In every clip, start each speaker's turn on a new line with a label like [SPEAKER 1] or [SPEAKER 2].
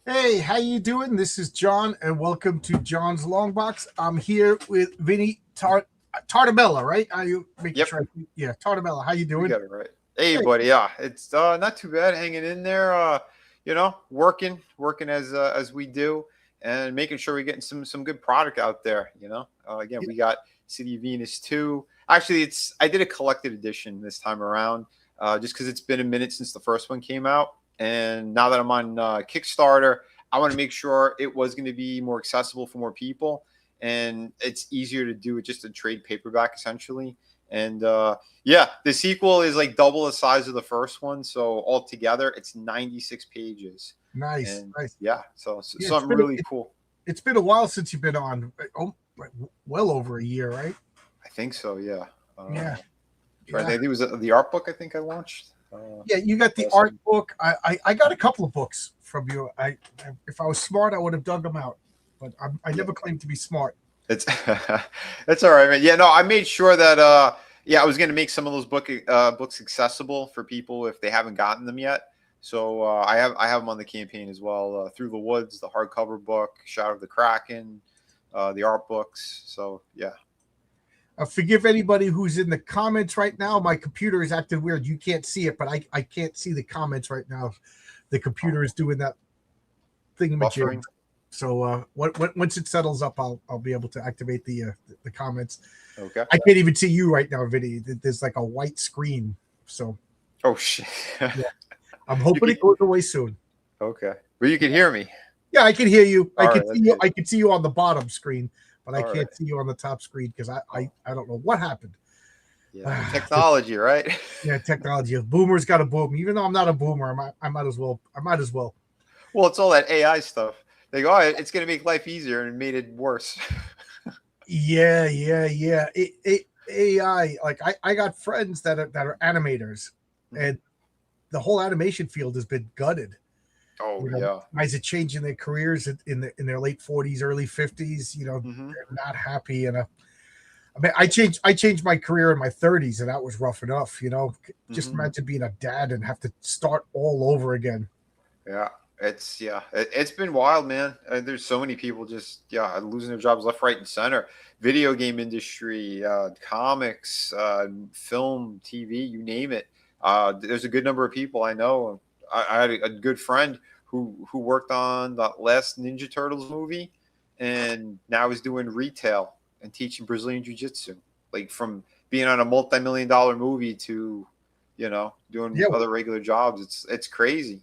[SPEAKER 1] Hey, how you doing? This is John, and welcome to John's Long Box. I'm here with Vinny Tartamella, right? Are you making
[SPEAKER 2] Yep,
[SPEAKER 1] sure? Yeah, Tartamella. How you
[SPEAKER 2] you
[SPEAKER 1] doing?
[SPEAKER 2] got it right. Hey,
[SPEAKER 1] Hey,
[SPEAKER 2] buddy. Yeah, it's not too bad hanging in there. Working as we do, and making sure we're getting some good product out there. Again,
[SPEAKER 1] yeah,
[SPEAKER 2] we got City of Venus 2. Actually, it's I did a collected edition this time around, just because it's been a minute since the first one came out, and now that I'm on Kickstarter, I want to make sure it was going to be more accessible for more people, and it's easier to do it just a trade paperback essentially. And yeah, the sequel is like double the size of the first one, so altogether it's 96 pages.
[SPEAKER 1] nice,
[SPEAKER 2] And
[SPEAKER 1] nice.
[SPEAKER 2] yeah, so
[SPEAKER 1] Yeah,
[SPEAKER 2] something really cool.
[SPEAKER 1] it's been a while since you've been on. Oh, well over a year, right?
[SPEAKER 2] I think so. Yeah.
[SPEAKER 1] Yeah,
[SPEAKER 2] Trying to
[SPEAKER 1] yeah,
[SPEAKER 2] think, it was the art book I think I launched.
[SPEAKER 1] yeah. You got the art
[SPEAKER 2] Also,
[SPEAKER 1] book. I got a couple of books from you. If I was smart, I would have dug them out, but I
[SPEAKER 2] yeah,
[SPEAKER 1] never claimed to be smart.
[SPEAKER 2] it's it's all right, man. Yeah, no, I made sure that yeah, I was gonna make some of those books accessible for people if they haven't gotten them yet. So I have them on the campaign as well. Through the Woods, the hardcover book, Shadow of the Kraken, the art books. So yeah.
[SPEAKER 1] Forgive anybody who's in the comments right now. My computer is acting weird. You can't see it, but I can't see the comments right now. The computer is doing that thingamajig.
[SPEAKER 2] Buffering.
[SPEAKER 1] So once it settles up, I'll be able to activate the comments.
[SPEAKER 2] Okay.
[SPEAKER 1] I can't even see you right now, Vinny. There's like a white screen. So
[SPEAKER 2] Oh shit.
[SPEAKER 1] yeah, I'm
[SPEAKER 2] You
[SPEAKER 1] hoping
[SPEAKER 2] could
[SPEAKER 1] it goes away soon.
[SPEAKER 2] okay, but you can hear me.
[SPEAKER 1] Yeah, I can hear you. I
[SPEAKER 2] All
[SPEAKER 1] can
[SPEAKER 2] right,
[SPEAKER 1] see
[SPEAKER 2] that's
[SPEAKER 1] you.
[SPEAKER 2] good.
[SPEAKER 1] I can see you on the bottom screen, but I
[SPEAKER 2] All right.
[SPEAKER 1] can't see you on the top screen because I I,
[SPEAKER 2] Oh
[SPEAKER 1] I don't know what happened.
[SPEAKER 2] yeah, technology, right?
[SPEAKER 1] Yeah, technology. Boomers got to boom. Even though I'm not a boomer, I might as well. I might as well.
[SPEAKER 2] Well, it's all that AI stuff. They go, oh, it's going to make life easier, and it made it worse.
[SPEAKER 1] Yeah, yeah, yeah. AI. Like I got friends that are animators,
[SPEAKER 2] Mhm.
[SPEAKER 1] and the whole animation field has been gutted.
[SPEAKER 2] Oh
[SPEAKER 1] You know,
[SPEAKER 2] yeah.
[SPEAKER 1] guys are changing their careers in their late 40s, early 50s.
[SPEAKER 2] Hmm.
[SPEAKER 1] They're not happy. And I mean, I changed my career in my 30s, and that was rough enough. Just
[SPEAKER 2] Hmm.
[SPEAKER 1] imagine being a dad and have to start all over again.
[SPEAKER 2] Yeah. It's been wild, man. There's so many people just losing their jobs left, right, and center. Video game industry, comics, film, TV, you name it. There's a good number of people I know. I had a good friend who worked on the last Ninja Turtles movie, and now is doing retail and teaching Brazilian Jiu Jitsu. Like from being on a multi-million-dollar movie to, doing
[SPEAKER 1] Yeah,
[SPEAKER 2] other regular jobs. It's crazy.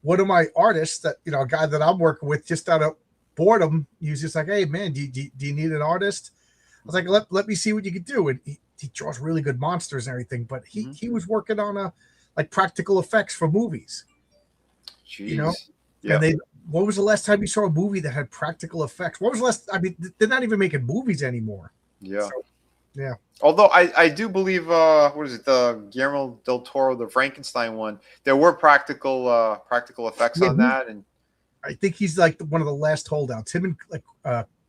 [SPEAKER 1] one of my artists that a guy that I'm working with just out of boredom, he was just like, "Hey man, do you need an artist?" I was like,
[SPEAKER 2] Mhm.
[SPEAKER 1] "Let me see what you could do." And he draws really good monsters and everything, but he
[SPEAKER 2] Mhm.
[SPEAKER 1] he was working on a like practical effects for movies, you know.
[SPEAKER 2] Jeez.
[SPEAKER 1] And
[SPEAKER 2] Yeah.
[SPEAKER 1] they, when was the last time you saw a movie that had practical effects? What was the last? I mean, they're not even making movies anymore.
[SPEAKER 2] Yeah.
[SPEAKER 1] So yeah,
[SPEAKER 2] Although I do believe what is it, the Guillermo del Toro, the Frankenstein one, there were practical effects
[SPEAKER 1] yeah,
[SPEAKER 2] on that, and
[SPEAKER 1] I think he's like one of the last holdouts. Him and like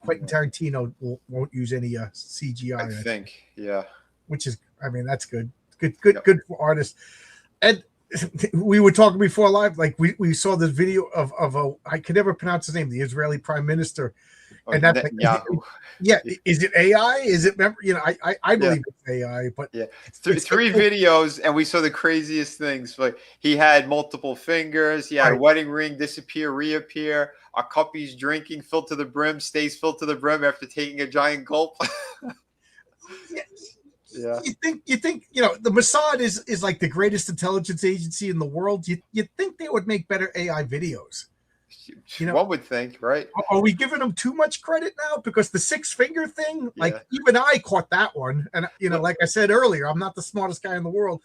[SPEAKER 1] Quentin
[SPEAKER 2] yeah,
[SPEAKER 1] Tarantino won't use any
[SPEAKER 2] I
[SPEAKER 1] CGI,
[SPEAKER 2] think yeah.
[SPEAKER 1] which is, I mean, that's good. Good, good,
[SPEAKER 2] Yep.
[SPEAKER 1] good for artists. And we were talking before live, like we saw this video of a, I can never pronounce his name, the Israeli prime minister,
[SPEAKER 2] Oh,
[SPEAKER 1] and that's like,
[SPEAKER 2] Netanyahu.
[SPEAKER 1] yeah, is it AI? Is it, I
[SPEAKER 2] Yeah.
[SPEAKER 1] believe it's AI, but
[SPEAKER 2] Yeah,
[SPEAKER 1] it's
[SPEAKER 2] three videos, and we saw the craziest things. Like he had multiple fingers. He had a
[SPEAKER 1] right.
[SPEAKER 2] wedding ring disappear, reappear. A cup he's drinking filled to the brim, stays filled to the brim after taking a giant gulp.
[SPEAKER 1] Yeah,
[SPEAKER 2] Yeah,
[SPEAKER 1] you think the Mossad is like the greatest intelligence agency in the world. You think they would make better AI videos? You know,
[SPEAKER 2] one would think, right?
[SPEAKER 1] are we giving them too much credit now? Because the six finger thing, like
[SPEAKER 2] Yeah.
[SPEAKER 1] even I caught that one, and like I said earlier, I'm not the smartest guy in the world.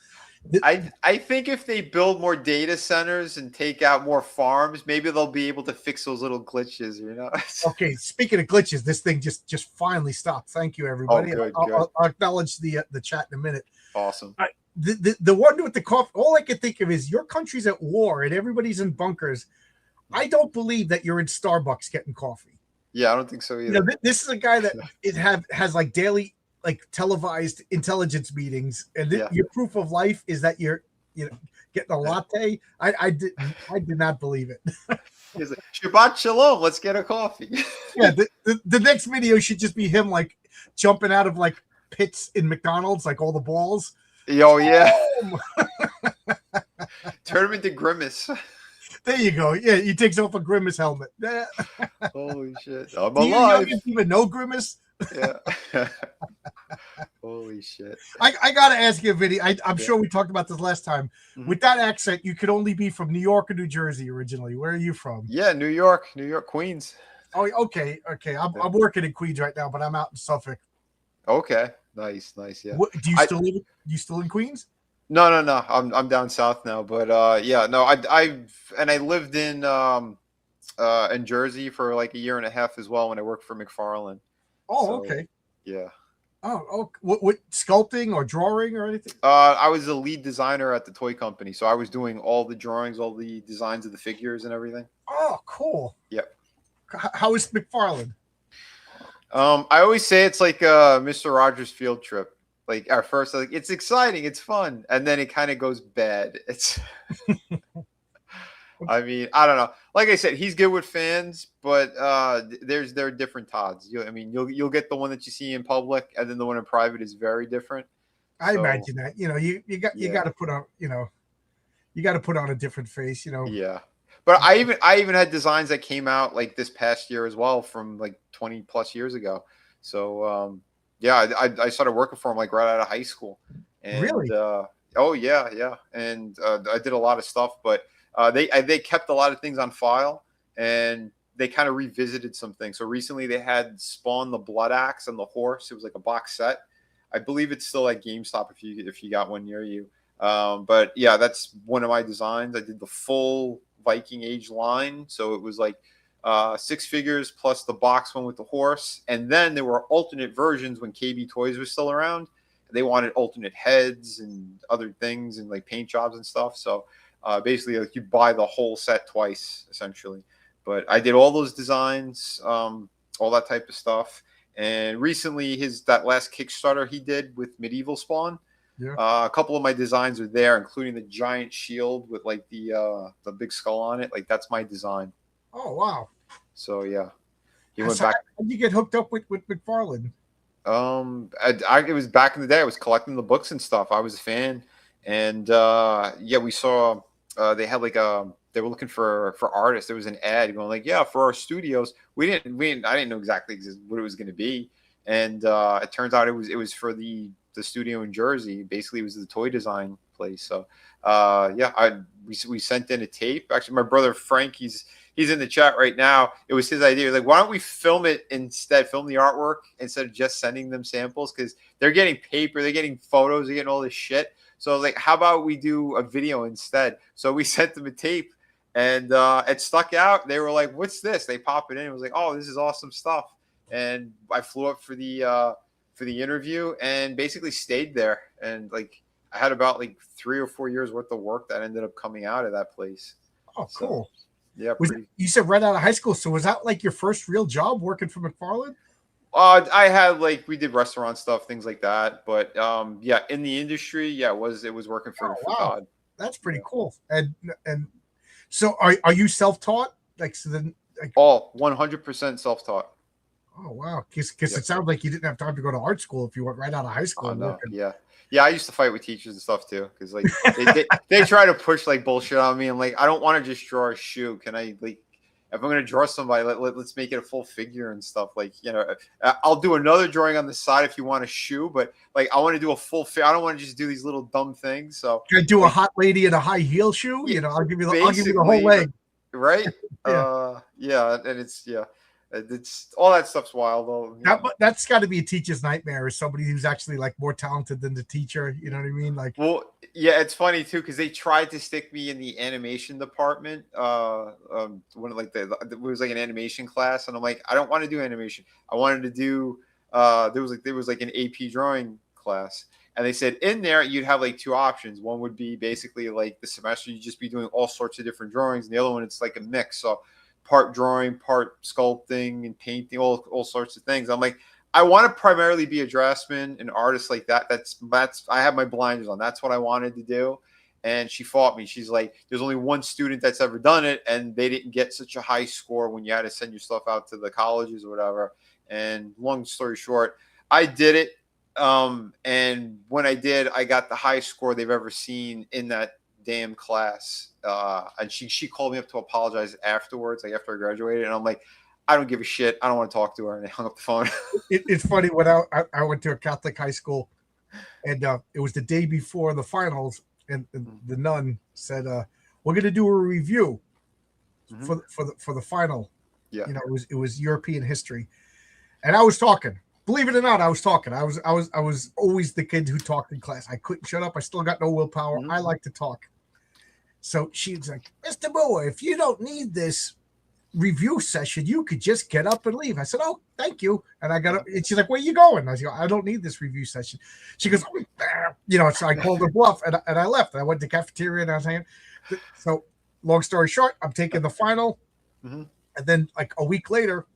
[SPEAKER 2] I think if they build more data centers and take out more farms, maybe they'll be able to fix those little glitches.
[SPEAKER 1] Okay, speaking of glitches, this thing just finally stopped. Thank you,
[SPEAKER 2] Oh,
[SPEAKER 1] everybody.
[SPEAKER 2] good,
[SPEAKER 1] I'll,
[SPEAKER 2] good,
[SPEAKER 1] I'll, I'll acknowledge the chat in a minute.
[SPEAKER 2] awesome.
[SPEAKER 1] I, the one with the cough, all I can think of is your country's at war and everybody's in bunkers. I don't believe that you're in Starbucks getting coffee.
[SPEAKER 2] Yeah, I don't think so either.
[SPEAKER 1] This is a guy that has like daily like televised intelligence meetings, and
[SPEAKER 2] Yeah,
[SPEAKER 1] your proof of life is that you're you know getting a latte. I did not believe it.
[SPEAKER 2] He's like, Shabbat Shalom, let's get a coffee.
[SPEAKER 1] Yeah, the next video should just be him like jumping out of like pits in McDonald's, like all the balls.
[SPEAKER 2] Yo, yeah.
[SPEAKER 1] Boom!
[SPEAKER 2] Turn him into Grimace.
[SPEAKER 1] There you go. Yeah, he takes off a Grimace helmet.
[SPEAKER 2] Holy shit. I'm
[SPEAKER 1] Do you
[SPEAKER 2] alive.
[SPEAKER 1] youngins even know Grimace?
[SPEAKER 2] Yeah. Holy shit.
[SPEAKER 1] I gotta ask you, Vinny. I'm sure we talked about this last time.
[SPEAKER 2] Mhm.
[SPEAKER 1] With that accent, you could only be from New York or New Jersey originally. Where are you from?
[SPEAKER 2] Yeah, New York, Queens.
[SPEAKER 1] Oh, okay. I'm working in Queens right now, but I'm out in Suffolk.
[SPEAKER 2] Okay. Nice, yeah.
[SPEAKER 1] Do you still live? You still in Queens?
[SPEAKER 2] No. I'm down south now, but yeah, no, I lived in Jersey for like a year and a half as well when I worked for McFarlane.
[SPEAKER 1] Oh,
[SPEAKER 2] So,
[SPEAKER 1] okay.
[SPEAKER 2] Yeah.
[SPEAKER 1] Oh, what sculpting or drawing or anything?
[SPEAKER 2] I was the lead designer at the toy company, so I was doing all the drawings, all the designs of the figures and everything.
[SPEAKER 1] Oh, cool.
[SPEAKER 2] Yep.
[SPEAKER 1] How is McFarlane?
[SPEAKER 2] I always say it's like Mr. Rogers' field trip. Like at first, like it's exciting, it's fun, and then it kind of goes bad. It's, I mean, I don't know. Like I said, he's good with fans, but there are different Todds. You'll get the one that you see in public, and then the one in private is very different.
[SPEAKER 1] I imagine that. You got to put on you got to put on a different face.
[SPEAKER 2] Yeah. But I even had designs that came out like this past year as well from like 20 plus years ago. So yeah, I started working for him like right out of high school. And,
[SPEAKER 1] really?
[SPEAKER 2] Oh yeah. And I did a lot of stuff, but they kept a lot of things on file, and they kind of revisited some things. So recently they had Spawn the Blood Axe and the Horse. It was like a box set. I believe it's still at GameStop if you got one near you. But yeah, that's one of my designs. I did the full Viking Age line, so it was like 6 figures plus the box one with the horse, and then there were alternate versions when KB Toys was still around. They wanted alternate heads and other things and like paint jobs and stuff. So basically, like you buy the whole set twice essentially. But I did all those designs, all that type of stuff. And recently, that last Kickstarter he did with Medieval Spawn.
[SPEAKER 1] Yeah.
[SPEAKER 2] A couple of my designs are there, including the giant shield with like the big skull on it. Like that's my design.
[SPEAKER 1] Oh wow!
[SPEAKER 2] So yeah, he
[SPEAKER 1] went
[SPEAKER 2] back.
[SPEAKER 1] How did you get hooked up with McFarlane?
[SPEAKER 2] It was back in the day. I was collecting the books and stuff. I was a fan, and yeah, we saw they had like they were looking for artists. There was an ad going like, yeah, for our studios. I didn't know exactly what it was going to be, and it turns out it was for the studio in Jersey. Basically, it was the toy design place. So yeah, we sent in a tape. Actually, my brother Frank, he's in the chat right now. It was his idea. Like, why don't we film the artwork instead of just sending them samples? Because they're getting paper, they're getting photos, they're getting all this shit. So I was like, how about we do a video instead? So we sent them a tape, and it stuck out. They were like, what's this? They pop it in. It was like, oh, this is awesome stuff. And I flew up for the interview and basically stayed there. And like, I had about like 3 or 4 years worth of work that ended up coming out of that place.
[SPEAKER 1] Oh, cool.
[SPEAKER 2] So, yeah.
[SPEAKER 1] You said right out of high school. So was that like your first real job working for McFarlane?
[SPEAKER 2] I had we did restaurant stuff, things like that. But yeah, in the industry, yeah, it was working for God.
[SPEAKER 1] That's pretty cool. And so are you self-taught?
[SPEAKER 2] All 100% self-taught.
[SPEAKER 1] Oh wow, because it sounds like you didn't have time to go to art school if you went right out of high school.
[SPEAKER 2] Oh, no. Yeah, I used to fight with teachers and stuff too, because like they try to push like bullshit on me. I'm like, I don't want to just draw a shoe. Can I if I'm gonna draw somebody, let's make it a full figure and stuff. Like, I'll do another drawing on the side if you want a shoe, but like I want to do a full I don't want to just do these little dumb things. So
[SPEAKER 1] can I do a hot lady in a high heel shoe?
[SPEAKER 2] Yeah,
[SPEAKER 1] I'll give you the whole leg.
[SPEAKER 2] Right? Yeah, and it's all that stuff's wild though.
[SPEAKER 1] That's got to be a teacher's nightmare, is somebody who's actually like more talented than the teacher. You know what I mean? Like,
[SPEAKER 2] well, yeah, it's funny too because they tried to stick me in the animation department. When it was like an animation class, and I'm like, I don't want to do animation. I wanted to do there was like an AP drawing class, and they said in there you'd have like 2 options. One would be basically like the semester you'd just be doing all sorts of different drawings, and the other one it's like a mix. So part drawing, part sculpting and painting, all sorts of things. I'm like, I want to primarily be a draftsman, an artist like that. That's I have my blinders on. That's what I wanted to do. and she fought me. She's like, there's only one student that's ever done it, and they didn't get such a high score when you had to send your stuff out to the colleges or whatever. And long story short, I did it. And when I did, I got the highest score they've ever seen in that damn class. And she called me up to apologize afterwards, like after I graduated, and I'm like, I don't give a shit. I don't want to talk to her. And I hung up the phone.
[SPEAKER 1] It's funny, when I went to a Catholic high school, and it was the day before the finals, and the nun said, "We're going to do a review for the final."
[SPEAKER 2] Yeah,
[SPEAKER 1] you know, it was European history, and I was talking. Believe it or not, I was talking. I was always the kid who talked in class. I couldn't shut up. I still got no willpower. I like to talk. So she's like, "Mr. Moore, if you don't need this review session, you could just get up and leave." I said, "Oh, thank you." And I got up, and she's like, "Where are you going?" I said, "I don't need this review session." She goes, so I called her bluff, and I left. I went to the cafeteria, and I was saying, so long story short, I'm taking the final. And then like a week later,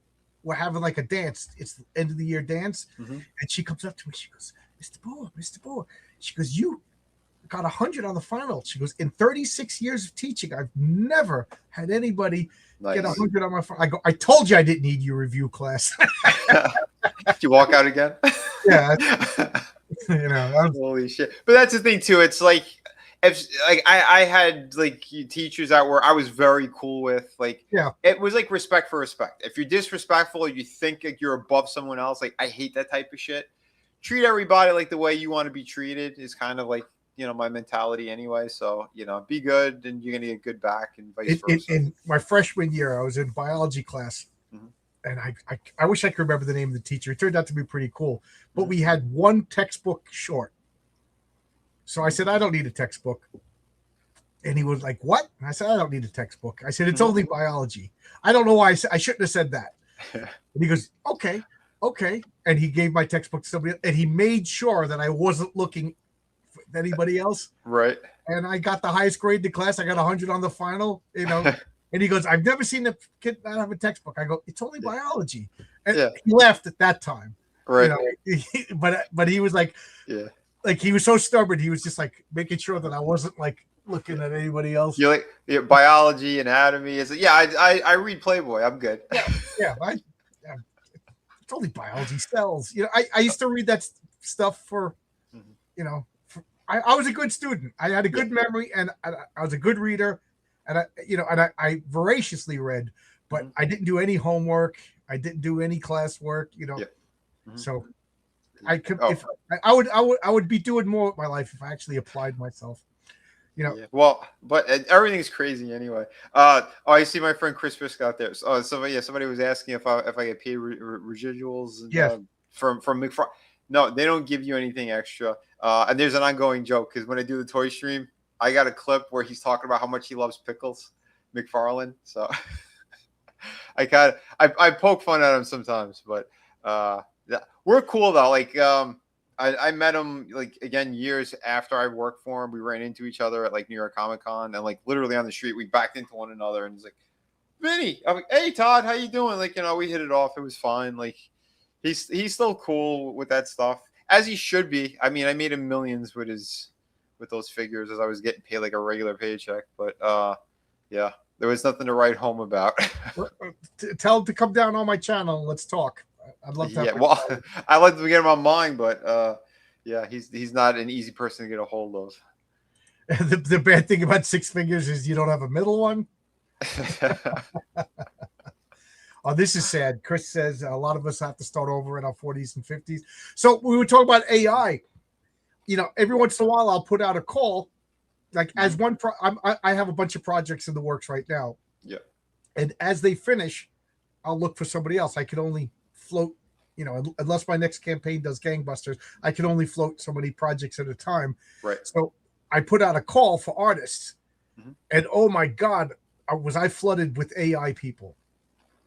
[SPEAKER 1] we're having like a dance. It's the end of the year dance. And she comes up to me. She goes, Mr. Boer. She goes, "You got 100 on the final." She goes, "In 36 years of teaching, I've never had anybody get 100 on my final." I go, "I told you I didn't need your review class."
[SPEAKER 2] Did you walk out again?
[SPEAKER 1] Yeah.
[SPEAKER 2] Holy shit. But that's the thing too. It's like, if like I had like teachers that were I was very cool with. Like, it was like respect for respect. If you're disrespectful or you think like you're above someone else, like I hate that type of shit. Treat everybody like the way you want to be treated is kind of like, my mentality anyway. So, be good and you're going to get good back and vice versa.
[SPEAKER 1] In my freshman year, I was in biology class, and I wish I could remember the name of the teacher. It turned out to be pretty cool, but we had one textbook short. So I said, "I don't need a textbook." And he was like, "What?" And I said, "I don't need a textbook." I said, "It's only biology." I don't know why I shouldn't have said that. And he goes, okay. And he gave my textbook to somebody else, and he made sure that I wasn't looking for anybody else.
[SPEAKER 2] Right.
[SPEAKER 1] And I got the highest grade in the class. I got 100 on the final, And he goes, "I've never seen a kid not have a textbook." I go, "It's only biology." And he laughed at that time.
[SPEAKER 2] Right.
[SPEAKER 1] But he was like, like he was so stubborn. He was just like making sure that I wasn't like looking at anybody else.
[SPEAKER 2] You're like, biology, anatomy. Is I read Playboy. I'm good.
[SPEAKER 1] Yeah. It's only biology, cells. I used to read that stuff for, I was a good student. I had a good memory, and I was a good reader, and I voraciously read, but I didn't do any homework. I didn't do any classwork. So I could, I would be doing more with my life if I actually applied myself.
[SPEAKER 2] Well, but everything's crazy anyway. I see my friend Chris Fisk out there. Somebody was asking if I get paid residuals. From McFarlane. No, they don't give you anything extra. And there's an ongoing joke because when I do the toy stream, I got a clip where he's talking about how much he loves pickles, McFarlane. So I poke fun at him sometimes, but we're cool though. Like, I met him like again years after I worked for him. We ran into each other at like New York Comic Con, and like literally on the street we backed into one another. And he's like, "Vinny," I'm like, "Hey Todd, how you doing?" Like, we hit it off. It was fine. Like, he's still cool with that stuff, as he should be. I mean, I made him millions with those figures as I was getting paid like a regular paycheck. But there was nothing to write home about.
[SPEAKER 1] Tell him to come down on my channel and let's talk. I'd love to.
[SPEAKER 2] Well, I'd like to get him on mine, but he's not an easy person to get a hold of.
[SPEAKER 1] The bad thing about six figures is you don't have a middle one. Oh, this is sad. Chris says a lot of us have to start over in our 40s and 50s. So we were talking about AI. Every once in a while I'll put out a call, like as one. I have a bunch of projects in the works right now.
[SPEAKER 2] Yeah.
[SPEAKER 1] And as they finish, I'll look for somebody else. I can only float, unless my next campaign does gangbusters, I can only float so many projects at a time.
[SPEAKER 2] Right.
[SPEAKER 1] So I put out a call for artists, and oh my God, was I flooded with AI people.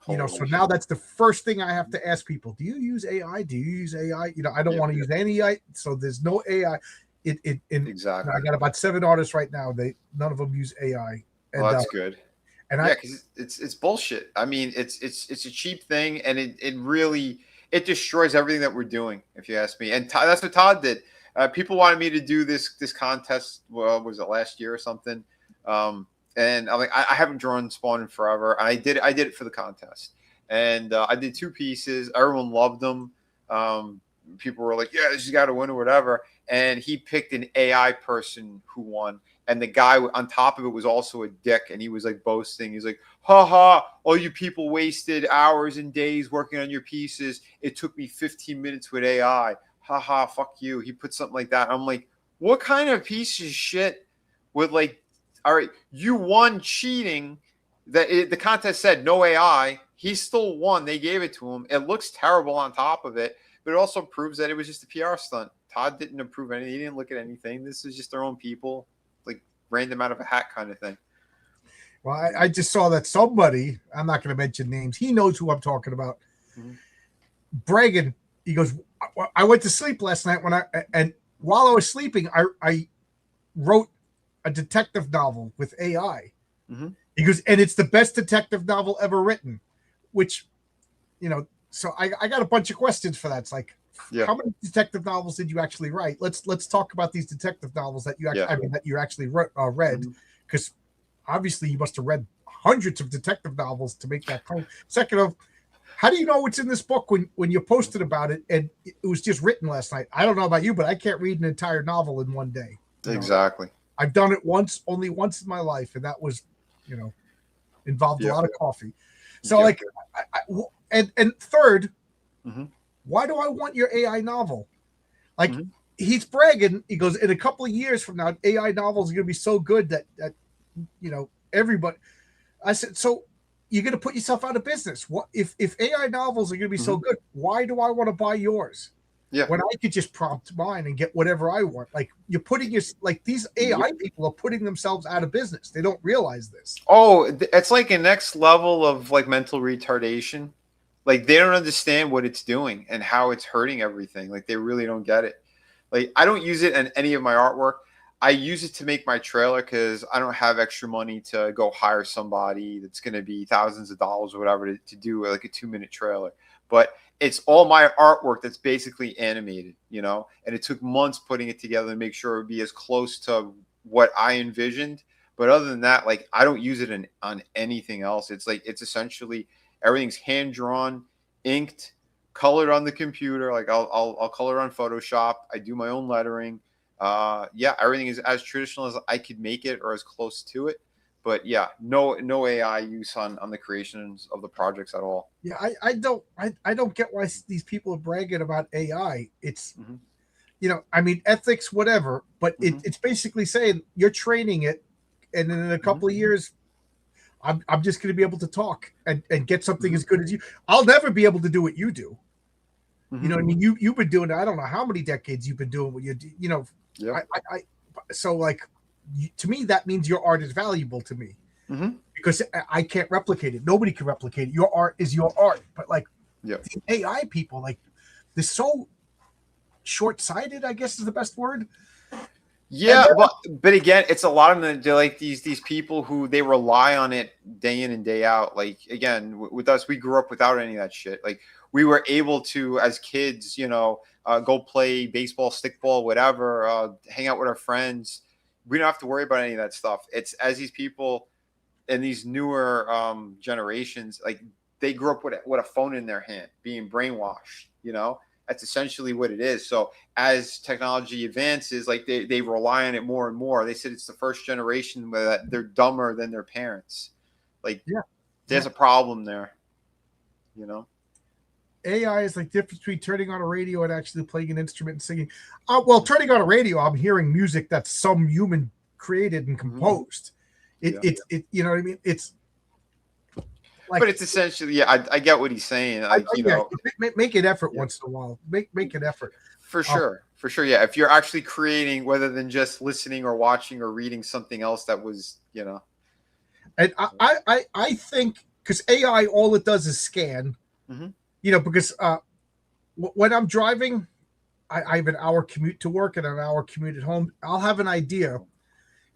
[SPEAKER 1] So now that's the first thing I have to ask people. Do you use AI? Do you use AI? I don't want to use any AI. So there's no AI.
[SPEAKER 2] Exactly.
[SPEAKER 1] I got about 7 artists right now. None of them use AI.
[SPEAKER 2] And, that's good.
[SPEAKER 1] And
[SPEAKER 2] because it's bullshit. I mean, it's a cheap thing, and it really destroys everything that we're doing. If you ask me, and that's what Todd did. People wanted me to do this contest. Well, was it last year or something? And I'm like, I haven't drawn Spawn in forever. And I did it for the contest, and I did 2 pieces. Everyone loved them. People were like, yeah, this has got to win or whatever. And he picked an AI person who won. And the guy on top of it was also a dick. And he was like boasting. He's like, ha ha, all you people wasted hours and days working on your pieces. It took me 15 minutes with AI. Ha ha, fuck you. He put something like that. I'm like, what kind of piece of shit would like, all right, you won cheating. The contest said no AI. He still won. They gave it to him. It looks terrible on top of it, but it also proves that it was just a PR stunt. Todd didn't approve anything. He didn't look at anything. This is just their own people, like random out of a hat kind of thing.
[SPEAKER 1] Well, I just saw that somebody, I'm not going to mention names, he knows who I'm talking about. Bragging, he goes, I went to sleep last night and while I was sleeping, I wrote a detective novel with AI. He goes, and it's the best detective novel ever written, which, so I got a bunch of questions for that. It's like, how many detective novels did you actually write? Let's talk about these detective novels that you actually, that you actually read, because obviously you must have read hundreds of detective novels to make that claim. Second of, how do you know what's in this book when you posted about it and it was just written last night? I don't know about you, but I can't read an entire novel in one day.
[SPEAKER 2] Exactly.
[SPEAKER 1] I've done it only once in my life, and that was, involved a lot of coffee. So and third, why do I want your AI novel? Like he's bragging. He goes, in a couple of years from now, AI novels are going to be so good that everybody. I said, so you're going to put yourself out of business. What if AI novels are going to be so good? Why do I want to buy yours?
[SPEAKER 2] Yeah.
[SPEAKER 1] When I could just prompt mine and get whatever I want. Like you're putting these AI people are putting themselves out of business. They don't realize this.
[SPEAKER 2] Oh, it's like a next level of like mental retardation. Like they don't understand what it's doing and how it's hurting everything. Like they really don't get it. Like I don't use it in any of my artwork. I use it to make my trailer because I don't have extra money to go hire somebody that's going to be thousands of dollars or whatever to do like a 2-minute trailer. But it's all my artwork that's basically animated, and it took months putting it together to make sure it would be as close to what I envisioned. But other than that, like I don't use it on anything else. It's like it's essentially everything's hand drawn, inked, colored on the computer. Like I'll color on Photoshop. I do my own lettering. Everything is as traditional as I could make it or as close to it. But yeah, no AI use on the creations of the projects at all.
[SPEAKER 1] Yeah, I don't get why these people are bragging about AI. It's I mean ethics, whatever, but it's basically saying you're training it, and then in a couple of years, I'm just going to be able to talk and get something as good as you. I'll never be able to do what you do. You know what I mean? You've been doing it. I don't know how many decades you've been doing what you do. So like. To me, that means your art is valuable to me because I can't replicate it. Nobody can replicate it. Your art is your art. But like the AI people, like they're so short-sighted, I guess is the best word.
[SPEAKER 2] Yeah, but again, it's a lot of them. They're like these people who they rely on it day in and day out. Like again, with us, we grew up without any of that shit. Like we were able to, as kids, go play baseball, stickball, whatever, hang out with our friends. We don't have to worry about any of that stuff. It's as these people in these newer generations, like they grew up with a phone in their hand, being brainwashed. That's essentially what it is. So as technology advances, like they rely on it more and more. They said it's the first generation where they're dumber than their parents. Like there's a problem there.
[SPEAKER 1] AI is like the difference between turning on a radio and actually playing an instrument and singing. Well, turning on a radio, I'm hearing music that some human created and composed. It's you know what I mean? It's like,
[SPEAKER 2] but it's essentially, I get what he's saying. Like,
[SPEAKER 1] make an effort once in a while. Make an effort.
[SPEAKER 2] For sure. Yeah. If you're actually creating, rather than just listening or watching or reading something else that was,
[SPEAKER 1] And I think because AI, all it does is scan. Because when I'm driving, I have an hour commute to work and an hour commute at home. I'll have an idea.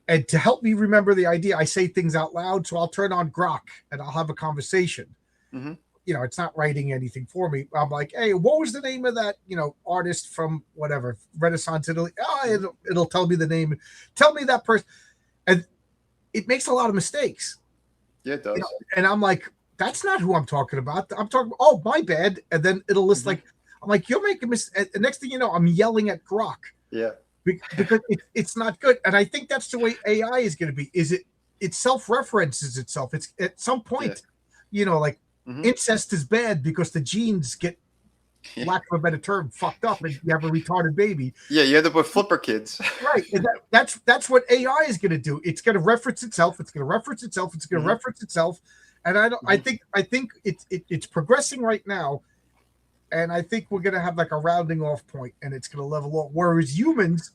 [SPEAKER 1] And to help me remember the idea, I say things out loud. So I'll turn on Grok and I'll have a conversation. it's not writing anything for me. I'm like, hey, what was the name of that, artist from whatever Renaissance Italy? Oh, it'll tell me the name, tell me that person, and it makes a lot of mistakes.
[SPEAKER 2] Yeah, it does.
[SPEAKER 1] And I'm like, that's not who I'm talking about. I'm talking, oh, my bad. And then it'll list like, I'm like, you're making mistake. The next thing you know, I'm yelling at Grok.
[SPEAKER 2] Yeah.
[SPEAKER 1] Because it's not good. And I think that's the way AI is going to be. It self-references itself. It's at some point, like incest is bad because the genes get, lack of a better term, fucked up, and you have a retarded baby.
[SPEAKER 2] Yeah, you end up with flipper kids.
[SPEAKER 1] Right. And that's what AI is going to do. It's going to reference itself. It's going to reference itself. It's going to reference itself. And I think it's progressing right now. And I think we're going to have like a rounding off point, and it's going to level off. Whereas humans,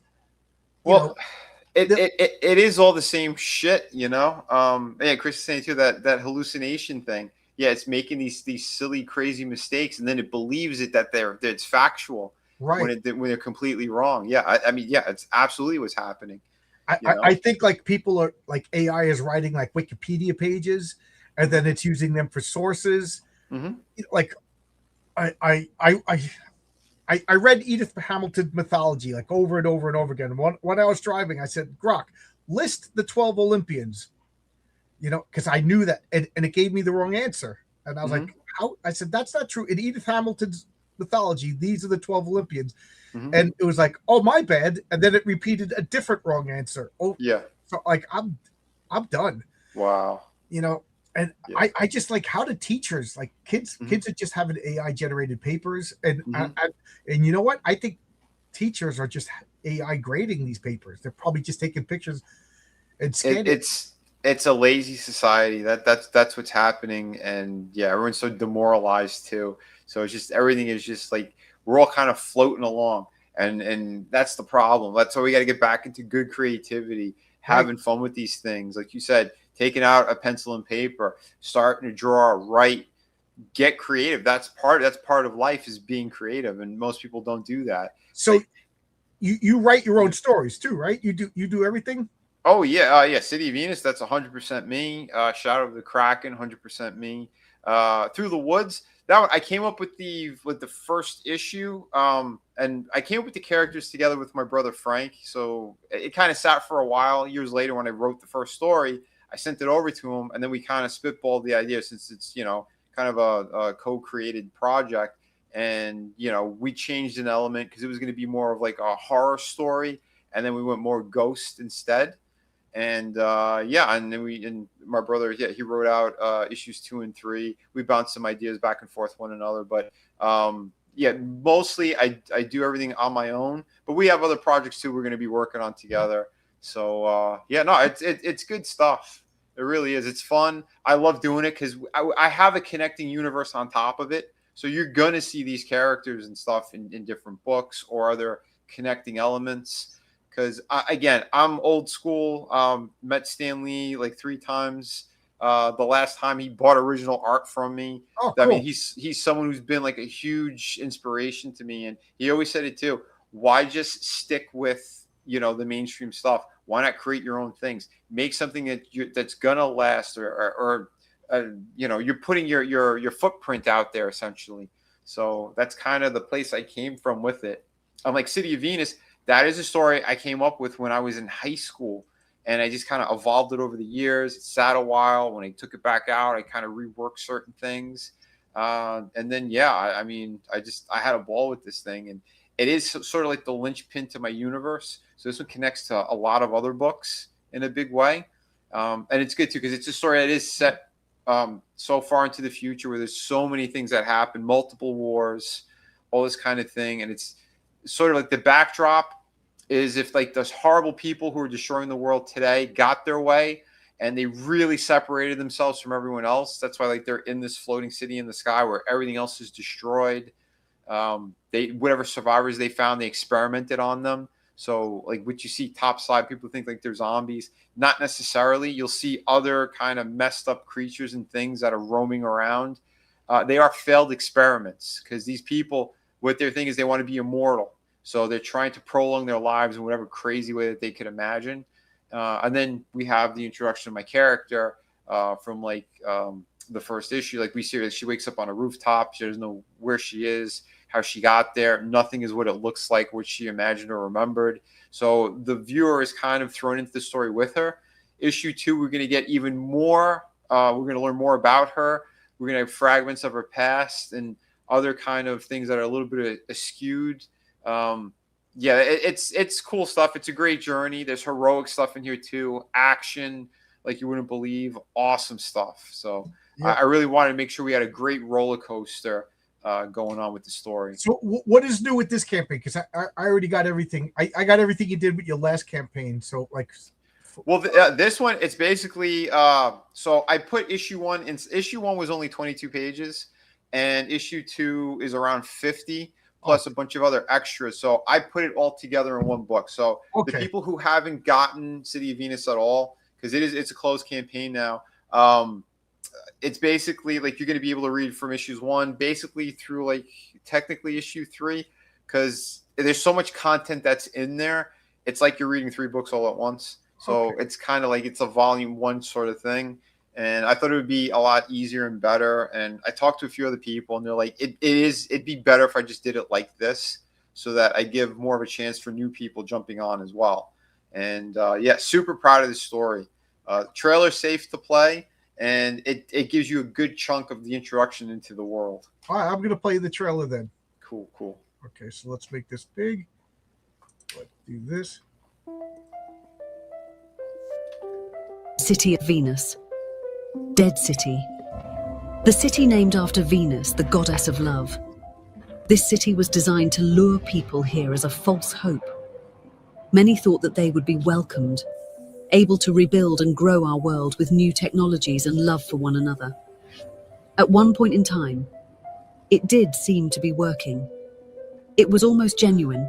[SPEAKER 2] it is all the same shit, Yeah, Chris is saying too that hallucination thing. Yeah, it's making these silly, crazy mistakes, and then it believes it that it's factual,
[SPEAKER 1] right?
[SPEAKER 2] When they're completely wrong. Yeah, I mean, yeah, it's absolutely what's happening.
[SPEAKER 1] I think like people are like AI is writing like Wikipedia pages, and then it's using them for sources. Like I read Edith Hamilton mythology like over and over and over again. When I was driving, I said, Grok, list the 12 Olympians, because I knew that, and it gave me the wrong answer. And I was like, how? I said, that's not true. In Edith Hamilton's mythology, these are the 12 Olympians. And it was like, oh, my bad. And then it repeated a different wrong answer. Oh,
[SPEAKER 2] yeah.
[SPEAKER 1] So like, I'm done.
[SPEAKER 2] Wow.
[SPEAKER 1] And yeah. I just like, how do teachers, like kids are just having AI generated papers. And and you know what? I think teachers are just AI grading these papers. They're probably just taking pictures and scanning.
[SPEAKER 2] It's a lazy society. That's what's happening. And yeah, everyone's so demoralized too. So it's just, everything is just like, we're all kind of floating along. And that's the problem. That's why we got to get back into good creativity, having fun with these things. Like you said, taking out a pencil and paper, starting to draw, write, get creative. That's part of life, is being creative. And most people don't do that.
[SPEAKER 1] So you write your own stories too, right? You do everything?
[SPEAKER 2] Oh yeah. Yeah. City of Venus, that's 100% me. Shadow of the Kraken, 100% me. Through the Woods, that one, I came up with the first issue, and I came up with the characters together with my brother Frank. So it kind of sat for a while. Years later, when I wrote the first story, I sent it over to him, and then we kind of spitballed the idea, since it's kind of a co-created project. And we changed an element because it was going to be more of like a horror story, and then we went more ghost instead. And and then my brother, he wrote out issues 2 and 3. We bounced some ideas back and forth one another, but mostly I do everything on my own. But we have other projects too we're going to be working on together. So it's good stuff. It really is. It's fun. I love doing it because I have a connecting universe on top of it. So you're gonna see these characters and stuff in different books or other connecting elements. Because I'm old school. Met Stan Lee like 3 times. The last time he bought original art from me.
[SPEAKER 1] Oh, cool.
[SPEAKER 2] I mean, he's someone who's been like a huge inspiration to me, and he always said it too. Why just stick with the mainstream stuff? Why not create your own things? Make something that's gonna last, or you're putting your footprint out there essentially. So that's kind of the place I came from with it. I'm like City of Venus. That is a story I came up with when I was in high school, and I just kind of evolved it over the years. It sat a while. When I took it back out, I kind of reworked certain things. And then, I had a ball with this thing, and it is sort of like the linchpin to my universe. So this one connects to a lot of other books in a big way. And it's good too, because it's a story that is set so far into the future, where there's so many things that happen, multiple wars, all this kind of thing. And it's sort of like the backdrop is if like those horrible people who are destroying the world today got their way and they really separated themselves from everyone else. That's why like they're in this floating city in the sky where everything else is destroyed. Whatever survivors they found, they experimented on them. So like what you see topside, people think like they're zombies. Not necessarily. You'll see other kind of messed up creatures and things that are roaming around. They are failed experiments, because these people, what their thing is, they want to be immortal. So they're trying to prolong their lives in whatever crazy way that they could imagine. And then we have the introduction of my character from like the first issue. Like we see her, she wakes up on a rooftop. She doesn't know where she is, how she got there. Nothing is what it looks like, what she imagined or remembered. So the viewer is kind of thrown into the story with her. Issue 2, we're going to get even more. We're going to learn more about her. We're going to have fragments of her past and other kind of things that are a little bit askewed. Yeah, it's cool stuff. It's a great journey. There's heroic stuff in here too. Action, like you wouldn't believe. Awesome stuff. So
[SPEAKER 1] Yeah.
[SPEAKER 2] I really wanted to make sure we had a great roller coaster going on with the story.
[SPEAKER 1] So what is new with this campaign? Because I already got everything. I got everything you did with your last campaign. So like,
[SPEAKER 2] well, this one, it's basically so I put issue 1 in. Issue 1 was only 22 pages, and issue 2 is around 50 plus a bunch of other extras. So I put it all together in one book. So the people who haven't gotten City of Venus at all, because it's a closed campaign now. It's basically like you're going to be able to read from issues 1 basically through like technically issue 3, because there's so much content that's in there. It's like you're reading 3 books all at once. So it's kind of like it's a volume 1 sort of thing. And I thought it would be a lot easier and better. And I talked to a few other people, and they're like, it'd be better if I just did it like this, so that I give more of a chance for new people jumping on as well. And yeah, super proud of this story. Trailer safe to play, and it gives you a good chunk of the introduction into the world.
[SPEAKER 1] All right, I'm going to play the trailer then.
[SPEAKER 2] Cool.
[SPEAKER 1] Okay, so let's make this big. Let's do this.
[SPEAKER 3] City of Venus. Dead City. The city named after Venus, the goddess of love. This city was designed to lure people here as a false hope. Many thought that they would be welcomed, able to rebuild and grow our world with new technologies and love for one another. At one point in time, it did seem to be working. It was almost genuine.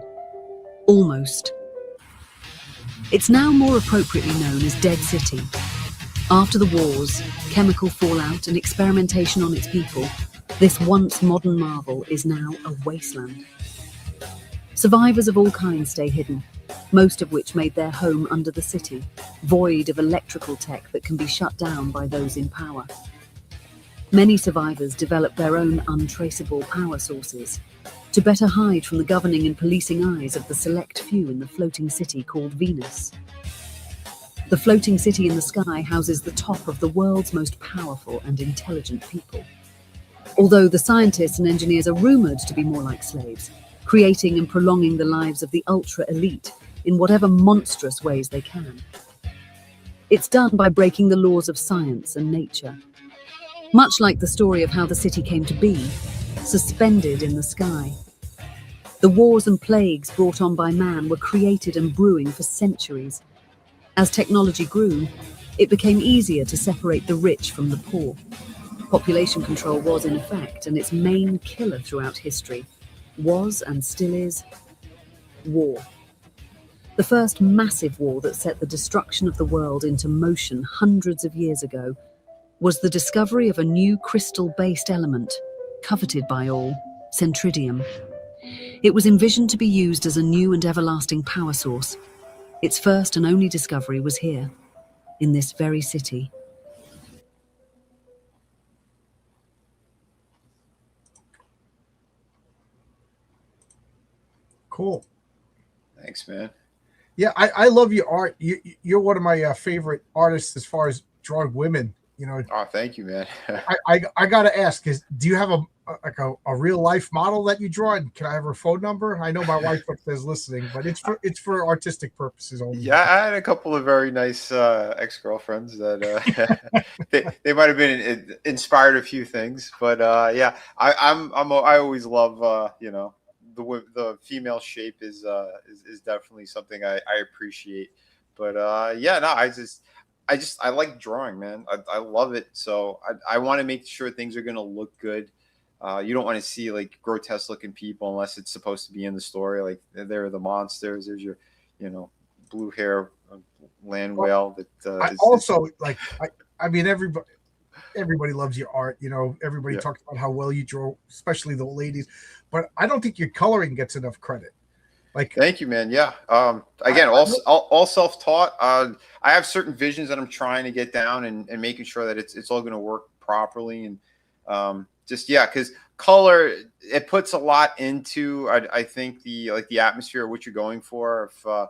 [SPEAKER 3] Almost. It's now more appropriately known as Dead City. After the wars, chemical fallout, and experimentation on its people, this once modern marvel is now a wasteland. Survivors of all kinds stay hidden, most of which made their home under the city, void of electrical tech that can be shut down by those in power. Many survivors develop their own untraceable power sources to better hide from the governing and policing eyes of the select few in the floating city called Venus. The floating city in the sky houses the top of the world's most powerful and intelligent people. Although the scientists and engineers are rumored to be more like slaves, creating and prolonging the lives of the ultra-elite in whatever monstrous ways they can. It's done by breaking the laws of science and nature. Much like the story of how the city came to be, suspended in the sky. The wars and plagues brought on by man were created and brewing for centuries. As technology grew, it became easier to separate the rich from the poor. Population control was in effect, and its main killer throughout history was, and still is, war. The first massive war that set the destruction of the world into motion hundreds of years ago was the discovery of a new crystal-based element, coveted by all, centridium. It was envisioned to be used as a new and everlasting power source. Its first and only discovery was here, in this very city.
[SPEAKER 1] Cool.
[SPEAKER 2] Thanks, man.
[SPEAKER 1] Yeah, I love your art. You're one of my favorite artists as far as drawing women. You know.
[SPEAKER 2] Oh, thank you, man.
[SPEAKER 1] I gotta ask: do you have a real life model that you draw? And can I have her phone number? I know my wife is listening, but it's for artistic purposes only.
[SPEAKER 2] Yeah, I had a couple of very nice ex-girlfriends that they might have been inspired a few things, but yeah, I always love the female shape is definitely something I appreciate, but yeah, no, I like drawing, man. I love it. So I want to make sure things are going to look good. You don't want to see like grotesque looking people unless it's supposed to be in the story. Like they're the monsters. There's your, blue hair land whale.
[SPEAKER 1] I mean, everybody loves your art. Everybody talks about how well you draw, especially the ladies. But I don't think your coloring gets enough credit.
[SPEAKER 2] Thank you, man. Yeah. Again, all self-taught. I have certain visions that I'm trying to get down and making sure that it's all going to work properly, and just because color, it puts a lot into I think the atmosphere of what you're going for. If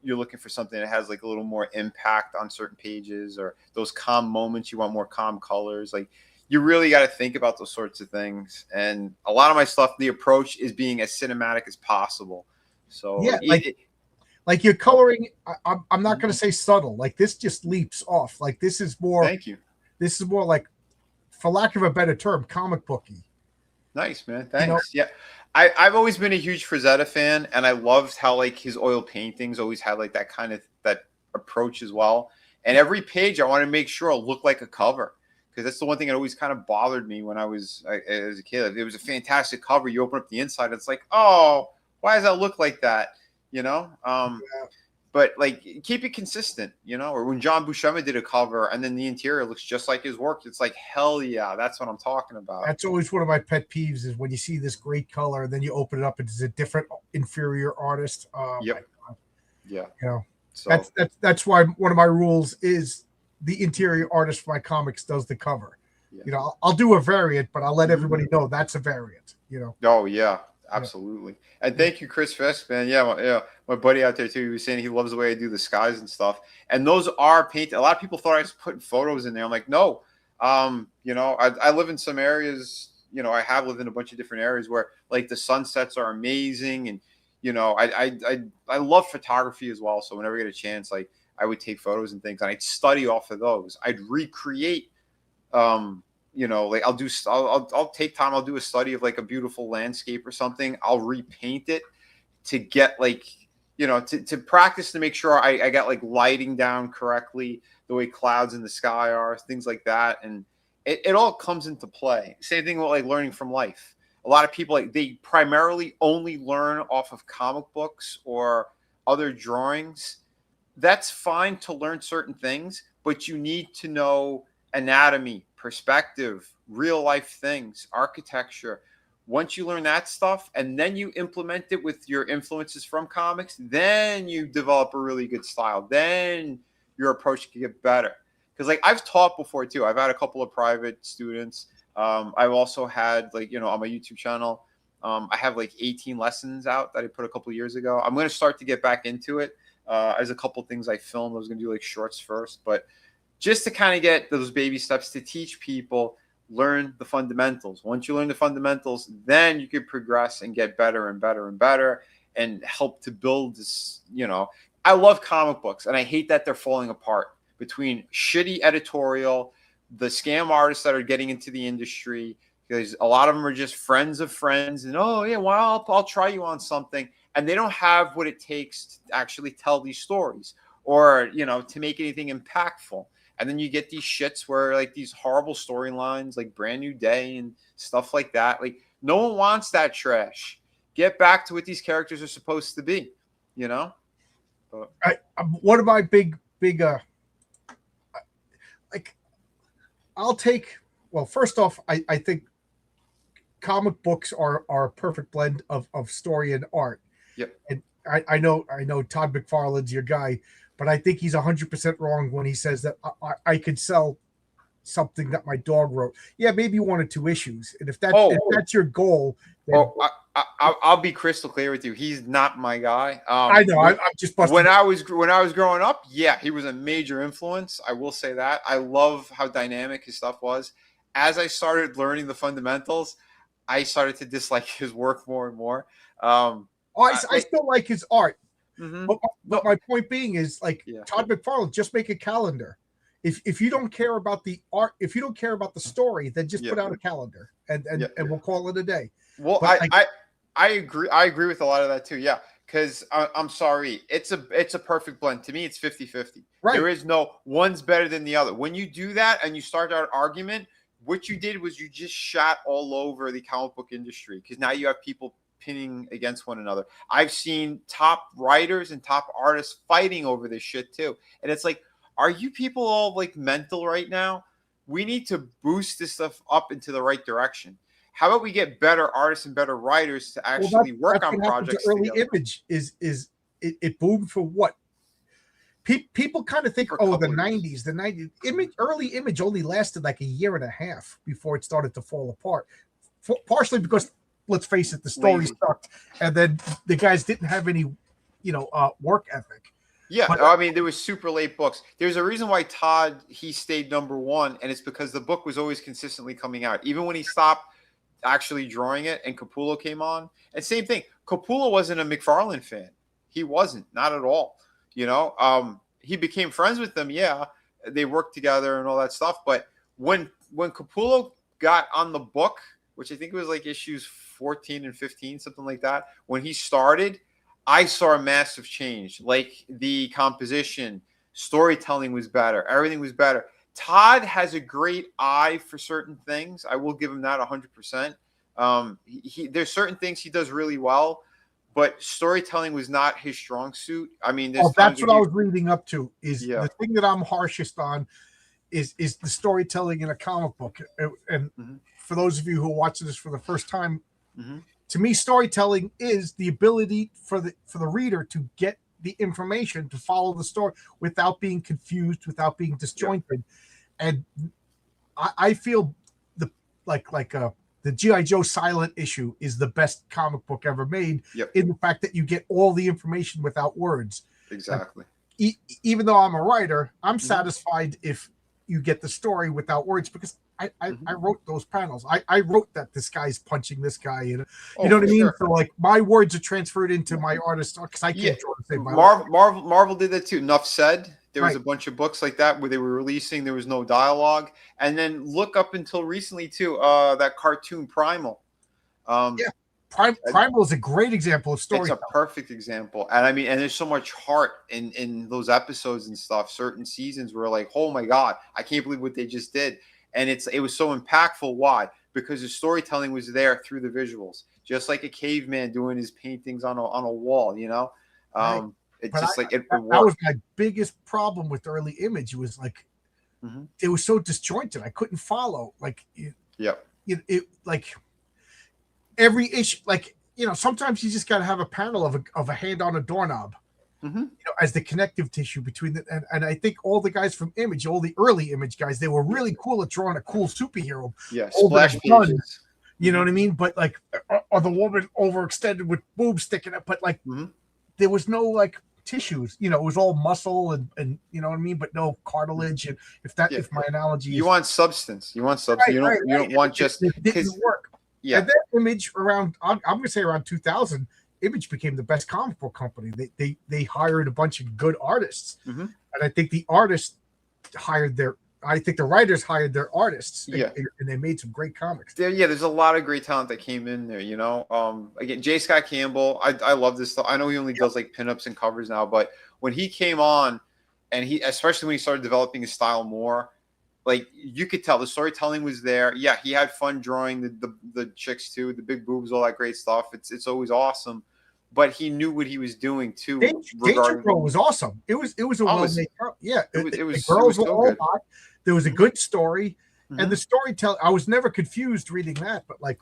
[SPEAKER 2] you're looking for something that has like a little more impact on certain pages, or those calm moments, you want more calm colors. Like, you really got to think about those sorts of things. And a lot of my stuff, the approach is being as cinematic as possible. So
[SPEAKER 1] yeah, like you're coloring. I'm not going to say subtle. Like, this just leaps off. Like, this is more.
[SPEAKER 2] Thank you.
[SPEAKER 1] This is more like, for lack of a better term, comic booky.
[SPEAKER 2] Nice, man. Thanks. Yeah. I've always been a huge Frazetta fan, and I loved how like his oil paintings always had like that kind of that approach as well. And every page I want to make sure it'll look like a cover, because that's the one thing that always kind of bothered me when I was as a kid. It was a fantastic cover. You open up the inside, it's like, oh, why does that look like that? But like, keep it consistent, or when John Buscema did a cover and then the interior looks just like his work, it's like, hell yeah, that's what I'm talking about.
[SPEAKER 1] That's always one of my pet peeves, is when you see this great color and then you open it up and it's a different inferior artist.
[SPEAKER 2] Yep. Yeah.
[SPEAKER 1] So that's why one of my rules is the interior artist for my comics does the cover. Yeah. I'll do a variant, but I'll let everybody know that's a variant.
[SPEAKER 2] Oh yeah. Absolutely. And thank you, Chris Fisk, man. Yeah, my buddy out there too, he was saying he loves the way I do the skies and stuff. And those are painted. A lot of people thought I was putting photos in there. I'm like, no. I live in some areas, I have lived in a bunch of different areas where like the sunsets are amazing. And, I love photography as well. So whenever I get a chance, like, I would take photos and things, and I'd study off of those. I'd recreate, like I'll take time. I'll do a study of like a beautiful landscape or something. I'll repaint it to get like, to practice, to make sure I got like lighting down correctly, the way clouds in the sky are, things like that. And it all comes into play. Same thing with like learning from life. A lot of people, like, they primarily only learn off of comic books or other drawings. That's fine to learn certain things, but you need to know anatomy, perspective, real life things, architecture. Once you learn that stuff and then you implement it with your influences from comics, then you develop a really good style. Then your approach can get better. Because like, I've taught before too. I've had a couple of private students. I've also had like, on my YouTube channel, I have like 18 lessons out that I put a couple of years ago. I'm going to start to get back into it. As a couple of things I filmed. I was going to do like shorts first, but just to kind of get those baby steps to teach people, learn the fundamentals. Once you learn the fundamentals, then you can progress and get better and better and better and help to build this, I love comic books, and I hate that they're falling apart between shitty editorial, the scam artists that are getting into the industry, because a lot of them are just friends of friends, and oh yeah, well, I'll try you on something, and they don't have what it takes to actually tell these stories or, to make anything impactful. And then you get these shits where like these horrible storylines, like Brand New Day and stuff like that. Like, no one wants that trash. Get back to what these characters are supposed to be, But,
[SPEAKER 1] one of my big, I'll take. Well, first off, I think comic books are a perfect blend of story and art.
[SPEAKER 2] Yep.
[SPEAKER 1] And I know Todd McFarlane's your guy, but I think he's 100% wrong when he says that I could sell something that my dog wrote. Yeah, maybe 1 or 2 issues. And if that's your goal, then
[SPEAKER 2] I'll be crystal clear with you. He's not my guy.
[SPEAKER 1] I know. I'm just busting.
[SPEAKER 2] When I was growing up, yeah, he was a major influence. I will say that. I love how dynamic his stuff was. As I started learning the fundamentals, I started to dislike his work more and more.
[SPEAKER 1] I still like his art.
[SPEAKER 2] Mm-hmm.
[SPEAKER 1] But my point being is, like, Todd McFarlane, just make a calendar. If you don't care about the art, if you don't care about the story, then just put out a calendar and we'll call it a day.
[SPEAKER 2] Well, I agree. I agree with a lot of that too. Yeah. Because I'm sorry, it's a perfect blend. To me, it's 50-50. Right. There is no one's better than the other. When you do that and you start that argument, what you did was you just shot all over the comic book industry, because now you have people pinning against one another. I've seen top writers and top artists fighting over this shit too. And it's like, are you people all like mental right now? We need to boost this stuff up into the right direction. How about we get better artists and better writers to actually work on projects?
[SPEAKER 1] Early Image is it boomed for what? people kind of think,
[SPEAKER 2] For a
[SPEAKER 1] oh, the
[SPEAKER 2] couple of
[SPEAKER 1] 90s, early Image only lasted like a year and a half before it started to fall apart. Partially because, let's face it, the story
[SPEAKER 2] Lazy.
[SPEAKER 1] sucked, and then the guys didn't have any, work ethic.
[SPEAKER 2] Yeah,
[SPEAKER 1] But-
[SPEAKER 2] I mean, there was super late books. There's a reason why Todd, he stayed #1, and it's because the book was always consistently coming out. Even when he stopped actually drawing it and Capullo came on. And same thing, Capullo wasn't a McFarlane fan. He wasn't, not at all. He became friends with them. Yeah, they worked together and all that stuff. But when Capullo got on the book, which I think was like issues 14 and 15, something like that, when he started, I saw a massive change. Like the composition, storytelling was better. Everything was better. Todd has a great eye for certain things. I will give him that 100%. There's certain things he does really well, but storytelling was not his strong suit. I mean,
[SPEAKER 1] that's what I was reading up to. Is the thing that I'm harshest on is the storytelling in a comic book. And for those of you who are watching this for the first time, to me, storytelling is the ability for the reader to get the information, to follow the story without being confused, without being disjointed. And I feel the G.I. Joe silent issue is the best comic book ever made in the fact that you get all the information without words.
[SPEAKER 2] Exactly.
[SPEAKER 1] Even though I'm a writer, I'm satisfied if you get the story without words, because I wrote those panels. I wrote that this guy's punching this guy. You know what I mean? Sure. So like my words are transferred into my artist, because I can't draw the same.
[SPEAKER 2] Marvel did that too. Enough said. There was a bunch of books like that where they were releasing. There was no dialogue. And then look up until recently too, that cartoon Primal.
[SPEAKER 1] Primal is a great example of story.
[SPEAKER 2] It's a perfect example. And I mean, and there's so much heart in those episodes and stuff. Certain seasons were like, oh my God, I can't believe what they just did. And it was so impactful. Why? Because the storytelling was there through the visuals, just like a caveman doing his paintings on a wall, It's
[SPEAKER 1] but
[SPEAKER 2] just it
[SPEAKER 1] that was my biggest problem with early Image. It was like it was so disjointed. I couldn't follow. Like like every issue. Like sometimes you just got to have a panel of a hand on a doorknob, as the connective tissue between the. And I think all the guys from Image, all the early Image guys, they were really cool at drawing a cool superhero.
[SPEAKER 2] Yeah, splash pages.
[SPEAKER 1] You know what I mean? But like, or the woman overextended with boobs sticking up. But like, there was no like tissues. It was all muscle and you know what I mean, but no cartilage. And if my analogy,
[SPEAKER 2] you want substance. You want substance. You don't want just
[SPEAKER 1] it didn't work. Yeah. And then Image around, I'm going to say around 2000, Image became the best comic book company. They hired a bunch of good artists, and I think the artists hired the writers hired their artists, and they made some great comics.
[SPEAKER 2] There's a lot of great talent that came in there, Again, J. Scott Campbell, I love this stuff. I know he only does like pinups and covers now, but when he came on, and especially when he started developing his style more, like you could tell the storytelling was there. Yeah, he had fun drawing the chicks too, the big boobs, all that great stuff. It's always awesome. But he knew what he was doing too.
[SPEAKER 1] Danger Girl was awesome. It was a well-made. Yeah, the girls were all hot. There was a good story, and the storytelling. I was never confused reading that, but like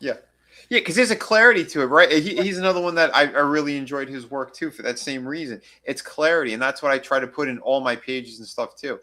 [SPEAKER 2] because there's a clarity to it, right? He's another one that I really enjoyed his work too for that same reason. It's clarity, and that's what I try to put in all my pages and stuff too.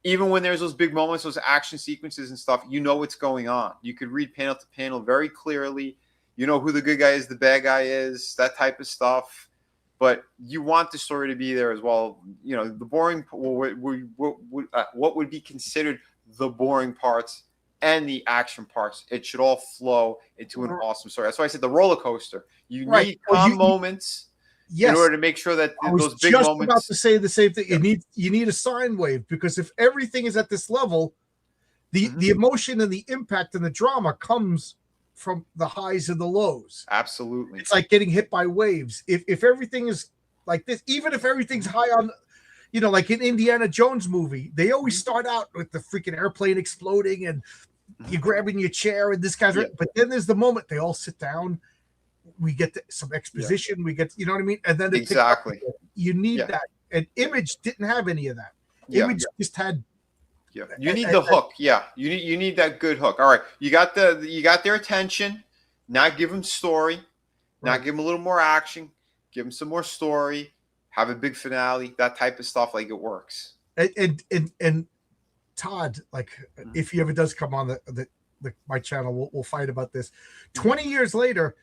[SPEAKER 2] Even when there's those big moments, those action sequences and stuff, you know what's going on. You could read panel to panel very clearly. You know who the good guy is, the bad guy is, that type of stuff. But you want the story to be there as well. The boring, what would be considered the boring parts and the action parts. It should all flow into an awesome story. That's why I said the roller coaster. You need calm moments.
[SPEAKER 1] Yes.
[SPEAKER 2] In order to make sure that those big moments.
[SPEAKER 1] I was just about to say the same thing. You need a sine wave, because if everything is at this level, the emotion and the impact and the drama comes from the highs and the lows.
[SPEAKER 2] Absolutely.
[SPEAKER 1] It's like getting hit by waves. If everything is like this, even if everything's high on, like in Indiana Jones movie, they always start out with the freaking airplane exploding and you're grabbing your chair and this guy's right. But then there's the moment they all sit down. We get some exposition. We get, you know what I mean? And then
[SPEAKER 2] exactly.
[SPEAKER 1] You need that. And Image didn't have any of that. Image just had.
[SPEAKER 2] Yeah, you need the hook. Yeah, you need that good hook. All right, you got their attention. Now give them story. Now give them a little more action. Give them some more story. have a big finale, that type of stuff. Like, it works.
[SPEAKER 1] And Todd, like, if he ever does come on my channel, we'll fight about this. 20 years later,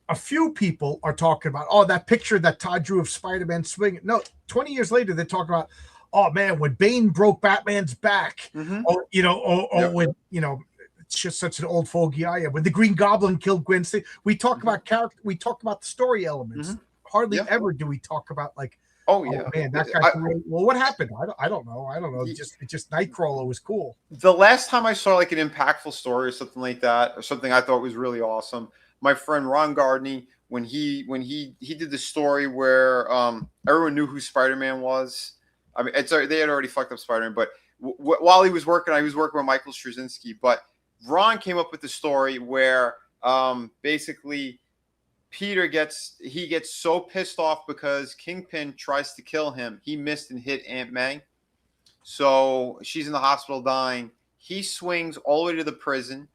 [SPEAKER 1] a few people are talking about, oh, that picture that Todd drew of Spider-Man swinging. No, 20 years later, they're talking about, oh man, when Bane broke Batman's back, or when it's just such an old fogey I am. When the Green Goblin killed Gwen Stacy, we talk about character, we talk about the story elements. Hardly ever do we talk about like, oh man, that guy. Well, what happened? I don't know. Just Nightcrawler was cool.
[SPEAKER 2] The last time I saw like an impactful story or something like that, or something I thought was really awesome, my friend Ron Gardney, when he did the story where everyone knew who Spider-Man was. I mean, they had already fucked up Spider-Man, but while he was working with Michael Straczynski. But Ron came up with the story where basically Peter gets so pissed off because Kingpin tries to kill him. He missed and hit Aunt May, so she's in the hospital dying. He swings all the way to the prison,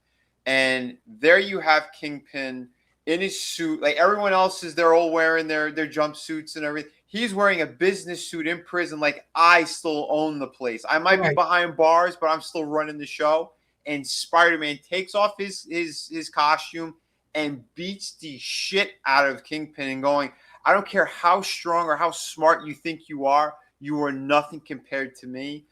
[SPEAKER 2] and there you have Kingpin in his suit. Like everyone else they're all wearing their jumpsuits and everything. He's wearing a business suit in prison, like I still own the place. I might be behind bars, but I'm still running the show. And Spider-Man takes off his costume and beats the shit out of Kingpin and going, I don't care how strong or how smart you think you are nothing compared to me.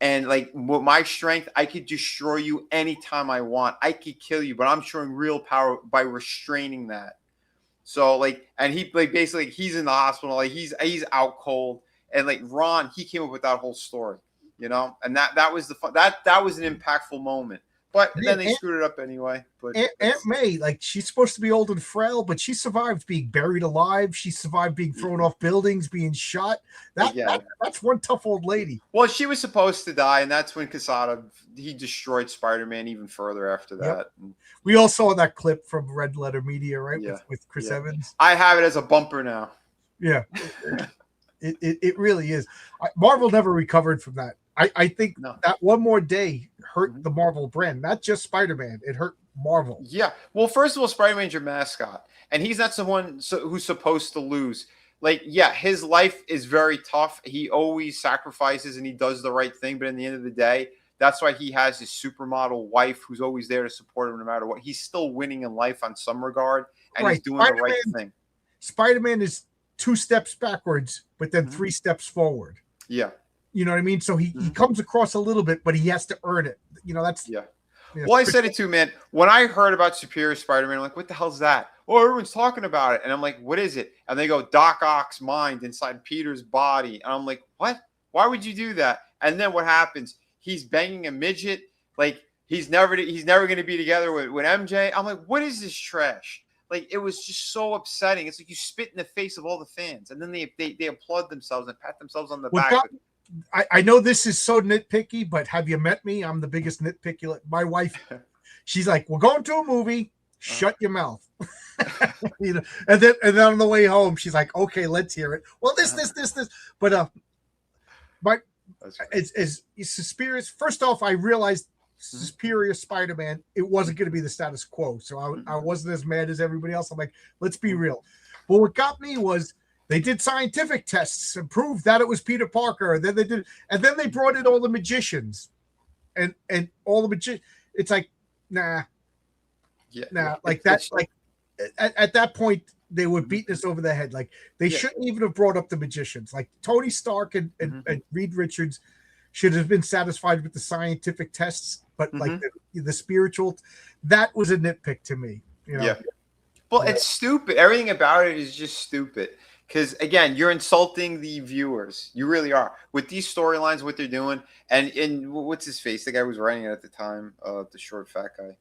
[SPEAKER 2] And like with my strength, I could destroy you anytime I want. I could kill you, but I'm showing real power by restraining that. So like, and he like basically he's in the hospital, like he's out cold, and like Ron, he came up with that whole story, and that was that was an impactful moment. But then they screwed it up anyway. But
[SPEAKER 1] Aunt May, like she's supposed to be old and frail, but she survived being buried alive. She survived being thrown off buildings, being shot. That's one tough old lady.
[SPEAKER 2] Well, she was supposed to die, and that's when Quesada he destroyed Spider-Man even further after that. Yep.
[SPEAKER 1] We all saw that clip from Red Letter Media, right? Yeah. With Chris Evans.
[SPEAKER 2] I have it as a bumper now.
[SPEAKER 1] Yeah, it really is. Marvel never recovered from that. I think that one more day hurt the Marvel brand, not just Spider-Man. It hurt Marvel.
[SPEAKER 2] Yeah. Well, first of all, Spider-Man's your mascot, and he's not someone who's supposed to lose. Like, yeah, his life is very tough. He always sacrifices and he does the right thing. But in the end of the day, that's why he has his supermodel wife who's always there to support him no matter what. He's still winning in life on some regard, and he's doing the right thing. Spider-Man
[SPEAKER 1] is 2 steps backwards, but then 3 steps forward.
[SPEAKER 2] Yeah.
[SPEAKER 1] You know what I mean? So he comes across a little bit, but he has to earn it. That's
[SPEAKER 2] Well, I said it too, man. When I heard about Superior Spider-Man, I'm like, what the hell's that? Oh, everyone's talking about it. And I'm like, what is it? And they go, Doc Ock's mind inside Peter's body. And I'm like, what? Why would you do that? And then what happens? He's banging a midget. Like he's never going to be together with MJ. I'm like, what is this trash? Like, it was just so upsetting. It's like you spit in the face of all the fans. And then they applaud themselves and pat themselves on the back.
[SPEAKER 1] I know this is so nitpicky, but have you met me? I'm the biggest nitpicky. My wife, she's like, we're going to a movie. Shut your mouth. And then on the way home, she's like, okay, let's hear it. Well, this. But it's Superior. First off, I realized Superior Spider-Man, it wasn't going to be the status quo. So I wasn't as mad as everybody else. I'm like, let's be real. But what got me was, they did scientific tests and proved that it was Peter Parker. And then they brought in all the magicians, and all the magicians. It's like, nah. Like that's like at that point they were beating us over the head. Like they shouldn't even have brought up the magicians. Like Tony Stark and Reed Richards should have been satisfied with the scientific tests, but like the spiritual, that was a nitpick to me.
[SPEAKER 2] Yeah. Well, it's stupid. Everything about it is just stupid. Because, again, you're insulting the viewers. You really are. With these storylines, what they're doing. And what's his face? The guy who was writing it at the time. The short, fat guy.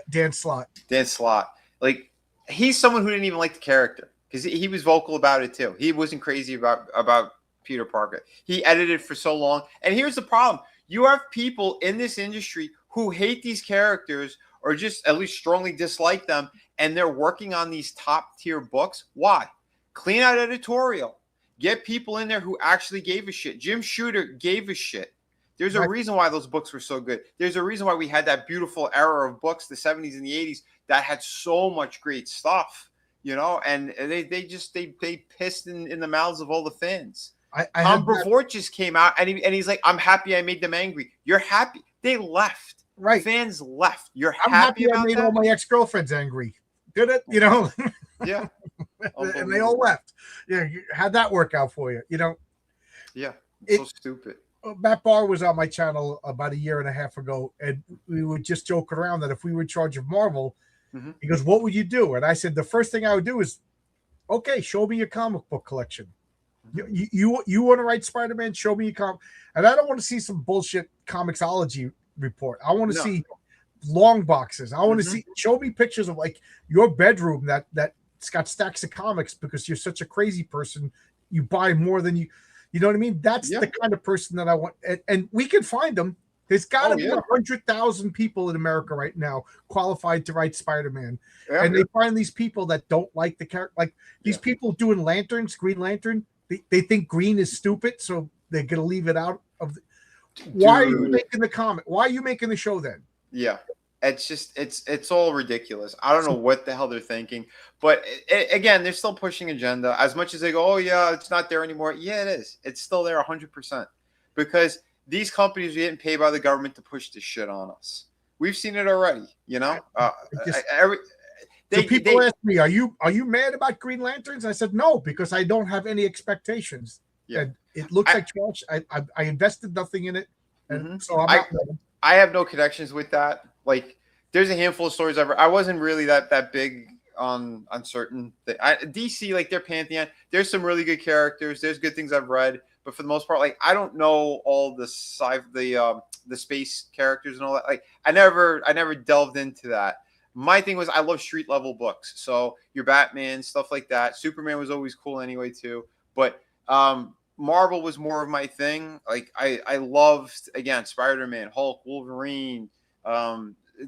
[SPEAKER 1] Dan Slott.
[SPEAKER 2] Dan Slott. Like, he's someone who didn't even like the character. Because he was vocal about it, too. He wasn't crazy about Peter Parker. He edited for so long. And here's the problem. You have people in this industry who hate these characters or just at least strongly dislike them. And they're working on these top-tier books. Why? Clean out editorial. Get people in there who actually gave a shit. Jim Shooter gave a shit. There's a reason why those books were so good. There's a reason why we had that beautiful era of books, the 70s and the 80s, that had so much great stuff. and they pissed in the mouths of all the fans.
[SPEAKER 1] I
[SPEAKER 2] Tom Brevoort just came out and he's like, I'm happy I made them angry. You're happy. They left.
[SPEAKER 1] Right.
[SPEAKER 2] Fans left. You're
[SPEAKER 1] I'm
[SPEAKER 2] happy about
[SPEAKER 1] I made
[SPEAKER 2] that?
[SPEAKER 1] all my ex-girlfriends angry. Did it?
[SPEAKER 2] Yeah.
[SPEAKER 1] And they all left. Yeah. How'd that work out for you?
[SPEAKER 2] Yeah. So stupid.
[SPEAKER 1] Matt Barr was on my channel about a year and a half ago, and we would just joke around that if we were in charge of Marvel, he goes, what would you do? And I said, the first thing I would do is, okay, show me your comic book collection. You want to write Spider-Man? Show me your comic. And I don't want to see some bullshit comicsology report. I want to see long boxes. I want to show me pictures of like your bedroom that's got stacks of comics because you're such a crazy person. You buy more than you know what I mean? That's the kind of person that I want. And we can find them. There's got to be 100,000 people in America right now qualified to write Spider-Man. And they find these people that don't like the character. Like these people doing Lanterns, Green Lantern, they think green is stupid, so they're going to leave it out of the... Why are you making the comment? Why are you making the show then?
[SPEAKER 2] Yeah. It's just, it's all ridiculous. I don't know what the hell they're thinking. But again, they're still pushing agenda. As much as they go, oh, yeah, it's not there anymore. Yeah, it is. It's still there 100%. Because these companies are getting paid by the government to push this shit on us. We've seen it already,
[SPEAKER 1] People ask me, are you mad about Green Lanterns? I said, no, because I don't have any expectations. Yeah. And it looks like trash. I invested nothing in it. And so I'm not mad.
[SPEAKER 2] I have no connections with that. Like, there's a handful of stories I wasn't really that big on certain things. DC, like their pantheon, there's some really good characters. There's good things I've read, but for the most part, like I don't know all the space characters and all that. Like I never delved into that. My thing was I love street level books. So your Batman, stuff like that. Superman was always cool anyway too. But Marvel was more of my thing. Like I loved, again, Spider-Man, Hulk, Wolverine,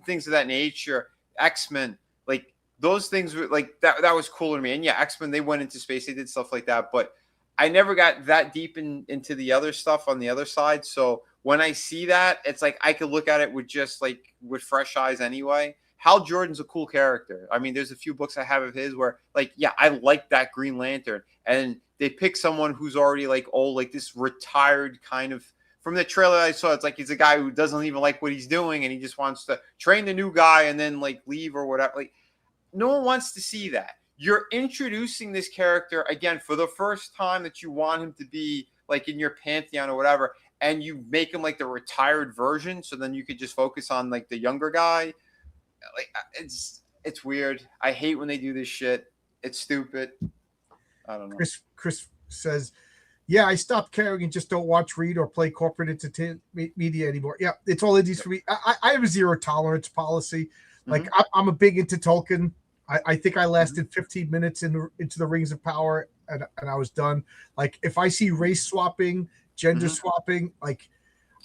[SPEAKER 2] things of that nature, X-Men, like those things were like that was cooler to me. And yeah, X-Men, they went into space, they did stuff like that, but I never got that deep into the other stuff on the other side. So when I see that, it's like I could look at it with fresh eyes anyway. Hal Jordan's a cool character. I mean, there's a few books I have of his where like, yeah, I like that Green Lantern. And they pick someone who's already like old, like this retired kind of. From the trailer I saw, it's like he's a guy who doesn't even like what he's doing and he just wants to train the new guy and then like leave or whatever. Like no one wants to see that. You're introducing this character again for the first time that you want him to be like in your pantheon or whatever, and you make him like the retired version, so then you could just focus on like the younger guy. Like it's weird. I hate when they do this shit. It's stupid. I don't know.
[SPEAKER 1] Chris says, yeah, I stopped caring and just don't watch, read, or play corporate entertainment media anymore. Yeah, it's all indies for me. I have a zero tolerance policy. Like I'm a big into Tolkien. I think I lasted 15 minutes into the Rings of Power and I was done. Like if I see race swapping, gender swapping, like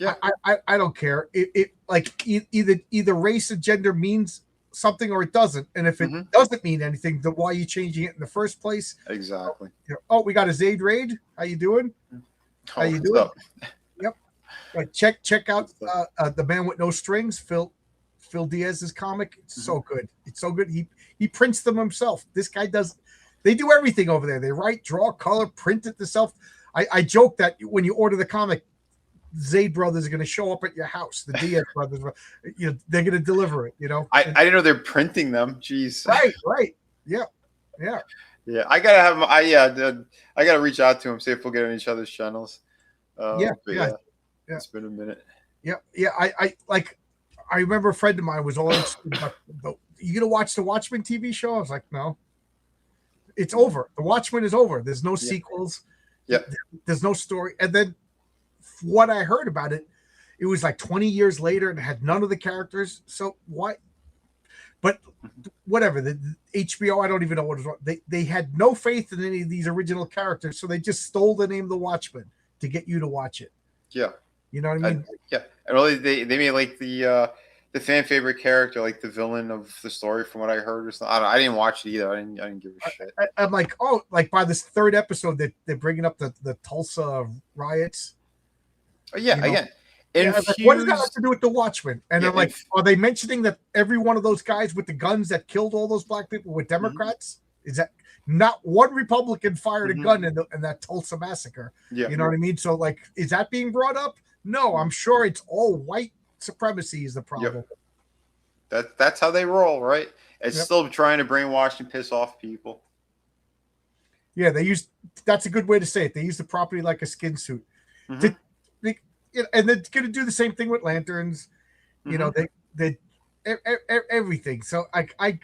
[SPEAKER 1] I don't care. It like either race and gender means something or it doesn't. And if it doesn't mean anything, then why are you changing it in the first place?
[SPEAKER 2] Exactly.
[SPEAKER 1] Oh, we got a Zayd raid. How you doing? How you doing? Yep. Like check out The Man with No Strings, Phil Diaz's comic. It's so good. It's so good. He prints them himself. This guy does. They do everything over there. They write, draw, color, print it themselves. I joke that when you order the comic, Zayd brothers are going to show up at your house. The Diaz brothers, they're going to deliver it.
[SPEAKER 2] I didn't know they're printing them. Jeez.
[SPEAKER 1] Right. Yeah.
[SPEAKER 2] I gotta have him. I gotta reach out to him, see if we'll get on each other's channels. It's been a minute.
[SPEAKER 1] Yeah. I remember a friend of mine was all interested about you gonna watch the Watchmen TV show? I was like, no. It's over. The Watchmen is over. There's no sequels.
[SPEAKER 2] Yeah.
[SPEAKER 1] There's no story. And then what I heard about it, it was like 20 years later and it had none of the characters. So why? But whatever, the HBO, I don't even know what it was. They had no faith in any of these original characters, so they just stole the name of the Watchmen to get you to watch it.
[SPEAKER 2] Yeah.
[SPEAKER 1] You know what I mean?
[SPEAKER 2] And really, they made like the fan favorite character, like the villain of the story, from what I heard or something. I didn't watch it either. I didn't give a shit.
[SPEAKER 1] I'm like, like by this third episode, they're bringing up the Tulsa riots.
[SPEAKER 2] Oh, yeah, again.
[SPEAKER 1] Like, what does that have to do with the Watchmen? And I'm like, are they mentioning that every one of those guys with the guns that killed all those black people were Democrats? Is that not one Republican fired a gun in that Tulsa massacre?
[SPEAKER 2] Yeah.
[SPEAKER 1] You know what I mean? So like, is that being brought up? No, I'm sure it's all white supremacy is the problem.
[SPEAKER 2] That's how they roll, right? It's still trying to brainwash and piss off people.
[SPEAKER 1] Yeah, that's a good way to say it. They use the property like a skin suit. And they're going to do the same thing with lanterns. You know, they everything. So I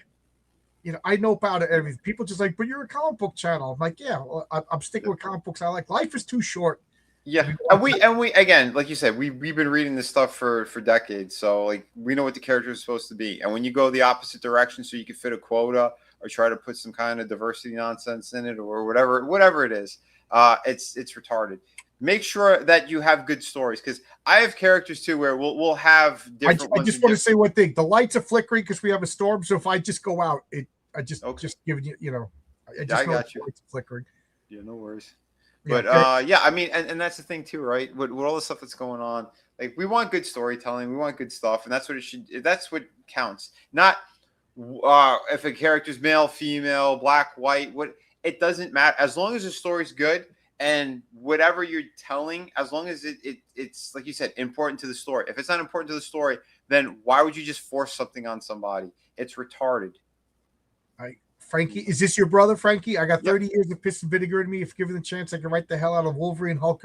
[SPEAKER 1] know about it. Everything. People just like, but you're a comic book channel. I'm like, yeah, well, I'm sticking with comic books I like. Life is too short.
[SPEAKER 2] Yeah, and we again, like you said, we've been reading this stuff for decades, so like we know what the character is supposed to be. And when you go the opposite direction, so you can fit a quota or try to put some kind of diversity nonsense in it or whatever it is, it's retarded. Make sure that you have good stories, because I have characters too where we'll have different.
[SPEAKER 1] I just want to say one thing: the lights are flickering because we have a storm. So if I just go out, just giving you, I just know
[SPEAKER 2] got you.
[SPEAKER 1] It's flickering.
[SPEAKER 2] Yeah, no worries. But I mean, and that's the thing too, right? With all the stuff that's going on, like we want good storytelling, we want good stuff, and that's what it should. That's what counts. Not if a character's male, female, black, white. It doesn't matter as long as the story's good and whatever you're telling. As long as it's like you said, important to the story. If it's not important to the story, then why would you just force something on somebody? It's retarded.
[SPEAKER 1] Frankie, is this your brother, Frankie? I got 30 years of piss and vinegar in me. If given the chance, I can write the hell out of Wolverine, Hulk.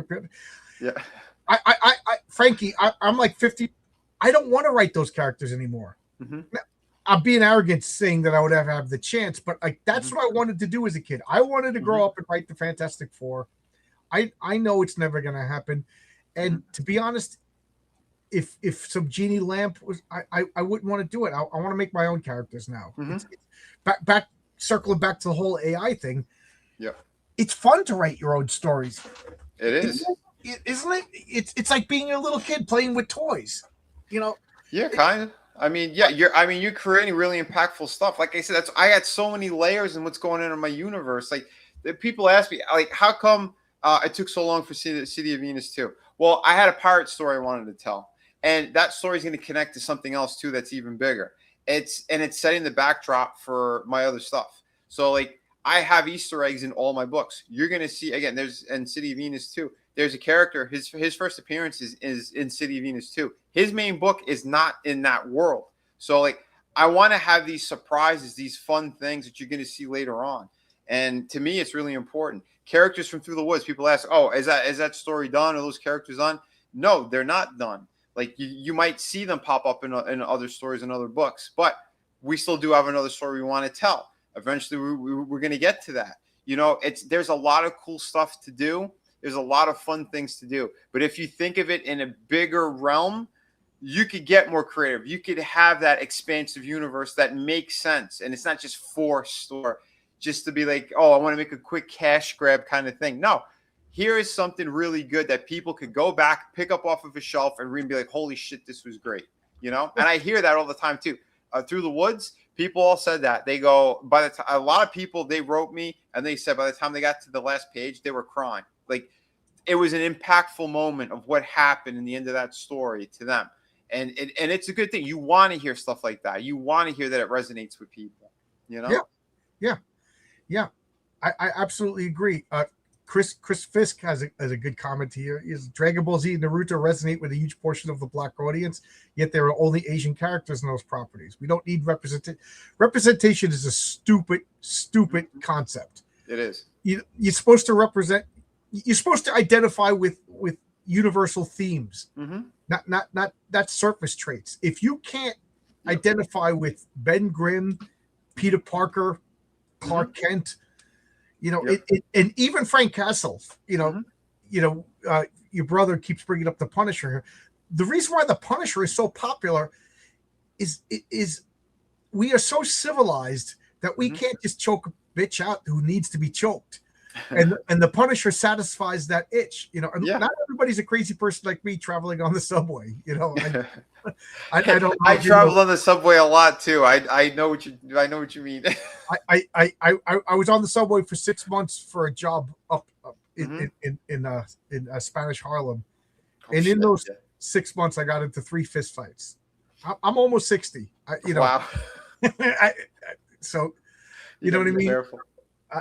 [SPEAKER 2] Yeah.
[SPEAKER 1] Frankie, I'm like 50. I don't want to write those characters anymore. I'm being arrogant saying that I would have the chance, but like that's what I wanted to do as a kid. I wanted to grow up and write the Fantastic Four. I know it's never going to happen. And to be honest, if some Jeannie Lamp was, I wouldn't want to do it. I want to make my own characters now. It's back. Circling back to the whole AI thing, it's fun to write your own stories.
[SPEAKER 2] It is,
[SPEAKER 1] isn't it? It's like being a little kid playing with toys,
[SPEAKER 2] Yeah, kind of. I mean, you're creating really impactful stuff. Like I said, I got so many layers in what's going on in my universe. Like people ask me, like, how come it took so long for City of Venus too? Well, I had a pirate story I wanted to tell, and that story is going to connect to something else too that's even bigger. It's setting the backdrop for my other stuff. So like I have Easter eggs in all my books. You're gonna see again. There's in City of Venus too. There's a character. His first appearance is in City of Venus too. His main book is not in that world. So like I want to have these surprises, these fun things that you're gonna see later on. And to me, it's really important. Characters from Through the Woods. People ask, "Oh, is that story done? Are those characters done?" No, they're not done. Like you might see them pop up in other stories and other books, but we still do have another story we want to tell. Eventually, we're going to get to that. There's a lot of cool stuff to do. There's a lot of fun things to do. But if you think of it in a bigger realm, you could get more creative. You could have that expansive universe that makes sense, and it's not just forced or just to be like, oh, I want to make a quick cash grab kind of thing. No. Here is something really good that people could go back, pick up off of a shelf, and read and be like, holy shit, this was great. And I hear that all the time too. Through the Woods, people all said that. They go, by the time, a lot of people, they wrote me and they said by the time they got to the last page, they were crying. Like it was an impactful moment of what happened in the end of that story to them. And it's a good thing. You want to hear stuff like that. You want to hear that it resonates with people,
[SPEAKER 1] Yeah. I absolutely agree. Chris Fisk has a good comment here. Is Dragon Ball Z and Naruto resonate with a huge portion of the black audience, yet there are only Asian characters in those properties. We don't need representation. Representation is a stupid concept.
[SPEAKER 2] It is.
[SPEAKER 1] You're supposed to represent. You're supposed to identify with universal themes, not surface traits. If you can't identify with Ben Grimm, Peter Parker, Clark Kent, and even Frank Castle, your brother keeps bringing up the Punisher. The reason why the Punisher is so popular is we are so civilized that we can't just choke a bitch out who needs to be choked. And the Punisher satisfies that itch, and not everybody's a crazy person like me traveling on the subway. I
[SPEAKER 2] travel on the subway a lot too. I know what you mean.
[SPEAKER 1] I was on the subway for 6 months for a job up in Spanish Harlem, and in those 6 months I got into 3 fist fights. I'm almost 60.
[SPEAKER 2] Wow.
[SPEAKER 1] So You know what I mean?
[SPEAKER 2] Careful.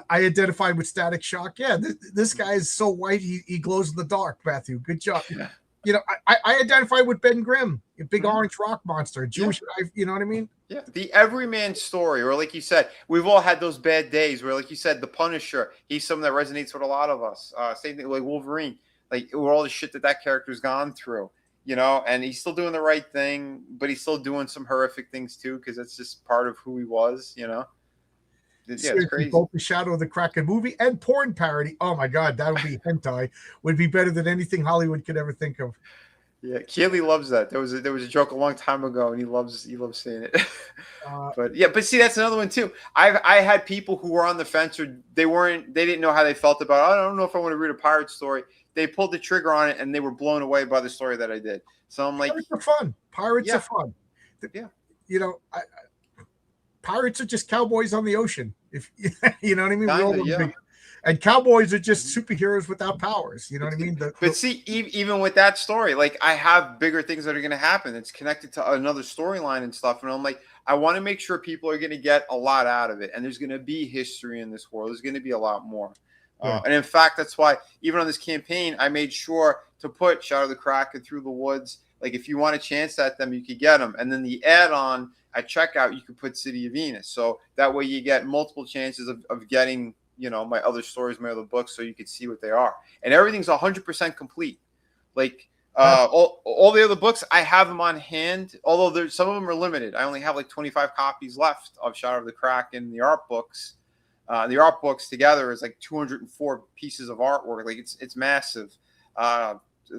[SPEAKER 1] I identified with Static Shock. Yeah, this guy is so white he glows in the dark. Matthew, good job.
[SPEAKER 2] Yeah.
[SPEAKER 1] You know, I identified with Ben Grimm, a big orange rock monster, Jewish guy. You know what I mean?
[SPEAKER 2] Yeah, the everyman story, or like you said, we've all had those bad days where, like you said, the Punisher, he's something that resonates with a lot of us. Same thing like Wolverine, like all the shit that character's gone through, you know, and he's still doing the right thing, but he's still doing some horrific things too, because that's just part of who he was, you know. Yeah, it's crazy.
[SPEAKER 1] Both the Shadow of the Kraken movie and porn parody. Oh my God, that would be hentai. Would be better than anything Hollywood could ever think of.
[SPEAKER 2] Yeah, Keely loves that. There was a joke a long time ago, and he loves saying it. But see, that's another one too. I had people who were on the fence, or they didn't know how they felt about it. I don't know if I want to read a pirate story. They pulled the trigger on it, and they were blown away by the story that I did. So I'm like,
[SPEAKER 1] pirates are fun. Pirates are fun.
[SPEAKER 2] Yeah,
[SPEAKER 1] you know, pirates are just cowboys on the ocean. If you know what I mean.
[SPEAKER 2] Kinda,
[SPEAKER 1] and cowboys are just superheroes without powers. You know what I mean?
[SPEAKER 2] But see, even with that story, like I have bigger things that are going to happen. It's connected to another storyline and stuff. And I'm like, I want to make sure people are going to get a lot out of it. And there's going to be history in this world. There's going to be a lot more. And in fact, that's why even on this campaign, I made sure to put Shadow of the Kraken, Through the Woods. Like if you want a chance at them, you could get them. And then the add-on at checkout, you could put City of Venus. So that way you get multiple chances of getting, you know, my other stories, my other books, so you could see what they are. And everything's 100% complete. Like all the other books, I have them on hand, although some of them are limited. I only have like 25 copies left of Shadow of the Kraken, the art books. The art books together is like 204 pieces of artwork. Like it's massive.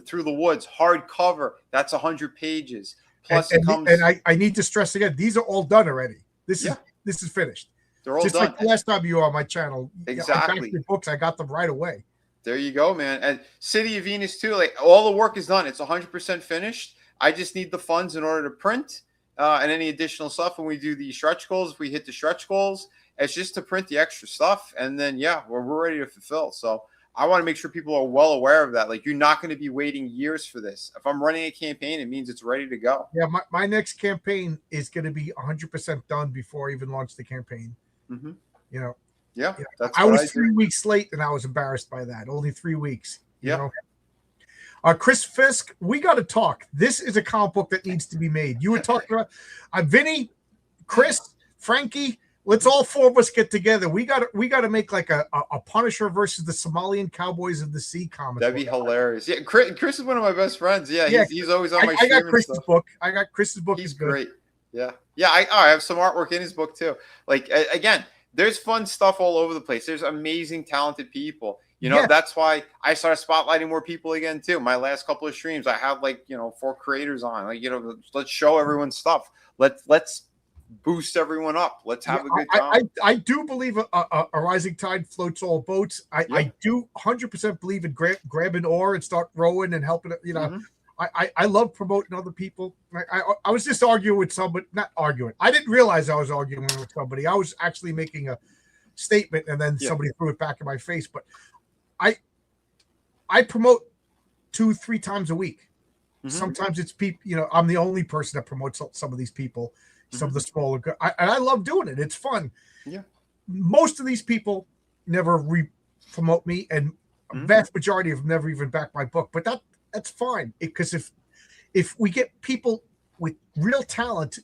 [SPEAKER 2] Through the Woods, hardcover, that's 100 pages. Plus it comes.
[SPEAKER 1] And I need to stress again, these are all done already. This is finished.
[SPEAKER 2] They're all
[SPEAKER 1] just
[SPEAKER 2] done.
[SPEAKER 1] Like the last time you were on my channel.
[SPEAKER 2] Exactly.
[SPEAKER 1] The books, I got them right away.
[SPEAKER 2] There you go, man. And City of Venus too. Like all the work is done. It's 100% finished. I just need the funds in order to print and any additional stuff. When we do the stretch goals, if we hit the stretch goals, it's just to print the extra stuff, and then we're ready to fulfill. So I want to make sure people are well aware of that. Like you're not going to be waiting years for this. If I'm running a campaign, it means it's ready to go.
[SPEAKER 1] Yeah, my next campaign is going to be 100% done before I even launch the campaign.
[SPEAKER 2] Mm-hmm.
[SPEAKER 1] You know.
[SPEAKER 2] Yeah,
[SPEAKER 1] I was 3 weeks late, and I was embarrassed by that. Only 3 weeks. You know? Chris Fisk, we got to talk. This is a comic book that needs to be made. You were talking about Vinny, Chris, Frankie. Let's all four of us get together. We got to make like a Punisher versus the Somalian Cowboys of the Sea comic.
[SPEAKER 2] That'd be hilarious. Yeah, Chris is one of my best friends. Yeah, he's always on my.
[SPEAKER 1] I got Chris's book. He's
[SPEAKER 2] great. Yeah. I have some artwork in his book too. Like again, there's fun stuff all over the place. There's amazing, talented people. You know, that's why I started spotlighting more people again too. My last couple of streams, I have 4 creators on. Like, let's show everyone stuff. Let's boost everyone up. Let's have a good time.
[SPEAKER 1] I do believe a rising tide floats all boats. I do 100% believe in grab an oar and start rowing and helping. You know, mm-hmm. I love promoting other people. I was just arguing with somebody, not arguing. I didn't realize I was arguing with somebody. I was actually making a statement, and then somebody threw it back in my face. But I promote 2-3 times a week. Mm-hmm. Sometimes it's people. You know, I'm the only person that promotes some of these people. Some of the smaller, and I love doing it. It's fun. Yeah. Most of these people never promote me, and a vast majority of them never even back my book. But that's fine, because if we get people with real talent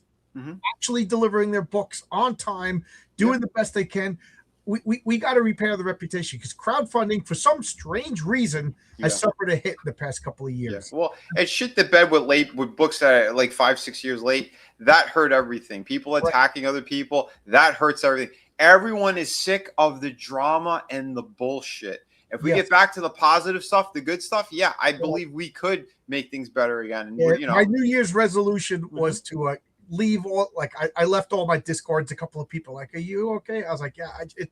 [SPEAKER 1] actually delivering their books on time, doing the best they can, we got to repair the reputation, because crowdfunding, for some strange reason, has suffered a hit in the past couple of years.
[SPEAKER 2] Yeah. Well, it shit the bed with books that are like 5-6 years late. That hurt everything. People attacking other people, that hurts everything. Everyone is sick of the drama and the bullshit. If we get back to the positive stuff, the good stuff, I believe we could make things better again. And
[SPEAKER 1] my New Year's resolution was to leave all, like, I left all my Discords. A couple of people like, are you okay? I was like,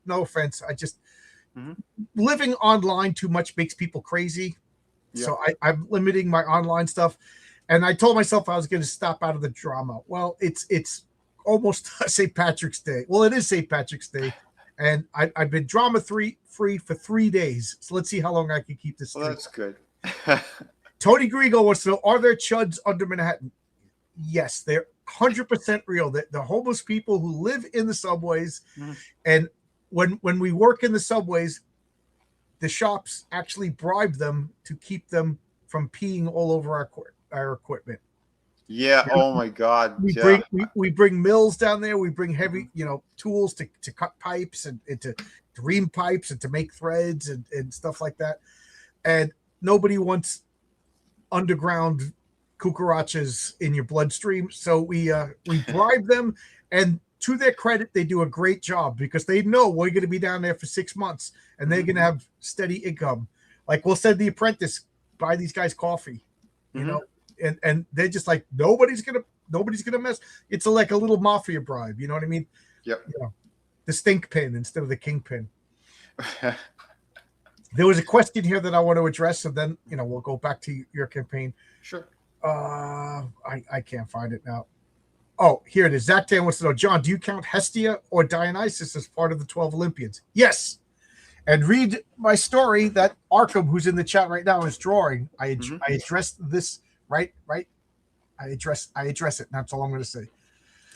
[SPEAKER 1] no offense. I just living online too much makes people crazy. So I'm limiting my online stuff. And I told myself I was going to stop out of the drama. Well, it's almost St. Patrick's Day. Well, it is St. Patrick's Day. And I've been drama-free for 3 days. So let's see how long I can keep this.
[SPEAKER 2] Well, that's good.
[SPEAKER 1] Tony Griego wants to know, are there chuds under Manhattan? Yes, they're 100% real. The homeless people who live in the subways. And when we work in the subways, the shops actually bribe them to keep them from peeing all over our equipment.
[SPEAKER 2] Yeah. Oh my God.
[SPEAKER 1] We bring mills down there. We bring heavy, tools to cut pipes and to ream pipes and to make threads and stuff like that. And nobody wants underground cucarachas in your bloodstream. So we bribe them, and to their credit, they do a great job because they know we're going to be down there for 6 months and they're going to have steady income. Like we'll send the apprentice, buy these guys coffee, and they're just like, nobody's gonna mess. It's like a little mafia bribe. You know what I mean?
[SPEAKER 2] Yep.
[SPEAKER 1] The stink pin instead of the kingpin. There was a question here that I want to address, and then we'll go back to your campaign.
[SPEAKER 2] Sure.
[SPEAKER 1] I can't find it now. Oh, here it is. Zach Dan wants to know, John, do you count Hestia or Dionysus as part of the 12 Olympians? Yes. And read my story that Arkham, who's in the chat right now, is drawing. I addressed this right. I address it. And that's all I'm going to say.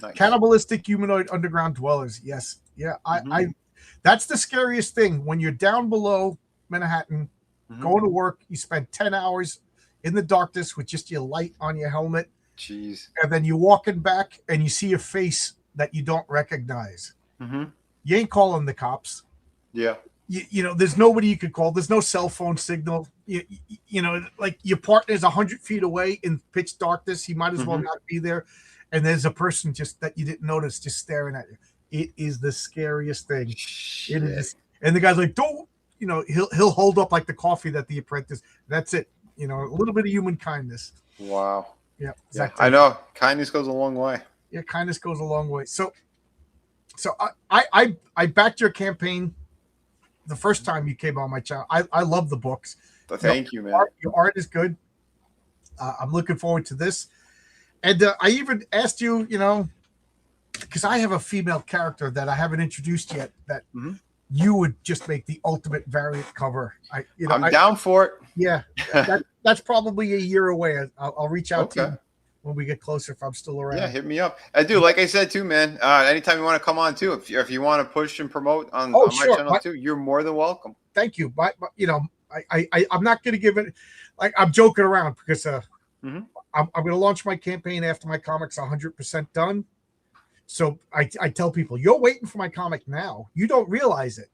[SPEAKER 1] Nice. Cannibalistic humanoid underground dwellers. Yes. Yeah. I that's the scariest thing when you're down below Manhattan, going to work. You spend 10 hours in the darkness with just your light on your helmet.
[SPEAKER 2] Jeez.
[SPEAKER 1] And then you're walking back and you see a face that you don't recognize. You ain't calling the cops.
[SPEAKER 2] Yeah.
[SPEAKER 1] There's nobody you could call. There's no cell phone signal. Like your partner's 100 feet away in pitch darkness. He might as well not be there. And there's a person just that you didn't notice just staring at you. It is the scariest thing. Shit. It is. And the guy's like, don't, he'll hold up like the coffee that the apprentice. That's it. A little bit of human kindness.
[SPEAKER 2] Wow.
[SPEAKER 1] Yeah.
[SPEAKER 2] Exactly. I know. Kindness goes a long way.
[SPEAKER 1] Yeah. Kindness goes a long way. So I backed your campaign the first time you came on my channel. I love the books.
[SPEAKER 2] Thank you, man.
[SPEAKER 1] Your art is good. I'm looking forward to this. And I even asked you, because I have a female character that I haven't introduced yet that you would just make the ultimate variant cover.
[SPEAKER 2] I'm down for it.
[SPEAKER 1] Yeah. That's probably a year away. I'll reach out to you when we get closer if I'm still around.
[SPEAKER 2] Yeah, hit me up. I do. Like I said too, man. Anytime you want to come on too, if you want to push and promote on my channel too, you're more than welcome.
[SPEAKER 1] Thank you. But I'm not going to give it. Like I'm joking around because I'm going to launch my campaign after my comic's 100% done. So I tell people, you're waiting for my comic now. You don't realize it,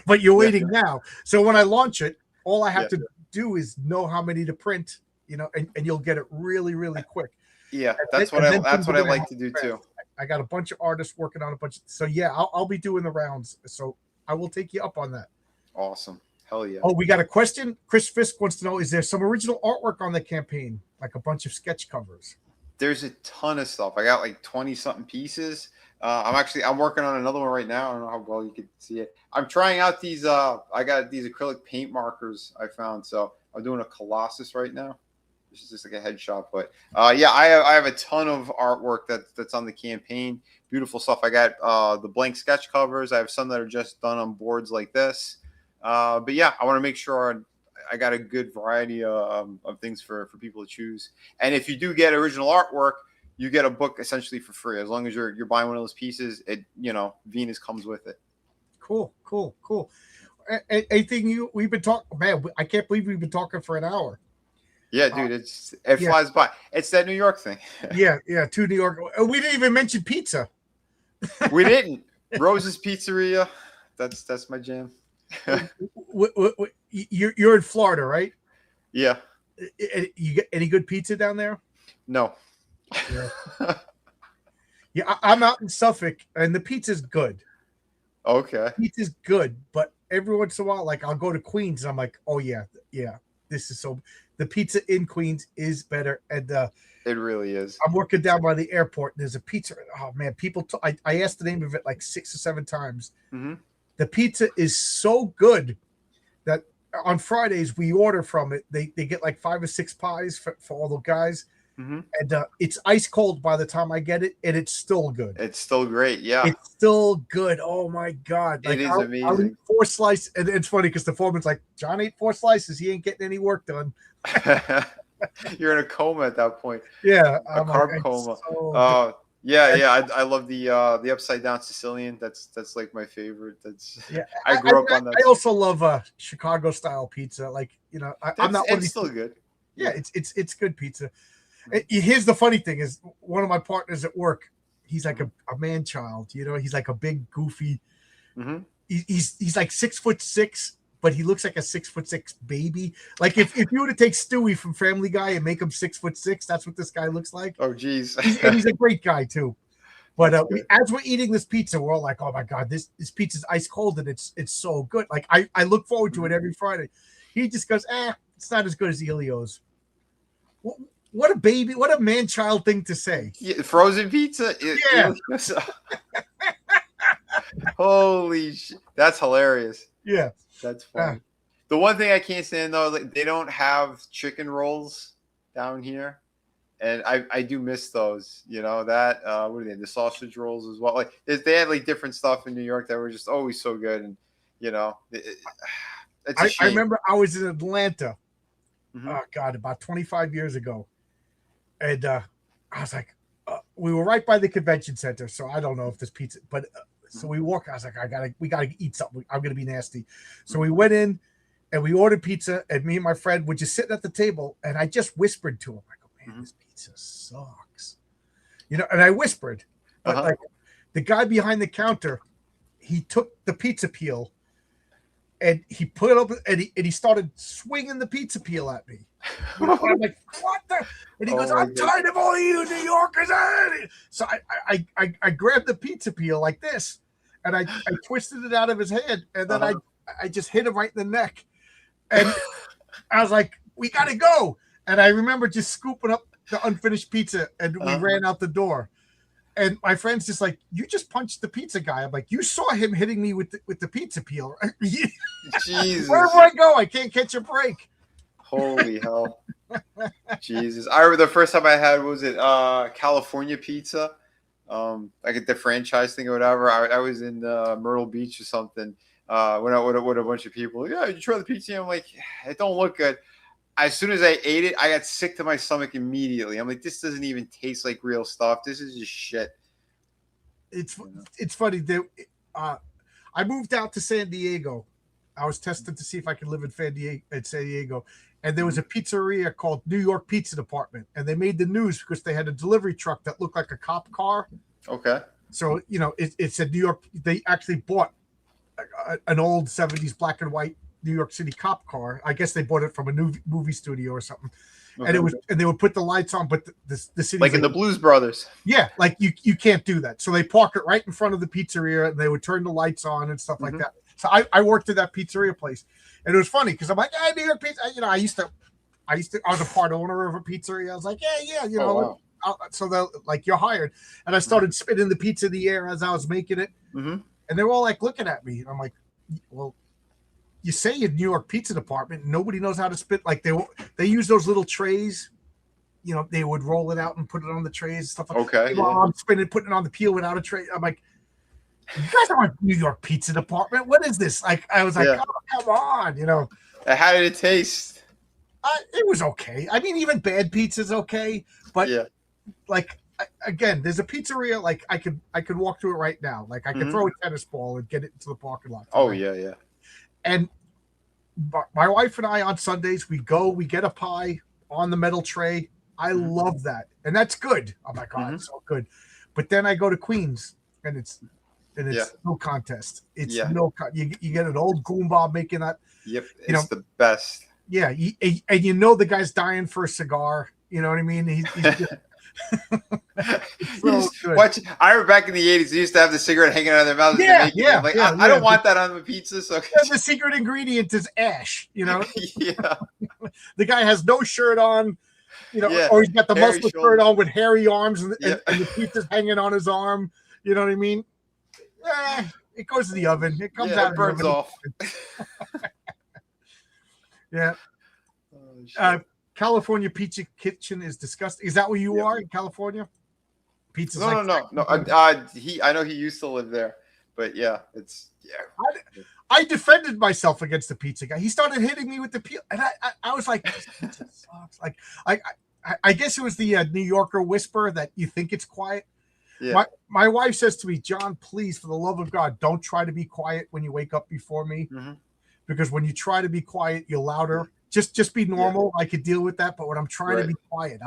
[SPEAKER 1] but you're waiting now. So when I launch it, all I have to do is know how many to print, and you'll get it really, really quick.
[SPEAKER 2] Yeah, that's what I like to do too.
[SPEAKER 1] I got a bunch of artists working on a bunch. So yeah, I'll be doing the rounds. So I will take you up on that.
[SPEAKER 2] Awesome. Hell yeah.
[SPEAKER 1] Oh, we got a question. Chris Fisk wants to know, is there some original artwork on the campaign? Like a bunch of sketch covers?
[SPEAKER 2] There's a ton of stuff. I got like 20 something pieces. I'm working on another one right now. I don't know how well you can see it. I'm trying out these, I got these acrylic paint markers I found. So I'm doing a Colossus right now. This is just like a headshot, but yeah, I have a ton of artwork that's on the campaign. Beautiful stuff. I got the blank sketch covers. I have some that are just done on boards like this. But yeah, I want to make sure I got a good variety of things for people to choose. And if you do get original artwork, you get a book essentially for free as long as you're buying one of those pieces. Venus comes with it.
[SPEAKER 1] Cool. Anything we've been talking, man? I can't believe we've been talking for an hour.
[SPEAKER 2] Yeah, dude, it flies by. It's that New York thing.
[SPEAKER 1] yeah, to New York. We didn't even mention pizza.
[SPEAKER 2] We didn't. Rose's Pizzeria. That's my jam.
[SPEAKER 1] You're in Florida, right?
[SPEAKER 2] Yeah.
[SPEAKER 1] You get any good pizza down there?
[SPEAKER 2] No.
[SPEAKER 1] Yeah, I'm out in Suffolk, and the pizza's good.
[SPEAKER 2] Okay.
[SPEAKER 1] Pizza's good, but every once in a while, like I'll go to Queens, and I'm like, oh yeah, this is so. The pizza in Queens is better, and
[SPEAKER 2] it really is.
[SPEAKER 1] I'm working down by the airport, and there's a pizza. Oh man, I asked the name of it like 6 or 7 times. The pizza is so good that on Fridays we order from it. They get like 5 or 6 pies for all the guys. And it's ice cold by the time I get it, and it's still good.
[SPEAKER 2] It's still great, yeah.
[SPEAKER 1] It's still good. Oh my god,
[SPEAKER 2] like, it is amazing. I'll eat
[SPEAKER 1] 4 slices, and it's funny because the foreman's like, John ate 4 slices. He ain't getting any work done.
[SPEAKER 2] You're in a coma at that point.
[SPEAKER 1] Yeah,
[SPEAKER 2] a carb coma. Yeah. I love the upside down Sicilian. That's like my favorite. That's
[SPEAKER 1] Yeah,
[SPEAKER 2] I grew up on that.
[SPEAKER 1] I also love Chicago style pizza. Like, I'm not one of
[SPEAKER 2] It's
[SPEAKER 1] these.
[SPEAKER 2] still good.
[SPEAKER 1] Yeah, it's good pizza. Here's the funny thing: is one of my partners at work. He's like a man child. He's like a big goofy.
[SPEAKER 2] Mm-hmm.
[SPEAKER 1] He's like 6'6", but he looks like a 6'6" baby. Like if you were to take Stewie from Family Guy and make him 6'6", that's what this guy looks like.
[SPEAKER 2] Oh, geez.
[SPEAKER 1] And he's a great guy too. But
[SPEAKER 2] Good.
[SPEAKER 1] as we're eating this pizza, we're all like, "Oh my god, this pizza's ice cold and it's so good." Like I look forward to it every Friday. He just goes, it's not as good as Elio's. What a baby! What a man-child thing to say.
[SPEAKER 2] Yeah, frozen pizza.
[SPEAKER 1] Yeah.
[SPEAKER 2] Holy shit! That's hilarious.
[SPEAKER 1] Yeah,
[SPEAKER 2] that's funny. The one thing I can't stand though, like, they don't have chicken rolls down here. And I do miss those, that what are they? The sausage rolls as well. Like they had like different stuff in New York that were just always so good, and it's a shame.
[SPEAKER 1] I remember I was in Atlanta. Oh God, about 25 years ago, and I was like, we were right by the convention center, so I don't know if this pizza, but so we walk. I was like, we gotta eat something. I'm gonna be nasty. So we went in and we ordered pizza, and me and my friend were just sitting at the table, and I just whispered to him, I go, man, this pizza sucks, and I whispered, but like the guy behind the counter, he took the pizza peel and he put it up and he started swinging the pizza peel at me. I'm like, what the? And he goes, I'm tired of all you New Yorkers. So I grabbed the pizza peel like this, and I twisted it out of his hand, and then I just hit him right in the neck. And I was like, we got to go. And I remember just scooping up the unfinished pizza, and we ran out the door. And my friend's just like, you just punched the pizza guy. I'm like, you saw him hitting me with the pizza peel.
[SPEAKER 2] Jesus.
[SPEAKER 1] Where do I go? I can't catch a break.
[SPEAKER 2] Holy hell. Jesus. I remember the first time I had, what was it, California pizza? Like the franchise thing or whatever. I was in Myrtle Beach or something. Went out with a bunch of people. Yeah, you try the pizza? I'm like, it don't look good. As soon as I ate it, I got sick to my stomach immediately. I'm like, this doesn't even taste like real stuff. This is just shit.
[SPEAKER 1] It's funny. I moved out to San Diego. I was testing to see if I could live in San Diego. And there was a pizzeria called New York Pizza Department. And they made the news because they had a delivery truck that looked like a cop car.
[SPEAKER 2] Okay.
[SPEAKER 1] So, it said New York. They actually bought an old 70s black and white New York City cop car. I guess they bought it from a new movie studio or something. Okay. And they would put the lights on, but the city,
[SPEAKER 2] like in the Blues Brothers.
[SPEAKER 1] Yeah, like you can't do that. So they park it right in front of the pizzeria, and they would turn the lights on and stuff like that. So I worked at that pizzeria place, and it was funny because I'm like, New York pizza. I was a part owner of a pizzeria. I was like, wow. So they're like, you're hired, and I started spitting the pizza in the air as I was making it, and they were all like looking at me. And I'm like, well, you say in New York Pizza Department, nobody knows how to spit. Like they use those little trays. They would roll it out and put it on the trays and stuff like that. Okay. I'm spinning, putting it on the peel without a tray. I'm like, you guys aren't New York Pizza Department. What is this? Like, I was like, oh, come on,
[SPEAKER 2] How did it taste?
[SPEAKER 1] It was okay. I mean, even bad pizza's okay. But like, again, there's a pizzeria. Like I could walk through it right now. Like I could throw a tennis ball and get it into the parking lot.
[SPEAKER 2] Oh yeah.
[SPEAKER 1] And my wife and I on Sundays, we get a pie on the metal tray. I love that. And that's good. I'm like, oh, it's so good. But then I go to Queens and it's no contest. It's you get an old Goomba making that.
[SPEAKER 2] Yep. It's the best.
[SPEAKER 1] Yeah. The guy's dying for a cigar. You know what I mean? He's just,
[SPEAKER 2] Watch, I remember back in the 80s, they used to have the cigarette hanging out of their mouth. I don't want that on the pizza. So
[SPEAKER 1] the secret ingredient is ash.
[SPEAKER 2] Yeah.
[SPEAKER 1] The guy has no shirt on, or he's got the muscle shirt on with hairy arms, and the pizza's hanging on his arm. You know what I mean? It goes to the oven. It comes out.
[SPEAKER 2] It burns off.
[SPEAKER 1] Yeah. California Pizza Kitchen is disgusting. Is that where you are in California? Pizza's
[SPEAKER 2] no. I know he used to live there, but
[SPEAKER 1] I defended myself against the pizza guy. He started hitting me with the peel, and I was like, this pizza sucks. Like I guess it was the New Yorker whisper that you think it's quiet.
[SPEAKER 2] Yeah.
[SPEAKER 1] My wife says to me, John, please, for the love of God, don't try to be quiet when you wake up before me, because when you try to be quiet, you're louder. Just be normal. I could deal with that, but when I'm trying to be quiet,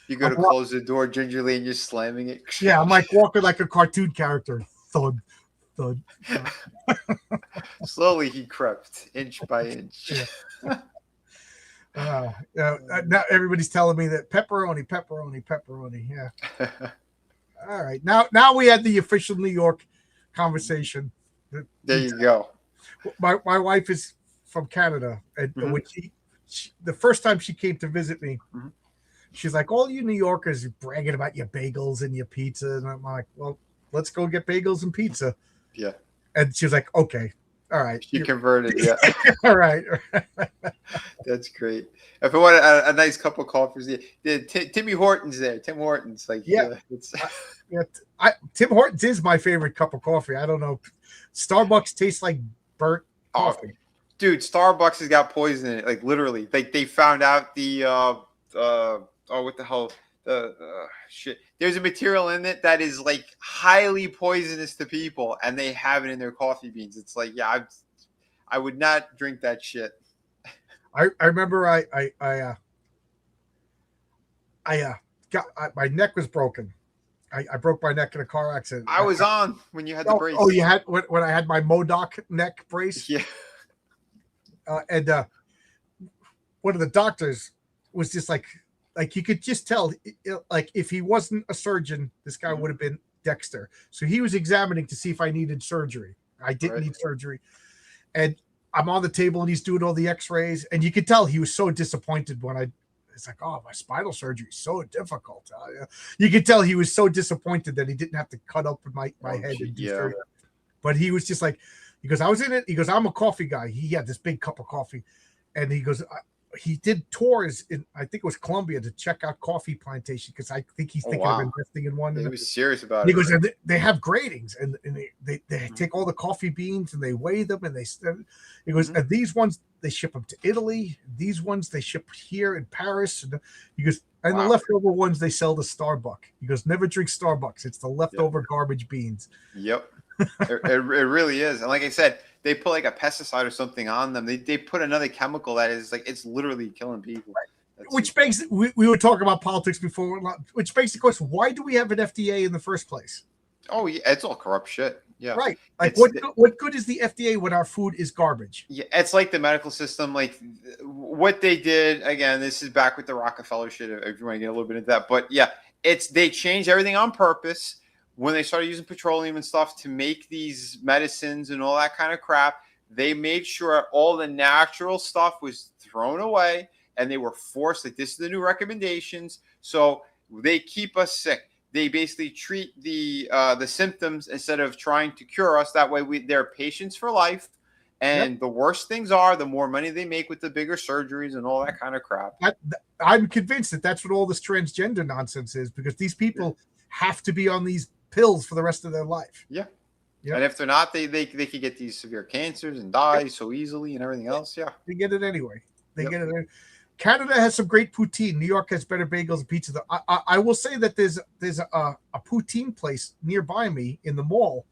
[SPEAKER 2] you go to close the door gingerly and you're slamming it.
[SPEAKER 1] Yeah, I'm like walking like a cartoon character. Thud, thud.
[SPEAKER 2] Slowly he crept, inch by inch.
[SPEAKER 1] Now everybody's telling me that pepperoni. Yeah. All right. Now we had the official New York conversation.
[SPEAKER 2] There you go.
[SPEAKER 1] My wife is from Canada, and when she the first time she came to visit me, she's like, all you New Yorkers are bragging about your bagels and your pizza. And I'm like, well, let's go get bagels and pizza.
[SPEAKER 2] Yeah. And
[SPEAKER 1] she was like, okay. All right.
[SPEAKER 2] She converted. Yeah.
[SPEAKER 1] All right.
[SPEAKER 2] That's great. If I want a nice cup of coffee, Timmy Hortons there. Tim Hortons. Like,
[SPEAKER 1] Tim Hortons is my favorite cup of coffee. I don't know. Starbucks tastes like burnt coffee.
[SPEAKER 2] Dude, Starbucks has got poison in it. Like, literally. Like, they found out the what the hell? Shit. There's a material in it that is like highly poisonous to people, and they have it in their coffee beans. It's like, I would not drink that shit.
[SPEAKER 1] I remember my neck was broken. I broke my neck in a car accident.
[SPEAKER 2] I was on when you had the brace.
[SPEAKER 1] Oh, you had when I had my MODOK neck brace.
[SPEAKER 2] Yeah.
[SPEAKER 1] And one of the doctors was just like you could just tell, like if he wasn't a surgeon, this guy would have been Dexter. So he was examining to see if I needed surgery. I didn't need surgery. And I'm on the table and he's doing all the x-rays. And you could tell he was so disappointed when it's like, oh, my spinal surgery is so difficult. You could tell he was so disappointed that he didn't have to cut up my head and do surgery. But he was just like, he goes, I was in it. He goes, I'm a coffee guy. He had this big cup of coffee. And he goes, he did tours in, I think it was Colombia, to check out coffee plantation, because I think he's thinking of investing in one.
[SPEAKER 2] He was serious about it.
[SPEAKER 1] He goes, and they have gratings, and they take all the coffee beans and they weigh them, and he goes, and these ones they ship them to Italy. These ones they ship here in Paris. And he goes, and the leftover ones they sell to Starbucks. He goes, never drink Starbucks. It's the leftover garbage beans.
[SPEAKER 2] Yep. it really is. And like I said, they put like a pesticide or something on them. They put another chemical that is like, it's literally killing people.
[SPEAKER 1] Which begs, we were talking about politics before, which begs the question, why do we have an FDA in the first place?
[SPEAKER 2] Oh, yeah, it's all corrupt shit. Yeah.
[SPEAKER 1] Right. Like, what good is the FDA when our food is garbage?
[SPEAKER 2] Yeah, it's like the medical system. Like, what they did, again, this is back with the Rockefeller shit, if you want to get a little bit into that. But yeah, they changed everything on purpose. When they started using petroleum and stuff to make these medicines and all that kind of crap, they made sure all the natural stuff was thrown away, and they were forced, like, this is the new recommendations. So they keep us sick. They basically treat the symptoms instead of trying to cure us. That way they're patients for life. And the worse things are, the more money they make with the bigger surgeries and all that kind of crap.
[SPEAKER 1] I'm convinced that that's what all this transgender nonsense is, because these people have to be on these pills for the rest of their life.
[SPEAKER 2] Yeah. Yep. And if they're not, they could get these severe cancers and die so easily and everything else. Yeah.
[SPEAKER 1] They get it anyway. Get it anyway. Canada has some great poutine. New York has better bagels and pizza. I will say that there's a poutine place nearby me in the mall.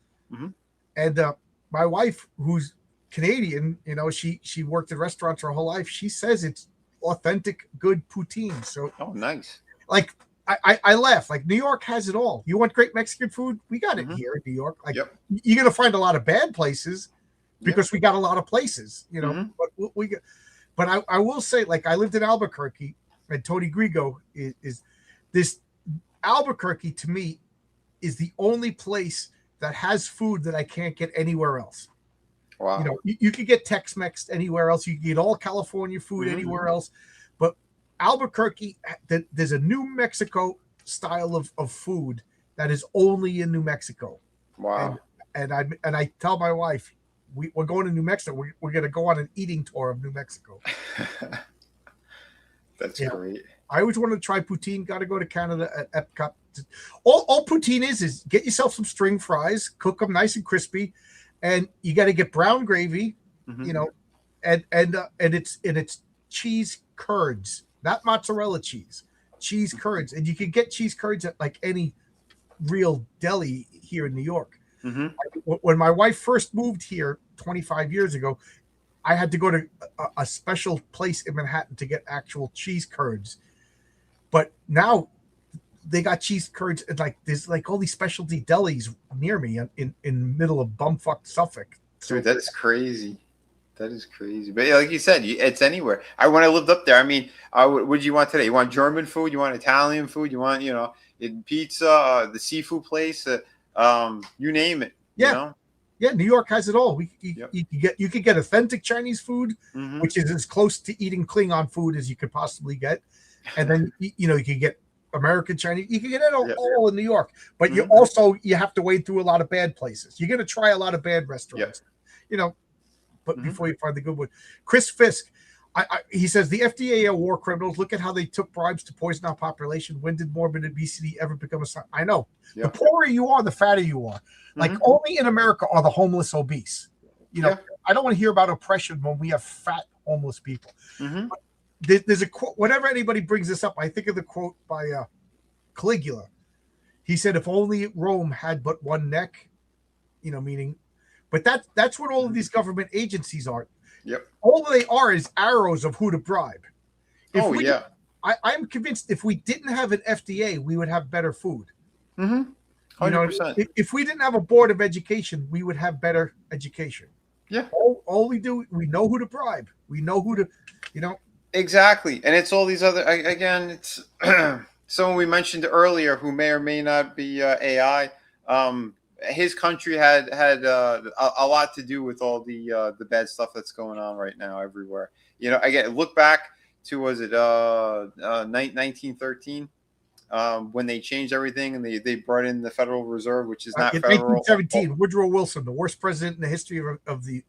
[SPEAKER 1] And my wife, who's Canadian, she worked in restaurants her whole life. She says it's authentic, good poutine. So
[SPEAKER 2] nice.
[SPEAKER 1] Like, I laugh. Like, New York has it all. You want great Mexican food? We got it here in New York. Like, you're gonna find a lot of bad places because we got a lot of places, But we get. But I will say, like, I lived in Albuquerque, and Tony Grigo is this. Albuquerque to me is the only place that has food that I can't get anywhere else.
[SPEAKER 2] Wow.
[SPEAKER 1] You could get Tex-Mex anywhere else. You can get all California food anywhere else. But Albuquerque, there's a New Mexico style of food that is only in New Mexico.
[SPEAKER 2] Wow.
[SPEAKER 1] And I tell my wife, we're going to New Mexico. We're going to go on an eating tour of New Mexico.
[SPEAKER 2] That's great.
[SPEAKER 1] I always wanted to try poutine. Got to go to Canada at Epcot. All poutine is get yourself some string fries, cook them nice and crispy, and you got to get brown gravy, and it's cheese curds, not mozzarella cheese curds, and you can get cheese curds at like any real deli here in New York.
[SPEAKER 2] Mm-hmm.
[SPEAKER 1] When my wife first moved here 25 years ago, I had to go to a special place in Manhattan to get actual cheese curds. But now they got cheese curds, and like there's like all these specialty delis near me in middle of bumfuck Suffolk. So,
[SPEAKER 2] Dude, that's crazy. That is crazy. But yeah, like you said, it's anywhere. When I lived up there, I mean, what do you want today? You want German food? You want Italian food? You want, pizza, the seafood place, you name it.
[SPEAKER 1] Yeah.
[SPEAKER 2] You know?
[SPEAKER 1] Yeah, New York has it all. You could get authentic Chinese food,
[SPEAKER 2] Mm-hmm.
[SPEAKER 1] which is as close to eating Klingon food as you could possibly get, and then you could get American Chinese. You can get it all in New York, but
[SPEAKER 2] Mm-hmm.
[SPEAKER 1] you have to wade through a lot of bad places. You're going to try a lot of bad restaurants, but
[SPEAKER 2] Mm-hmm.
[SPEAKER 1] before you find the good one. Chris Fisk, he says the FDA are war criminals. Look at how they took bribes to poison our population. When did morbid obesity ever become a sign? I know.
[SPEAKER 2] Yeah.
[SPEAKER 1] The poorer you are, the fatter you are. Like only in America are the homeless obese. I don't want to hear about oppression when we have fat homeless people.
[SPEAKER 2] Mm-hmm.
[SPEAKER 1] There's a quote. Whenever anybody brings this up, I think of the quote by Caligula. He said, "If only Rome had but one neck," meaning. But that's what all of these government agencies are.
[SPEAKER 2] Yep.
[SPEAKER 1] All they are is arrows of who to bribe.
[SPEAKER 2] Yeah.
[SPEAKER 1] I'm convinced if we didn't have an FDA, we would have better food.
[SPEAKER 2] Mm-hmm. 100%.
[SPEAKER 1] If we didn't have a board of education, we would have better education.
[SPEAKER 2] Yeah.
[SPEAKER 1] All we do, we know who to bribe. We know who to,
[SPEAKER 2] Exactly. And it's all these other, again, it's someone we mentioned earlier who may or may not be AI. His country had a lot to do with all the bad stuff that's going on right now everywhere. Again, look back to, was it 1913? When they changed everything and they brought in the Federal Reserve, which is not
[SPEAKER 1] in
[SPEAKER 2] federal.
[SPEAKER 1] 1917, Woodrow Wilson, the worst president in the history of the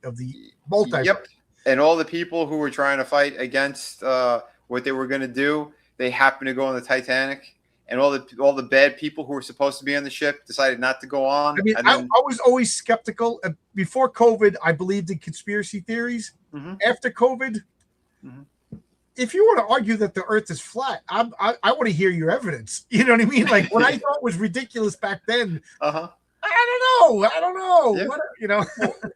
[SPEAKER 1] multiverse.
[SPEAKER 2] Yep. And all the people who were trying to fight against what they were going to do, they happened to go on the Titanic. And all the bad people who were supposed to be on the ship decided not to go on.
[SPEAKER 1] I mean, I was always skeptical. Before COVID, I believed in conspiracy theories.
[SPEAKER 2] Mm-hmm.
[SPEAKER 1] After COVID, if you want to argue that the Earth is flat, I want to hear your evidence. You know what I mean? Like what I thought was ridiculous back then. I don't know.
[SPEAKER 2] Yeah.
[SPEAKER 1] What,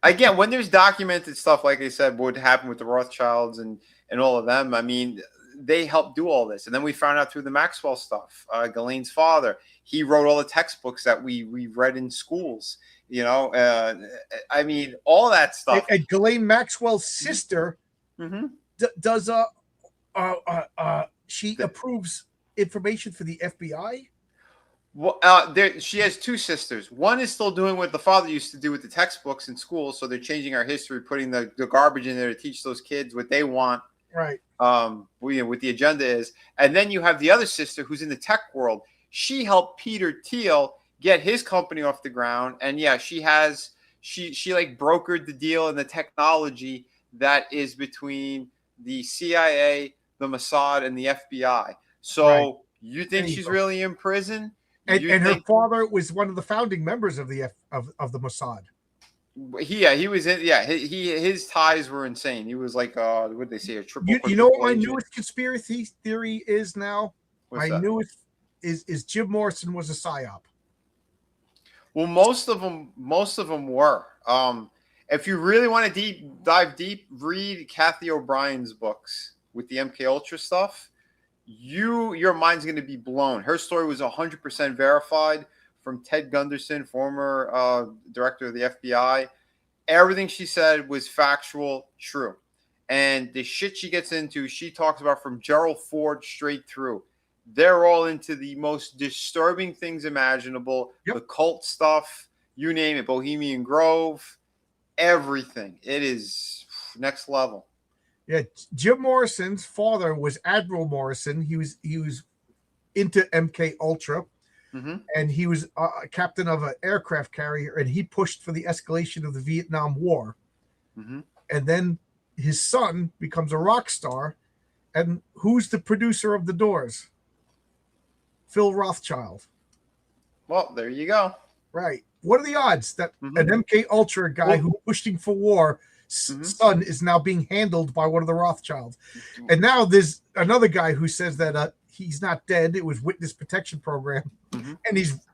[SPEAKER 2] Again, when there's documented stuff, like I said, what happened with the Rothschilds and all of them, I mean, they helped do all this. And then we found out through the Maxwell stuff, Ghislaine's father, he wrote all the textbooks that we read in schools, I mean, all that stuff.
[SPEAKER 1] And Ghislaine Maxwell's sister does she approves information for the FBI.
[SPEAKER 2] Well, she has two sisters. One is still doing what the father used to do with the textbooks in school. So they're changing our history, putting the garbage in there to teach those kids what they want.
[SPEAKER 1] Right.
[SPEAKER 2] What the agenda is. And then you have the other sister who's in the tech world. She helped Peter Thiel get his company off the ground. And yeah, she like brokered the deal and the technology that is between the CIA, the Mossad, and the FBI. So you think she's really in prison?
[SPEAKER 1] And her father was one of the founding members of the Mossad.
[SPEAKER 2] He was in. Yeah, his ties were insane. He was like, what did they say? A triple.
[SPEAKER 1] You know what my newest conspiracy theory is now? Newest is Jim Morrison was a psyop.
[SPEAKER 2] Well, most of them were. If you really want to dive deep, read Kathy O'Brien's books with the MK Ultra stuff. Your mind's going to be blown. Her story was 100% verified from Ted Gunderson, former director of the FBI. Everything she said was factual, true. And the shit she gets into, she talks about from Gerald Ford straight through. They're all into the most disturbing things imaginable, the cult stuff, you name it, Bohemian Grove, everything. It is next level.
[SPEAKER 1] Yeah, Jim Morrison's father was Admiral Morrison. He was into MK Ultra, and he was a captain of an aircraft carrier, and he pushed for the escalation of the Vietnam War. And then his son becomes a rock star, and who's the producer of The Doors? Phil Rothschild.
[SPEAKER 2] Well, there you go.
[SPEAKER 1] Right. What are the odds that an MK Ultra guy who pushed him for war son is now being handled by one of the Rothschilds? And now there's another guy who says that he's not dead. It was witness protection program,
[SPEAKER 2] Mm-hmm.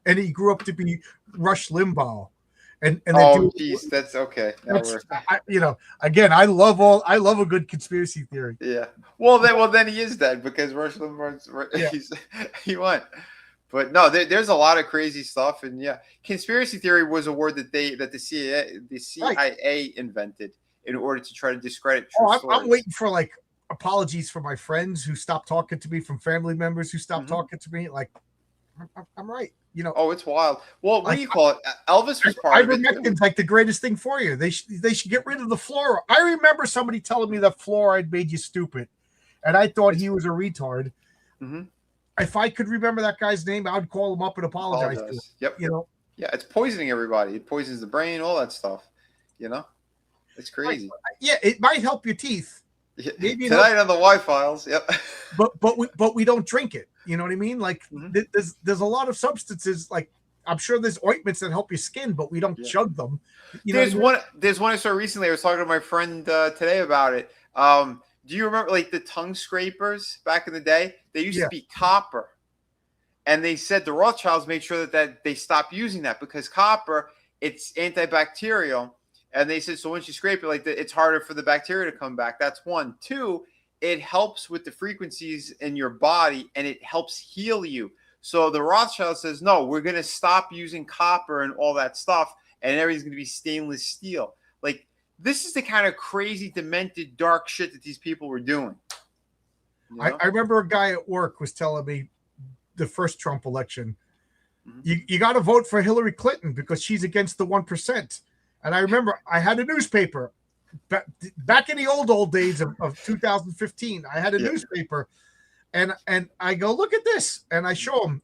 [SPEAKER 1] and he grew up to be Rush Limbaugh. And
[SPEAKER 2] oh, geez, that's okay.
[SPEAKER 1] Again, I love a good conspiracy theory.
[SPEAKER 2] Yeah. Well, then he is dead because Rush Limbaugh's he went. But no, there's a lot of crazy stuff, and yeah, conspiracy theory was a word that the CIA invented in order to try to discredit true stories.
[SPEAKER 1] I'm waiting for like apologies for my friends who stopped talking to me, from family members who stopped talking to me. Like, I'm right.
[SPEAKER 2] Oh, it's wild. Well, what do you call it? Elvis was part of it.
[SPEAKER 1] Ivermectin's like the greatest thing for you. They should get rid of the fluoride. I remember somebody telling me that fluoride made you stupid, and I thought he was a retard.
[SPEAKER 2] Mm-hmm.
[SPEAKER 1] If I could remember that guy's name, I would call him up and apologize to him.
[SPEAKER 2] Yep. Yeah, it's poisoning everybody. It poisons the brain, all that stuff. It's crazy.
[SPEAKER 1] Yeah, it might help your teeth.
[SPEAKER 2] Maybe tonight on the Y-Files. Yep.
[SPEAKER 1] But we don't drink it. You know what I mean? Like there's a lot of substances. Like I'm sure there's ointments that help your skin, but we don't chug them.
[SPEAKER 2] There's one I saw recently. I was talking to my friend today about it. Do you remember like the tongue scrapers back in the day? They used to be copper, and they said the Rothschilds made sure that they stopped using that because copper, it's antibacterial. And they said, so once you scrape it, it's harder for the bacteria to come back. That's one. Two, it helps with the frequencies in your body, and it helps heal you. So the Rothschild says, no, we're going to stop using copper and all that stuff, and everything's going to be stainless steel. Like, this is the kind of crazy, demented, dark shit that these people were doing.
[SPEAKER 1] I remember a guy at work was telling me the first Trump election, you got to vote for Hillary Clinton because she's against the 1%. And I remember I had a newspaper back in the old days of 2015. I had a newspaper, and I go, look at this, and I show him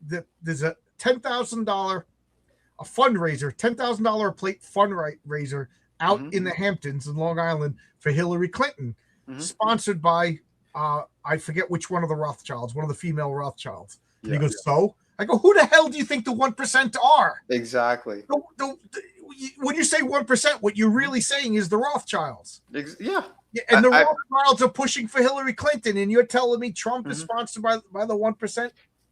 [SPEAKER 1] that there's a $10,000 fundraiser, $10,000 plate fundraiser out in the Hamptons in Long Island for Hillary Clinton, sponsored by I forget which one of the Rothschilds, one of the female Rothschilds. And he goes, so I go, who the hell do you think the 1% are?
[SPEAKER 2] Exactly.
[SPEAKER 1] When you say 1%, what you're really saying is the Rothschilds.
[SPEAKER 2] Yeah.
[SPEAKER 1] And the Rothschilds are pushing for Hillary Clinton, and you're telling me Trump is sponsored by the 1%?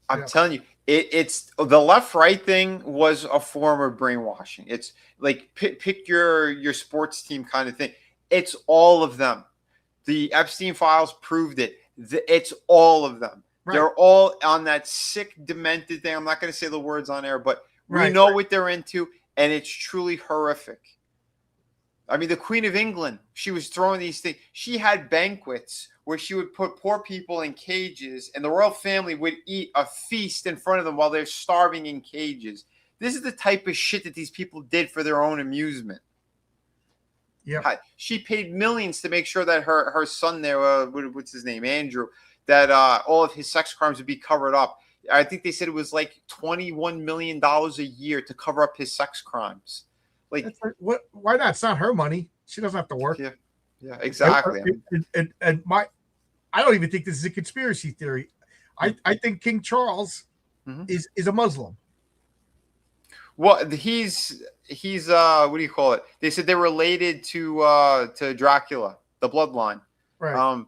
[SPEAKER 2] I'm telling you, it's the left-right thing was a form of brainwashing. It's like pick your sports team kind of thing. It's all of them. The Epstein files proved it. It's all of them. Right. They're all on that sick, demented thing. I'm not going to say the words on air, but we know what they're into. And it's truly horrific. I mean, the Queen of England, she was throwing these things. She had banquets where she would put poor people in cages, and the royal family would eat a feast in front of them while they're starving in cages. This is the type of shit that these people did for their own amusement. Yeah, she paid millions to make sure that her son there, what's his name, Andrew, that all of his sex crimes would be covered up. I think they said it was like $21 million a year to cover up his sex crimes. Like,
[SPEAKER 1] why not? It's not her money. She doesn't have to work.
[SPEAKER 2] Yeah, exactly.
[SPEAKER 1] And I don't even think this is a conspiracy theory. I think King Charles is a Muslim.
[SPEAKER 2] Well, he's what do you call it? They said they're related to Dracula, the bloodline.
[SPEAKER 1] Right.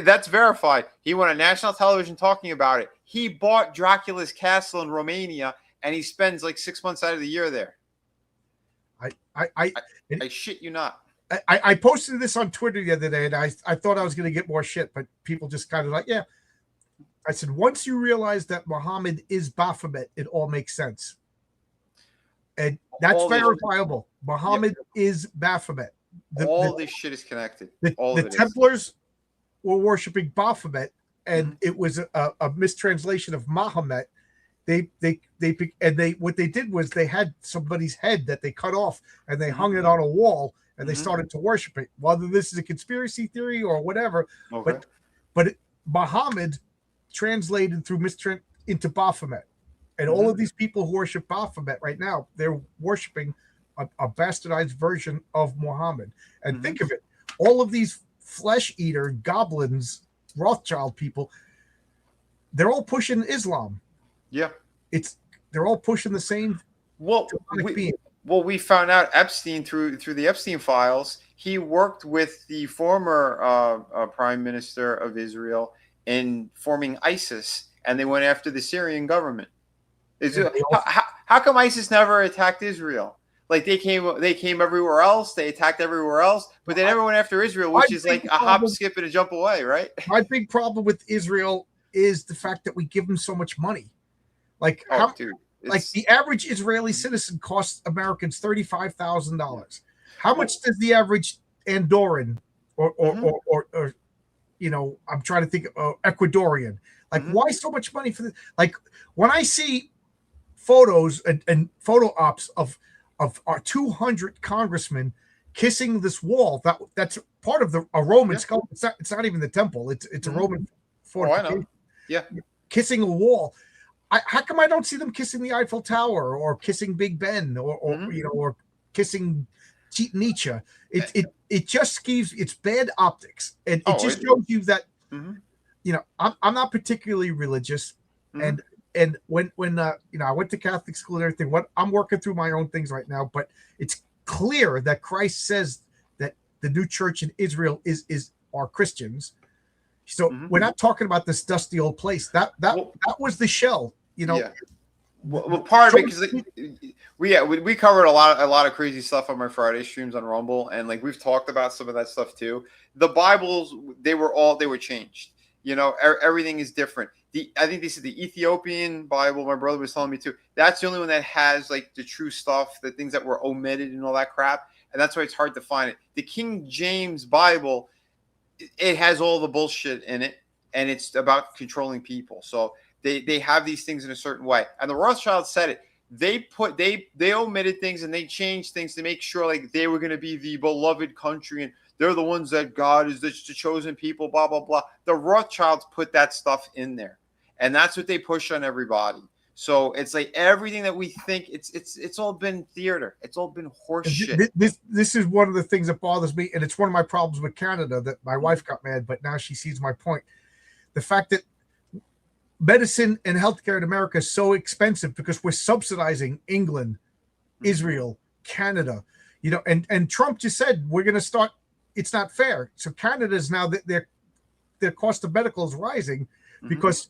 [SPEAKER 2] That's verified. He went on national television talking about it. He bought Dracula's castle in Romania, and he spends like 6 months out of the year there. I shit you not.
[SPEAKER 1] I posted this on Twitter the other day, and I thought I was going to get more shit, but people just kind of like, yeah. I said, once you realize that Muhammad is Baphomet, it all makes sense. And that's verifiable. Muhammad is Baphomet.
[SPEAKER 2] All this shit is connected.
[SPEAKER 1] The Templars were worshiping Baphomet, and it was a mistranslation of Mahomet. They what they did was they had somebody's head that they cut off and they hung it on a wall and they started to worship it. Whether this is a conspiracy theory or whatever, but Muhammad translated through into Baphomet, and all of these people who worship Baphomet right now, they're worshiping a bastardized version of Muhammad. And think of it, all of these flesh eater goblins, Rothschild people, they're all pushing Islam.
[SPEAKER 2] Yeah,
[SPEAKER 1] they're all pushing the same.
[SPEAKER 2] We found out Epstein through the Epstein files. He worked with the former prime minister of Israel in forming ISIS, and they went after the Syrian government.
[SPEAKER 1] also,
[SPEAKER 2] How come ISIS never attacked Israel? Like they came everywhere else, they attacked everywhere else, but they never went after Israel, which is like a hop, skip, and a jump away, right?
[SPEAKER 1] My big problem with Israel is the fact that we give them so much money. Like, like the average Israeli citizen costs Americans $35,000. How much does the average Andorran or you know, I'm trying to think of Ecuadorian. Like, why so much money for this? Like, when I see photos and photo ops of our 200 congressmen kissing this wall, that's part of a Roman sculpture. It's not even the temple. It's a Roman fortification.
[SPEAKER 2] I know. Yeah,
[SPEAKER 1] kissing a wall. How come I don't see them kissing the Eiffel Tower or kissing Big Ben or you know, or kissing Nietzsche? It just gives, it's bad optics, and it just shows you that you know, I'm not particularly religious, and when you know, I went to Catholic school and everything. What I'm working through my own things right now, but it's clear that Christ says that the new church in Israel are Christians. So we're not talking about this dusty old place. That was the shell, you know.
[SPEAKER 2] Yeah. Well, part of it, because we covered a lot of crazy stuff on my Friday streams on Rumble, and like we've talked about some of that stuff too. The Bibles, they were changed. You know, everything is different. I think this is the Ethiopian Bible. My brother was telling me too. That's the only one that has like the true stuff, the things that were omitted and all that crap, and that's why it's hard to find it. The King James Bible, it has all the bullshit in it, and it's about controlling people. So they have these things in a certain way. And the Rothschilds said it. They omitted things and they changed things to make sure like they were going to be the beloved country and they're the ones that God is the chosen people, blah, blah, blah. The Rothschilds put that stuff in there. And that's what they push on everybody. So it's like everything that we think, it's all been theater. It's all been horse shit.
[SPEAKER 1] This is one of the things that bothers me, and it's one of my problems with Canada that my wife got mad, but now she sees my point. The fact that medicine and healthcare in America is so expensive because we're subsidizing England, Israel, Canada, you know, and Trump just said we're going to start. It's not fair. So Canada is now their cost of medical is rising because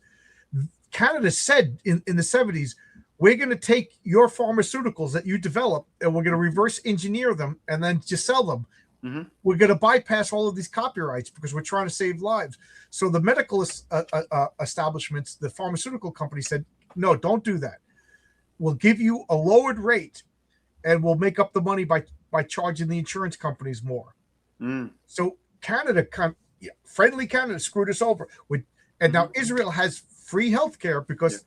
[SPEAKER 1] Canada said in the 70s, we're going to take your pharmaceuticals that you develop and we're going to reverse engineer them and then just sell them. We're going to bypass all of these copyrights because we're trying to save lives. So the medical establishments, the pharmaceutical companies said, no, don't do that. We'll give you a lowered rate and we'll make up the money by charging the insurance companies more. So Canada, friendly Canada, screwed us over. And now Israel has free health care because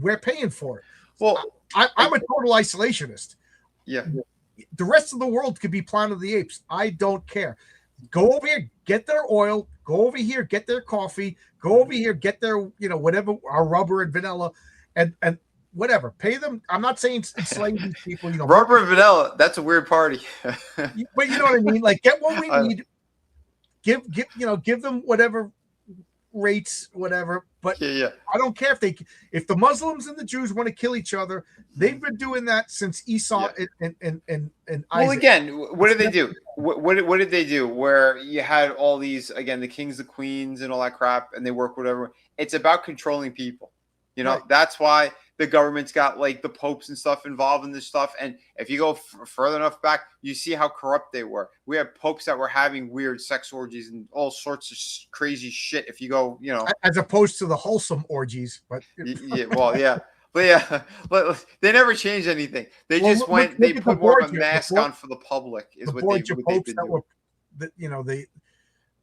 [SPEAKER 1] we're paying for it. Well, I'm a total isolationist.
[SPEAKER 2] Yeah.
[SPEAKER 1] The rest of the world could be Planet of the Apes. I don't care. Go over here, get their oil. Go over here, get their coffee. Go over here, get their, you know, whatever, our rubber and vanilla, and whatever. Pay them. I'm not saying enslave these people. You know,
[SPEAKER 2] rubber and vanilla. That's a weird party.
[SPEAKER 1] But you know what I mean. Like, get what we need. Give them whatever rates, whatever. But I don't care if the Muslims and the Jews want to kill each other. They've been doing that since Esau and Isaac.
[SPEAKER 2] Well, again, what did they do? What did they do? Where you had all these, again, the kings, the queens, and all that crap, and they work with everyone. It's about controlling people. You know, that's why the government's got like the popes and stuff involved in this stuff. And if you go further enough back, you see how corrupt they were. We have popes that were having weird sex orgies and all sorts of crazy shit. If you go, you know,
[SPEAKER 1] as opposed to the wholesome orgies, but
[SPEAKER 2] but they never changed anything. They just went. They put more of a mask on for the public. Is what they've been doing.
[SPEAKER 1] You know,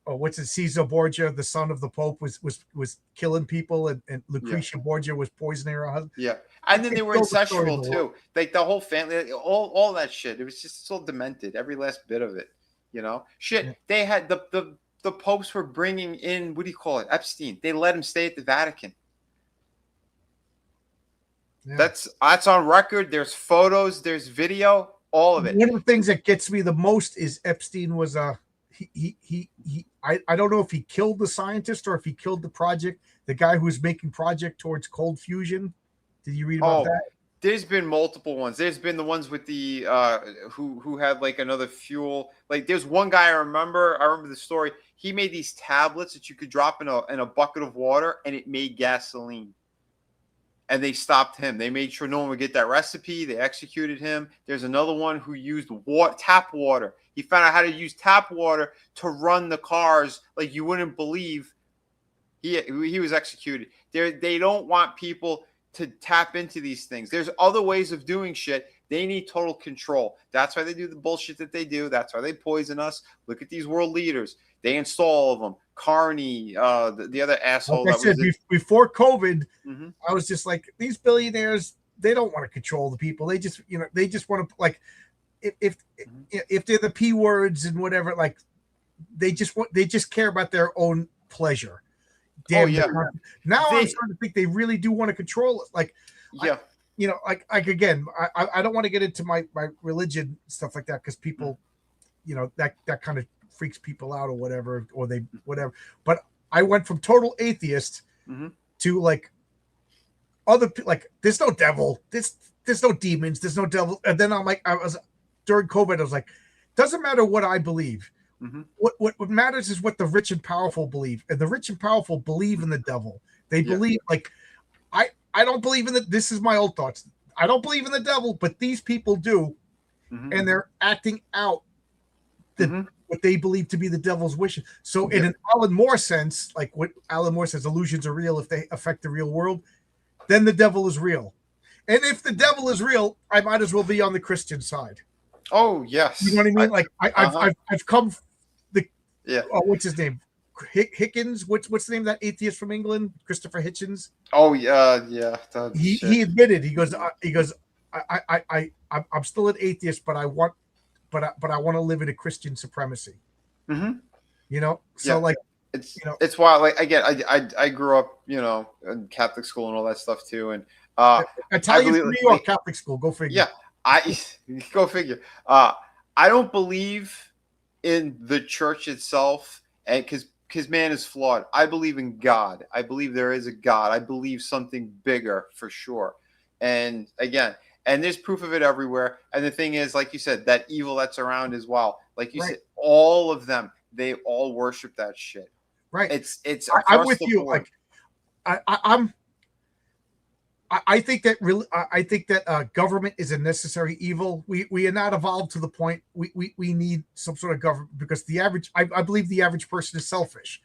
[SPEAKER 1] what's it? Caesar Borgia, the son of the Pope, was killing people, and Lucretia Borgia was poisoning her husband.
[SPEAKER 2] Yeah, and then they were incestual too. Like the whole family, all that shit. It was just so demented. Every last bit of it. You know, shit. Yeah. They had the popes were bringing in, what do you call it, Epstein. They let him stay at the Vatican. Yeah. That's on record. There's photos. There's video. All of it.
[SPEAKER 1] One of the things that gets me the most is Epstein was I don't know if he killed the scientist or if he killed the project. The guy who was making project towards cold fusion. Did you read about that?
[SPEAKER 2] There's been multiple ones. There's been the ones with the who had like another fuel. Like there's one guy I remember the story. He made these tablets that you could drop in a bucket of water and it made gasoline. And they stopped him. They made sure no one would get that recipe. They executed him. There's another one who used tap water. He found out how to use tap water to run the cars like you wouldn't believe. He was executed. They don't want people to tap into these things. There's other ways of doing shit. They need total control. That's why they do the bullshit that they do. That's why they poison us. Look at these world leaders. They install all of them. Carney, the other asshole.
[SPEAKER 1] Like I said, before COVID,
[SPEAKER 2] mm-hmm.
[SPEAKER 1] I was just like, these billionaires, they don't want to control the people. They just want to, like, if they're the P words and whatever, like, they just care about their own pleasure. Damn, now I'm starting to think they really do want to control it. Like,
[SPEAKER 2] yeah,
[SPEAKER 1] like again, I don't want to get into my religion stuff like that because people, that kind of freaks people out or whatever, or they whatever. But I went from total atheist
[SPEAKER 2] mm-hmm.
[SPEAKER 1] to like other like there's no devil, there's no demons, there's no devil. And then I'm like, during COVID, I was like, doesn't matter what I believe.
[SPEAKER 2] Mm-hmm.
[SPEAKER 1] What matters is what the rich and powerful believe, and the rich and powerful believe in the devil. They believe like I don't believe in the. This is my old thoughts. I don't believe in the devil, but these people do,
[SPEAKER 2] mm-hmm.
[SPEAKER 1] and they're acting out
[SPEAKER 2] mm-hmm.
[SPEAKER 1] what they believe to be the devil's wishes. So in an Alan Moore sense, like what Alan Moore says, illusions are real if they affect the real world. Then the devil is real, and if the devil is real, I might as well be on the Christian side.
[SPEAKER 2] Oh yes,
[SPEAKER 1] you know what I mean. I've come.
[SPEAKER 2] Yeah.
[SPEAKER 1] Oh, what's his name? Hickens. What's the name of that atheist from England? Christopher Hitchens.
[SPEAKER 2] Oh yeah.
[SPEAKER 1] He admitted. He goes. I'm still an atheist, but I want to live in a Christian supremacy.
[SPEAKER 2] Mm-hmm.
[SPEAKER 1] So like
[SPEAKER 2] it's wild. Like again, I grew up in Catholic school and all that stuff too, and
[SPEAKER 1] Italian from New York Catholic school. Go figure.
[SPEAKER 2] Yeah, go figure. I don't believe in the church itself, and because man is flawed. I believe in God. I believe there is a God. I believe something bigger for sure. And again, and there's proof of it everywhere. And the thing is, like you said, that evil that's around as well. Like you said, all of them, they all worship that shit.
[SPEAKER 1] Right.
[SPEAKER 2] It's.
[SPEAKER 1] I'm with you. Like, I think that government is a necessary evil. We are not evolved to the point we need some sort of government because I believe the average person is selfish,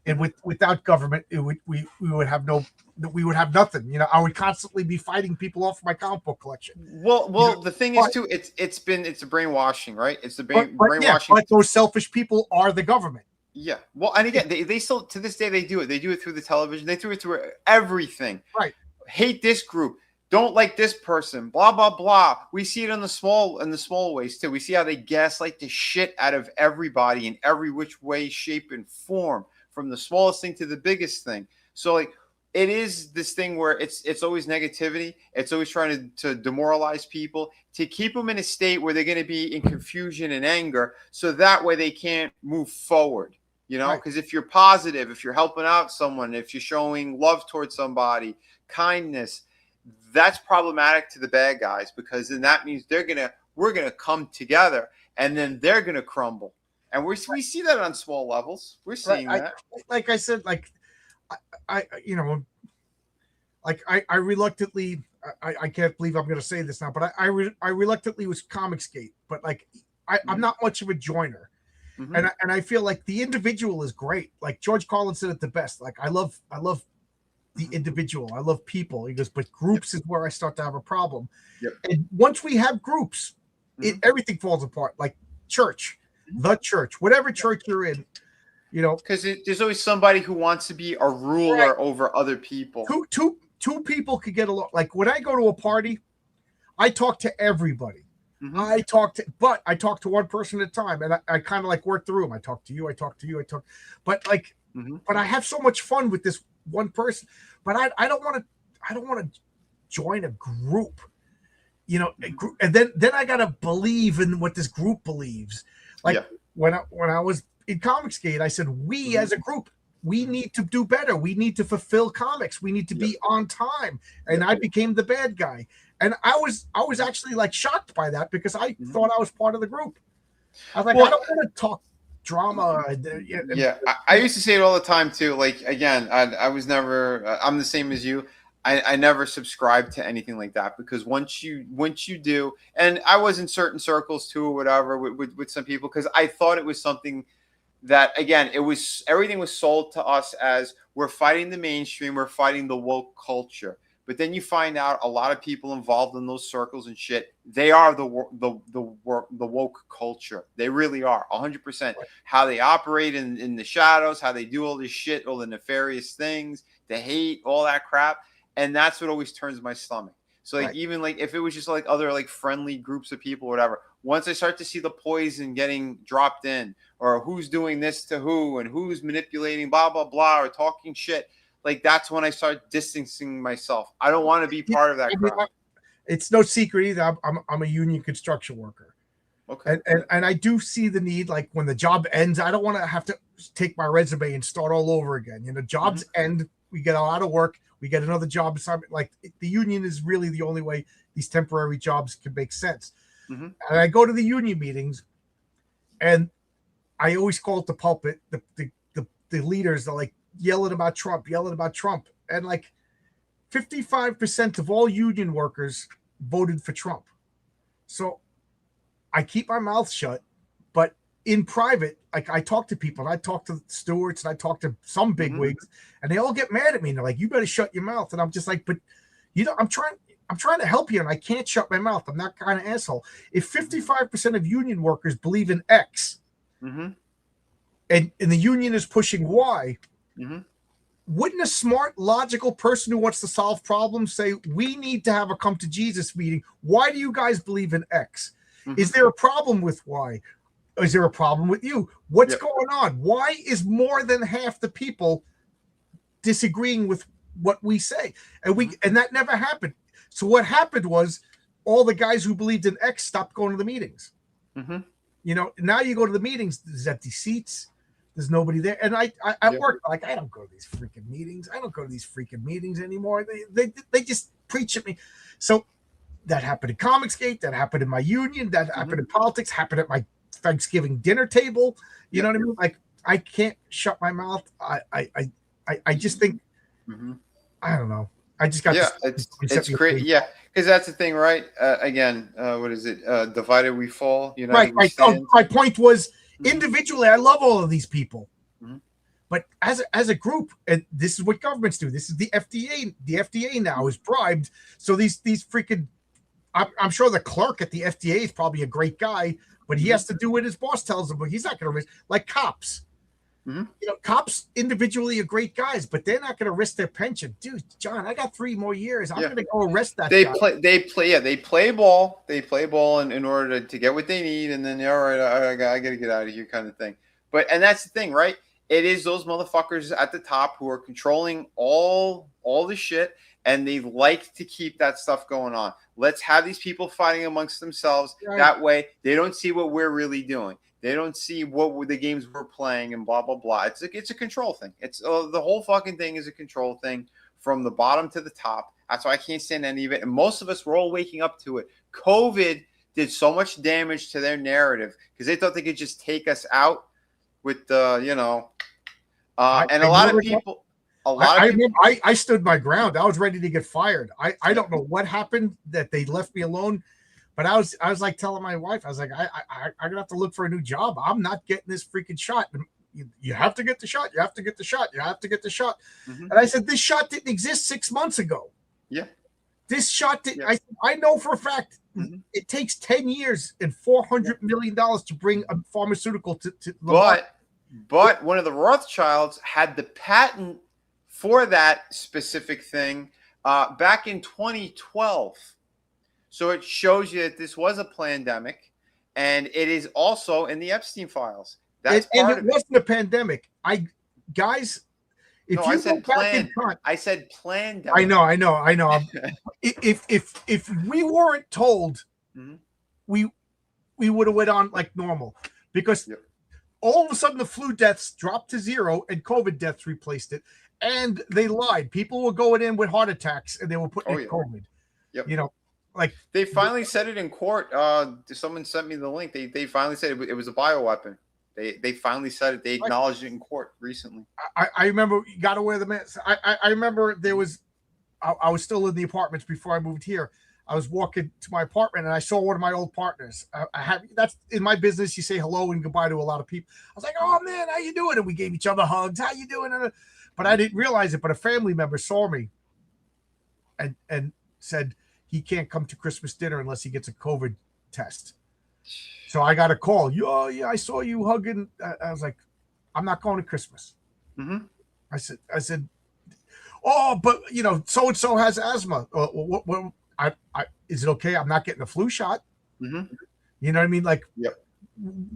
[SPEAKER 1] and without government, we would have nothing. I would constantly be fighting people off my comic book collection.
[SPEAKER 2] Well, the thing is too, it's a brainwashing, right? It's the brainwashing.
[SPEAKER 1] Yeah, but those selfish people are the government.
[SPEAKER 2] Yeah. Well, and again, they still to this day they do it. They do it through the television. They do it through everything.
[SPEAKER 1] Right.
[SPEAKER 2] Hate this group, don't like this person, blah blah blah. We see it in the small ways too. We see how they gaslight the shit out of everybody in every which way, shape, and form, from the smallest thing to the biggest thing. So like it is this thing where it's always negativity. It's always trying to demoralize people, to keep them in a state where they're going to be in confusion and anger, so that way they can't move forward. Because if you're positive, if you're helping out someone, if you're showing love towards somebody, kindness, that's problematic to the bad guys, because then that means we're gonna come together, and then they're gonna crumble, and we see that on small levels. We're seeing that.
[SPEAKER 1] Like I said, I reluctantly, I can't believe I'm gonna say this now, but I reluctantly was Comicsgate, but like I'm not much of a joiner. Mm-hmm. And I feel like the individual is great. Like George Carlin said it the best. Like I love the individual. I love people. He goes, but groups is where I start to have a problem.
[SPEAKER 2] Yep.
[SPEAKER 1] And once we have groups, everything falls apart. Like church, the church, whatever church you're in,
[SPEAKER 2] because there's always somebody who wants to be a ruler over other people.
[SPEAKER 1] Two people could get along. Like when I go to a party, I talk to everybody. Mm-hmm. I talk to one person at a time, and I kind of like work through them. I talk to you, but like, but I have so much fun with this one person. But I don't want to join a group, and then I gotta believe in what this group believes. Like when I was in Comicsgate, I said we as a group, we need to do better. We need to fulfill comics. We need to be on time. And I became the bad guy. And I was actually like shocked by that because I thought I was part of the group. I was like, I don't want to talk drama.
[SPEAKER 2] I used to say it all the time too. Like, again, I was never, I'm the same as you. I never subscribed to anything like that because once you do, and I was in certain circles too or whatever with some people because I thought it was something that, again, everything was sold to us as we're fighting the mainstream, we're fighting the woke culture. But then you find out a lot of people involved in those circles and shit, they are the woke culture. They really are 100%. Right. How they operate in the shadows, how they do all this shit, all the nefarious things, the hate, all that crap. And that's what always turns my stomach. So like, even like if it was just like other like friendly groups of people, whatever, once I start to see the poison getting dropped in or who's doing this to who and who's manipulating blah, blah, blah, or talking shit, like that's when I start distancing myself. I don't want to be part of that crowd.
[SPEAKER 1] It's no secret either. I'm a union construction worker. Okay. And I do see the need, like when the job ends, I don't want to have to take my resume and start all over again. You know, jobs end, we get a lot of work. We get another job assignment. Like the union is really the only way these temporary jobs can make sense. And I go to the union meetings, and I always call it the pulpit. The leaders are like yelling about Trump, and like 55% of all union workers voted for Trump. So I keep my mouth shut, but in private, like I talk to people, and I talk to stewards, and I talk to some bigwigs, and they all get mad at me. And they're like, "You better shut your mouth." And I'm just like, "But you know, I'm trying to help you, and I can't shut my mouth. I'm that kind of asshole." If 55% of union workers believe in X, and the union is pushing Y, wouldn't a smart, logical person who wants to solve problems say, "We need to have a come to Jesus meeting. Why do you guys believe in X? Is there a problem with Y? Is there a problem with you? What's going on? Why is more than half the people disagreeing with what we say?" And that never happened. So what happened was all the guys who believed in X stopped going to the meetings. You know, now you go to the meetings, there's empty seats, there's nobody there. And I work, like, I don't go to these freaking meetings. I don't go to these freaking meetings anymore. They just preach at me. So that happened in Comicsgate, that happened in my union, that happened in politics, happened at my Thanksgiving dinner table. You know what I mean? Like, I can't shut my mouth. I just think, I don't know. I just got
[SPEAKER 2] it's great. Yeah, because that's the thing, right? Again, what is it? Divided we fall.
[SPEAKER 1] Right. Oh, my point was, individually, I love all of these people, but as a group, and this is what governments do. This is the FDA. The FDA now is bribed. So these freaking, I'm sure the clerk at the FDA is probably a great guy, but he has to do what his boss tells him. But he's not going to risk, like cops. You know, cops individually are great guys, but they're not going to risk their pension. Dude, John, I got 3 more years. I'm going to go arrest that guy.
[SPEAKER 2] They play ball. They play ball in order to get what they need, and then all right, I got to get out of here, kind of thing. And that's the thing, right? It is those motherfuckers at the top who are controlling all the shit, and they like to keep that stuff going on. Let's have these people fighting amongst themselves. Right. That way, they don't see what we're really doing. They don't see what the games we're playing and blah, blah, blah. It's a control thing. It's the whole fucking thing is a control thing from the bottom to the top. That's why I can't stand any of it. And most of us, we're all waking up to it. COVID did so much damage to their narrative because they thought they could just take us out with the, and a lot of people.
[SPEAKER 1] I stood my ground. I was ready to get fired. I don't know what happened that they left me alone. But I was like telling my wife, I was like, I'm gonna have to look for a new job. I'm not getting this freaking shot. You have to get the shot. You have to get the shot. You have to get the shot. And I said, this shot didn't exist 6 months ago. Yeah. This shot didn't. Yeah. I know for a fact it takes 10 years and $400 million to bring a pharmaceutical to
[SPEAKER 2] But one of the Rothschilds had the patent for that specific thing back in 2012. So it shows you that this was a pandemic, and it is also in the Epstein files. That's
[SPEAKER 1] and it wasn't a pandemic. I
[SPEAKER 2] said plan. I said pandemic.
[SPEAKER 1] I know. If we weren't told, we would have went on like normal, because all of a sudden the flu deaths dropped to 0 and COVID deaths replaced it. And they lied. People were going in with heart attacks and they were putting in COVID.
[SPEAKER 2] Yep.
[SPEAKER 1] You know, like
[SPEAKER 2] they finally said it in court. Someone sent me the link. They finally said it was a bioweapon. They finally said it. They acknowledged it in court recently.
[SPEAKER 1] I remember you got to wear the mask. I remember there was, I was still in the apartments before I moved here. I was walking to my apartment and I saw one of my old partners. That's in my business. You say hello and goodbye to a lot of people. I was like, "Oh man, how you doing?" And we gave each other hugs. How you doing? But I didn't realize it. But a family member saw me and said he can't come to Christmas dinner unless he gets a COVID test. So I got a call. Yeah, I saw you hugging. I was like, I'm not going to Christmas.
[SPEAKER 2] Mm-hmm.
[SPEAKER 1] I said, oh, but so and so has asthma. Is it okay? I'm not getting a flu shot.
[SPEAKER 2] Mm-hmm.
[SPEAKER 1] You know what I mean? Like,
[SPEAKER 2] yep.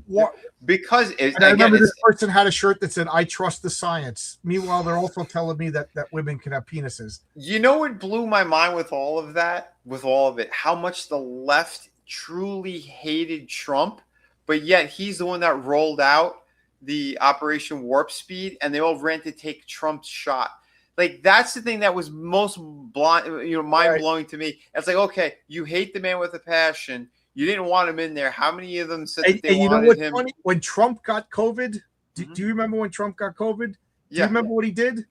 [SPEAKER 1] What?
[SPEAKER 2] Because
[SPEAKER 1] I remember this person had a shirt that said, "I trust the science." Meanwhile, they're also telling me that women can have penises.
[SPEAKER 2] You know what blew my mind with all of that, with all of it, how much the left truly hated Trump, but yet he's the one that rolled out the Operation Warp Speed, and they all ran to take Trump's shot. Like, that's the thing that was most mind-blowing to me. It's like, okay, you hate the man with a passion. You didn't want him in there. How many of them said that they wanted him?
[SPEAKER 1] Funny? When Trump got COVID, do you remember when Trump got COVID? Do you remember what he did?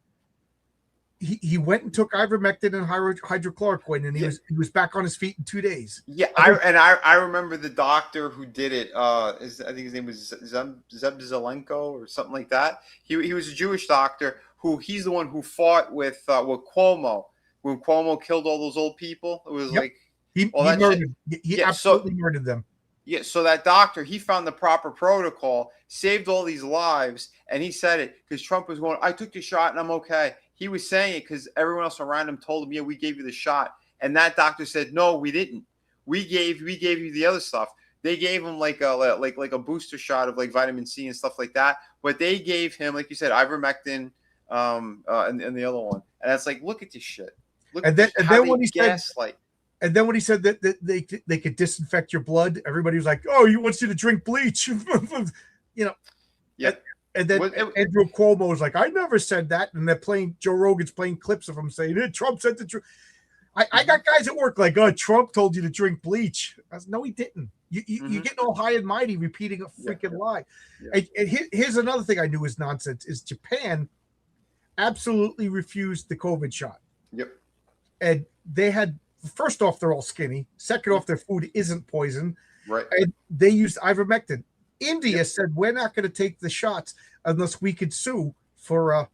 [SPEAKER 1] He went and took ivermectin and hydrochloroquine, and he was back on his feet in 2 days.
[SPEAKER 2] Yeah, I remember the doctor who did it. I think his name was Zeb Zelenko or something like that. He was a Jewish doctor he's the one who fought with Cuomo when Cuomo killed all those old people. It was like
[SPEAKER 1] he absolutely murdered them.
[SPEAKER 2] Yeah, so that doctor, he found the proper protocol, saved all these lives, and he said it because Trump was going, I took the shot and I'm okay. He was saying it because everyone else around him told him, yeah, we gave you the shot. And that doctor said, no, we didn't. We gave you the other stuff. They gave him like a booster shot of like vitamin C and stuff like that. But they gave him, like you said, ivermectin and the other one. And it's like, look at this shit.
[SPEAKER 1] And then when he said that they could disinfect your blood, everybody was like, "Oh, he wants you to drink bleach,"
[SPEAKER 2] Yeah.
[SPEAKER 1] And then Andrew Cuomo was like, "I never said that," and Joe Rogan's playing clips of him saying, "Hey, Trump said the truth." I got guys at work like, "Oh, Trump told you to drink bleach." I was, no, he didn't. You're getting all high and mighty repeating a freaking lie. Yeah. And here's another thing I knew is nonsense: is Japan absolutely refused the COVID shot.
[SPEAKER 2] Yep.
[SPEAKER 1] And they had. First off, they're all skinny. Second off, their food isn't poison.
[SPEAKER 2] Right.
[SPEAKER 1] And they used ivermectin. India said, we're not going to take the shots unless we could sue for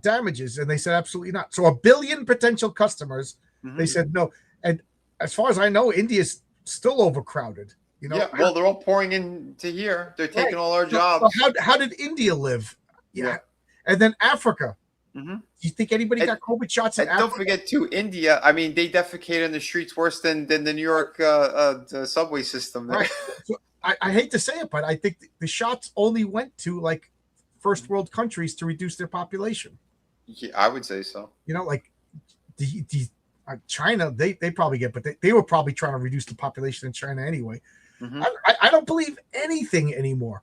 [SPEAKER 1] damages. And they said, absolutely not. So 1 billion potential customers, they said no. And as far as I know, India's still overcrowded.
[SPEAKER 2] Yeah, well, they're all pouring into here. They're taking all our jobs.
[SPEAKER 1] So how did India live? Yeah. And then Africa.
[SPEAKER 2] Mm-hmm.
[SPEAKER 1] Do you think anybody got COVID shots in Africa?
[SPEAKER 2] Don't forget, too, India. I mean, they defecate on the streets worse than the New York the subway system. There.
[SPEAKER 1] Right. So I hate to say it, but I think the shots only went to like first world countries to reduce their population.
[SPEAKER 2] Yeah, I would say so.
[SPEAKER 1] Like China, they probably get, but they were probably trying to reduce the population in China anyway. Mm-hmm. I don't believe anything anymore.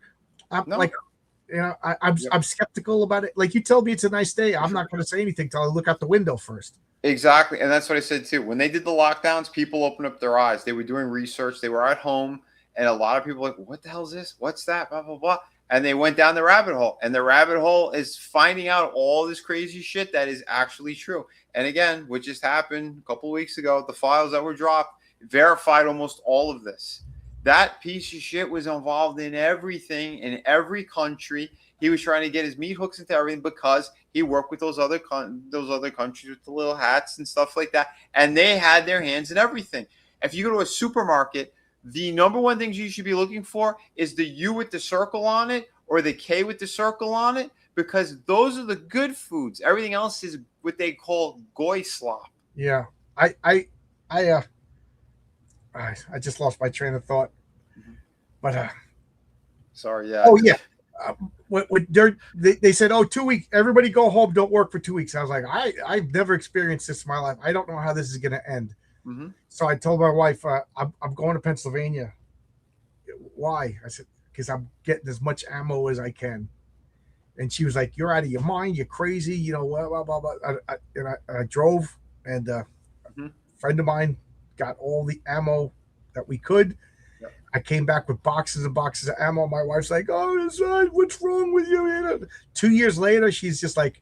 [SPEAKER 1] I'm skeptical about it. Like, you tell me it's a nice day, I'm not going to say anything until I look out the window first.
[SPEAKER 2] Exactly. And that's what I said too. When they did the lockdowns, people opened up their eyes. They were doing research. They were at home. And a lot of people were like, what the hell is this? What's that? Blah, blah, blah. And they went down the rabbit hole. And the rabbit hole is finding out all this crazy shit that is actually true. And again, what just happened a couple of weeks ago, the files that were dropped verified almost all of this. That piece of shit was involved in everything in every country. He was trying to get his meat hooks into everything because he worked with those other countries with the little hats and stuff like that. And they had their hands in everything. If you go to a supermarket, the number one things you should be looking for is the U with the circle on it or the K with the circle on it, because those are the good foods. Everything else is what they call goy slop.
[SPEAKER 1] Yeah. I just lost my train of thought. But
[SPEAKER 2] sorry, yeah.
[SPEAKER 1] Oh yeah. They said, 2 weeks, everybody go home, don't work for 2 weeks. I was like, I've never experienced this in my life. I don't know how this is going to end. Mm-hmm. So I told my wife, I'm going to Pennsylvania. Why? I said, because I'm getting as much ammo as I can. And she was like, "You're out of your mind. You're crazy. You know, blah, blah, blah, blah." I drove, and a friend of mine got all the ammo that we could.
[SPEAKER 2] Yep.
[SPEAKER 1] I came back with boxes and boxes of ammo. My wife's like, "Oh, what's wrong with you?" 2 years later, she's just like,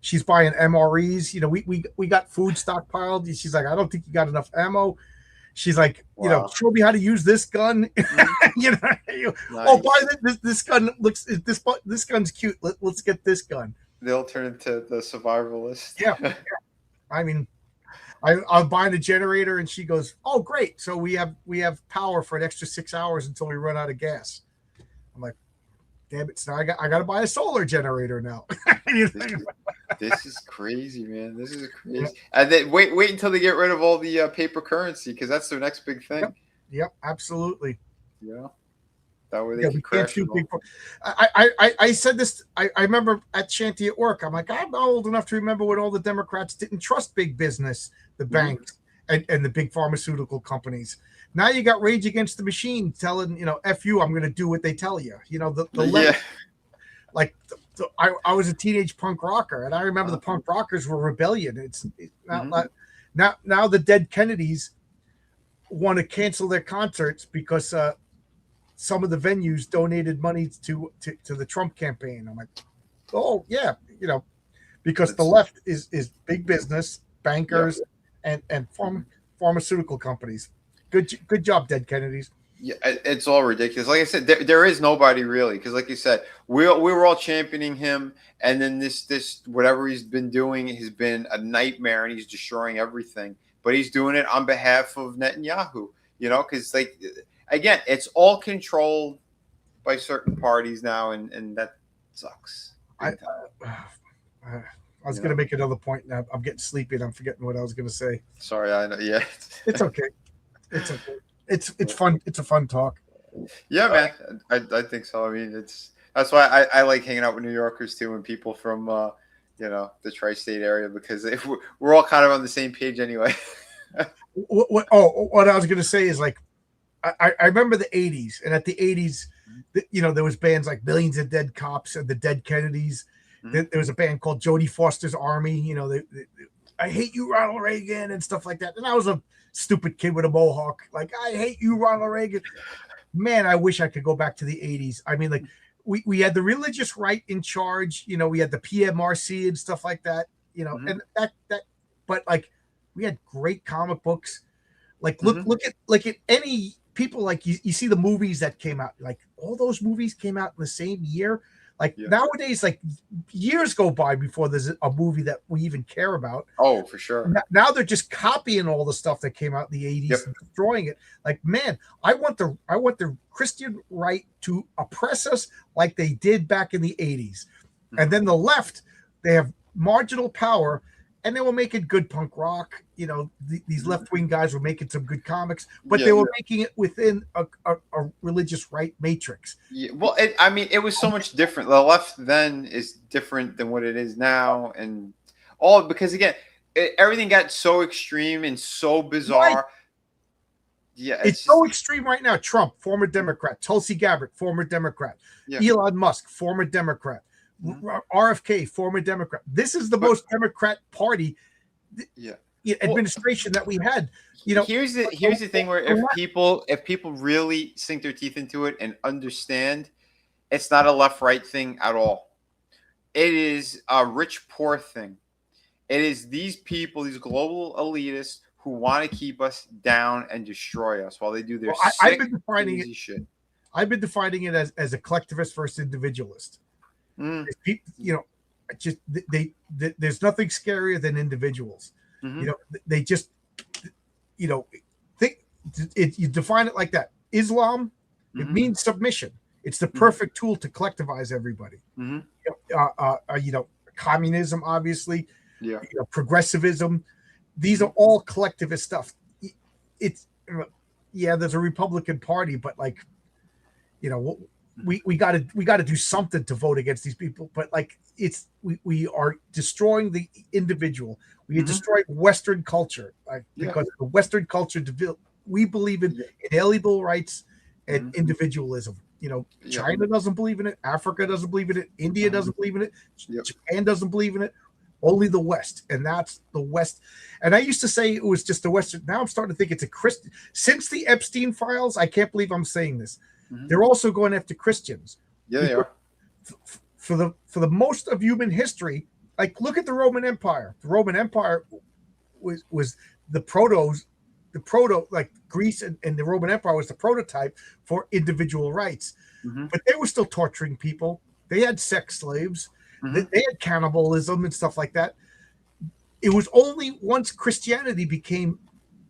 [SPEAKER 1] she's buying MREs. You know, we got food stockpiled. She's like, "I don't think you got enough ammo." She's like, you know, show me how to use this gun. You know,
[SPEAKER 2] Nice.
[SPEAKER 1] Oh, buy this gun. This gun's cute. Let's get this gun.
[SPEAKER 2] They'll turn into the survivalist.
[SPEAKER 1] Yeah. I mean, I'm buying a generator, and she goes, "Oh, great! So we have power for an extra 6 hours until we run out of gas." I'm like, "Damn it! So I got to buy a solar generator now."
[SPEAKER 2] This is crazy, man. This is crazy. Yeah. And then wait until they get rid of all the paper currency, because that's their next big thing.
[SPEAKER 1] Yep, absolutely.
[SPEAKER 2] Yeah. That way they can crash it all.
[SPEAKER 1] I said this. I remember at Shanty at work. I'm like, I'm old enough to remember when all the Democrats didn't trust big business, the banks, and the big pharmaceutical companies. Now you got Rage Against the Machine telling, you know, "F you, I'm going to do what they tell you." You know, the left, like I was a teenage punk rocker, and I remember the punk rockers were rebellion. It's now the dead Kennedys want to cancel their concerts because some of the venues donated money to the Trump campaign. I'm like, oh yeah, you know, because the left is big business, bankers, and pharmaceutical companies. Good job, dead Kennedys.
[SPEAKER 2] Yeah, it's all ridiculous. Like I said, there is nobody really, because like you said, we were all championing him, and then this whatever he's been doing has been a nightmare, and he's destroying everything. But he's doing it on behalf of Netanyahu, you know, because like again, it's all controlled by certain parties now, and that sucks.
[SPEAKER 1] I was going to make another point. Now I'm getting sleepy, and I'm forgetting what I was going to say.
[SPEAKER 2] Sorry, I know. Yeah,
[SPEAKER 1] it's okay. It's okay. It's fun. It's a fun talk.
[SPEAKER 2] Yeah, man. I think so. I mean, that's why I like hanging out with New Yorkers too, and people from you know, the tri-state area, because we're all kind of on the same page anyway.
[SPEAKER 1] What I was going to say is, like, I remember the 80s, and at the 80s, you know, there was bands like Millions of Dead Cops and the Dead Kennedys. There was a band called Jodie Foster's Army. You know, I hate you, Ronald Reagan, and stuff like that. And I was a stupid kid with a mohawk. Like, I hate you, Ronald Reagan. Man, I wish I could go back to the 80s. I mean, like, we had the religious right in charge. You know, we had the PMRC and stuff like that. You know, and that. But like, we had great comic books. Like, look at any people, like you see the movies that came out. Like, all those movies came out in the same year. Like nowadays, like years go by before there's a movie that we even care about.
[SPEAKER 2] Oh, for sure.
[SPEAKER 1] Now they're just copying all the stuff that came out in the 80s and destroying it. Like, man, I want the Christian right to oppress us like they did back in the 80s. And then the left, they have marginal power, and they were making good punk rock. You know, these left-wing guys were making some good comics, but they were making it within a religious right matrix.
[SPEAKER 2] Yeah, well, I mean, it was so much different. The left then is different than what it is now, and all because again, everything got so extreme and so bizarre. Right. Yeah,
[SPEAKER 1] it's so extreme right now. Trump, former Democrat; Tulsi Gabbard, former Democrat; Elon Musk, former Democrat; RFK, former Democrat. This is the most Democrat party. Administration that we had. You know,
[SPEAKER 2] here's the thing where if people really sink their teeth into it and understand, it's not a left-right thing at all. It is a rich-poor thing. It is these people, these global elitists, who want to keep us down and destroy us while they do their crazy shit.
[SPEAKER 1] I've been defining it as a collectivist versus individualist. You know, just there's nothing scarier than individuals. You know, they just, you know, you define it like that. Islam, it means submission. It's the perfect tool to collectivize everybody. You know, communism, obviously, you know, progressivism. These are all collectivist stuff. It's there's a Republican Party, but like, you know, we got to do something to vote against these people. But like, we are destroying the individual. We are destroying Western culture, because the Western culture, we believe in inalienable rights and individualism. China doesn't believe in it. Africa doesn't believe in it. India doesn't believe in it.
[SPEAKER 2] Yep.
[SPEAKER 1] Japan doesn't believe in it. Only the West, and that's the West. And I used to say it was just the Western. Now I'm starting to think it's a Christian. Since the Epstein files, I can't believe I'm saying this. They're also going after Christians.
[SPEAKER 2] Yeah, they are.
[SPEAKER 1] For the most of human history, like look at the Roman Empire. The Roman Empire was the proto, like Greece and the Roman Empire was the prototype for individual rights. But they were still torturing people. They had sex slaves. They had cannibalism and stuff like that. It was only once Christianity became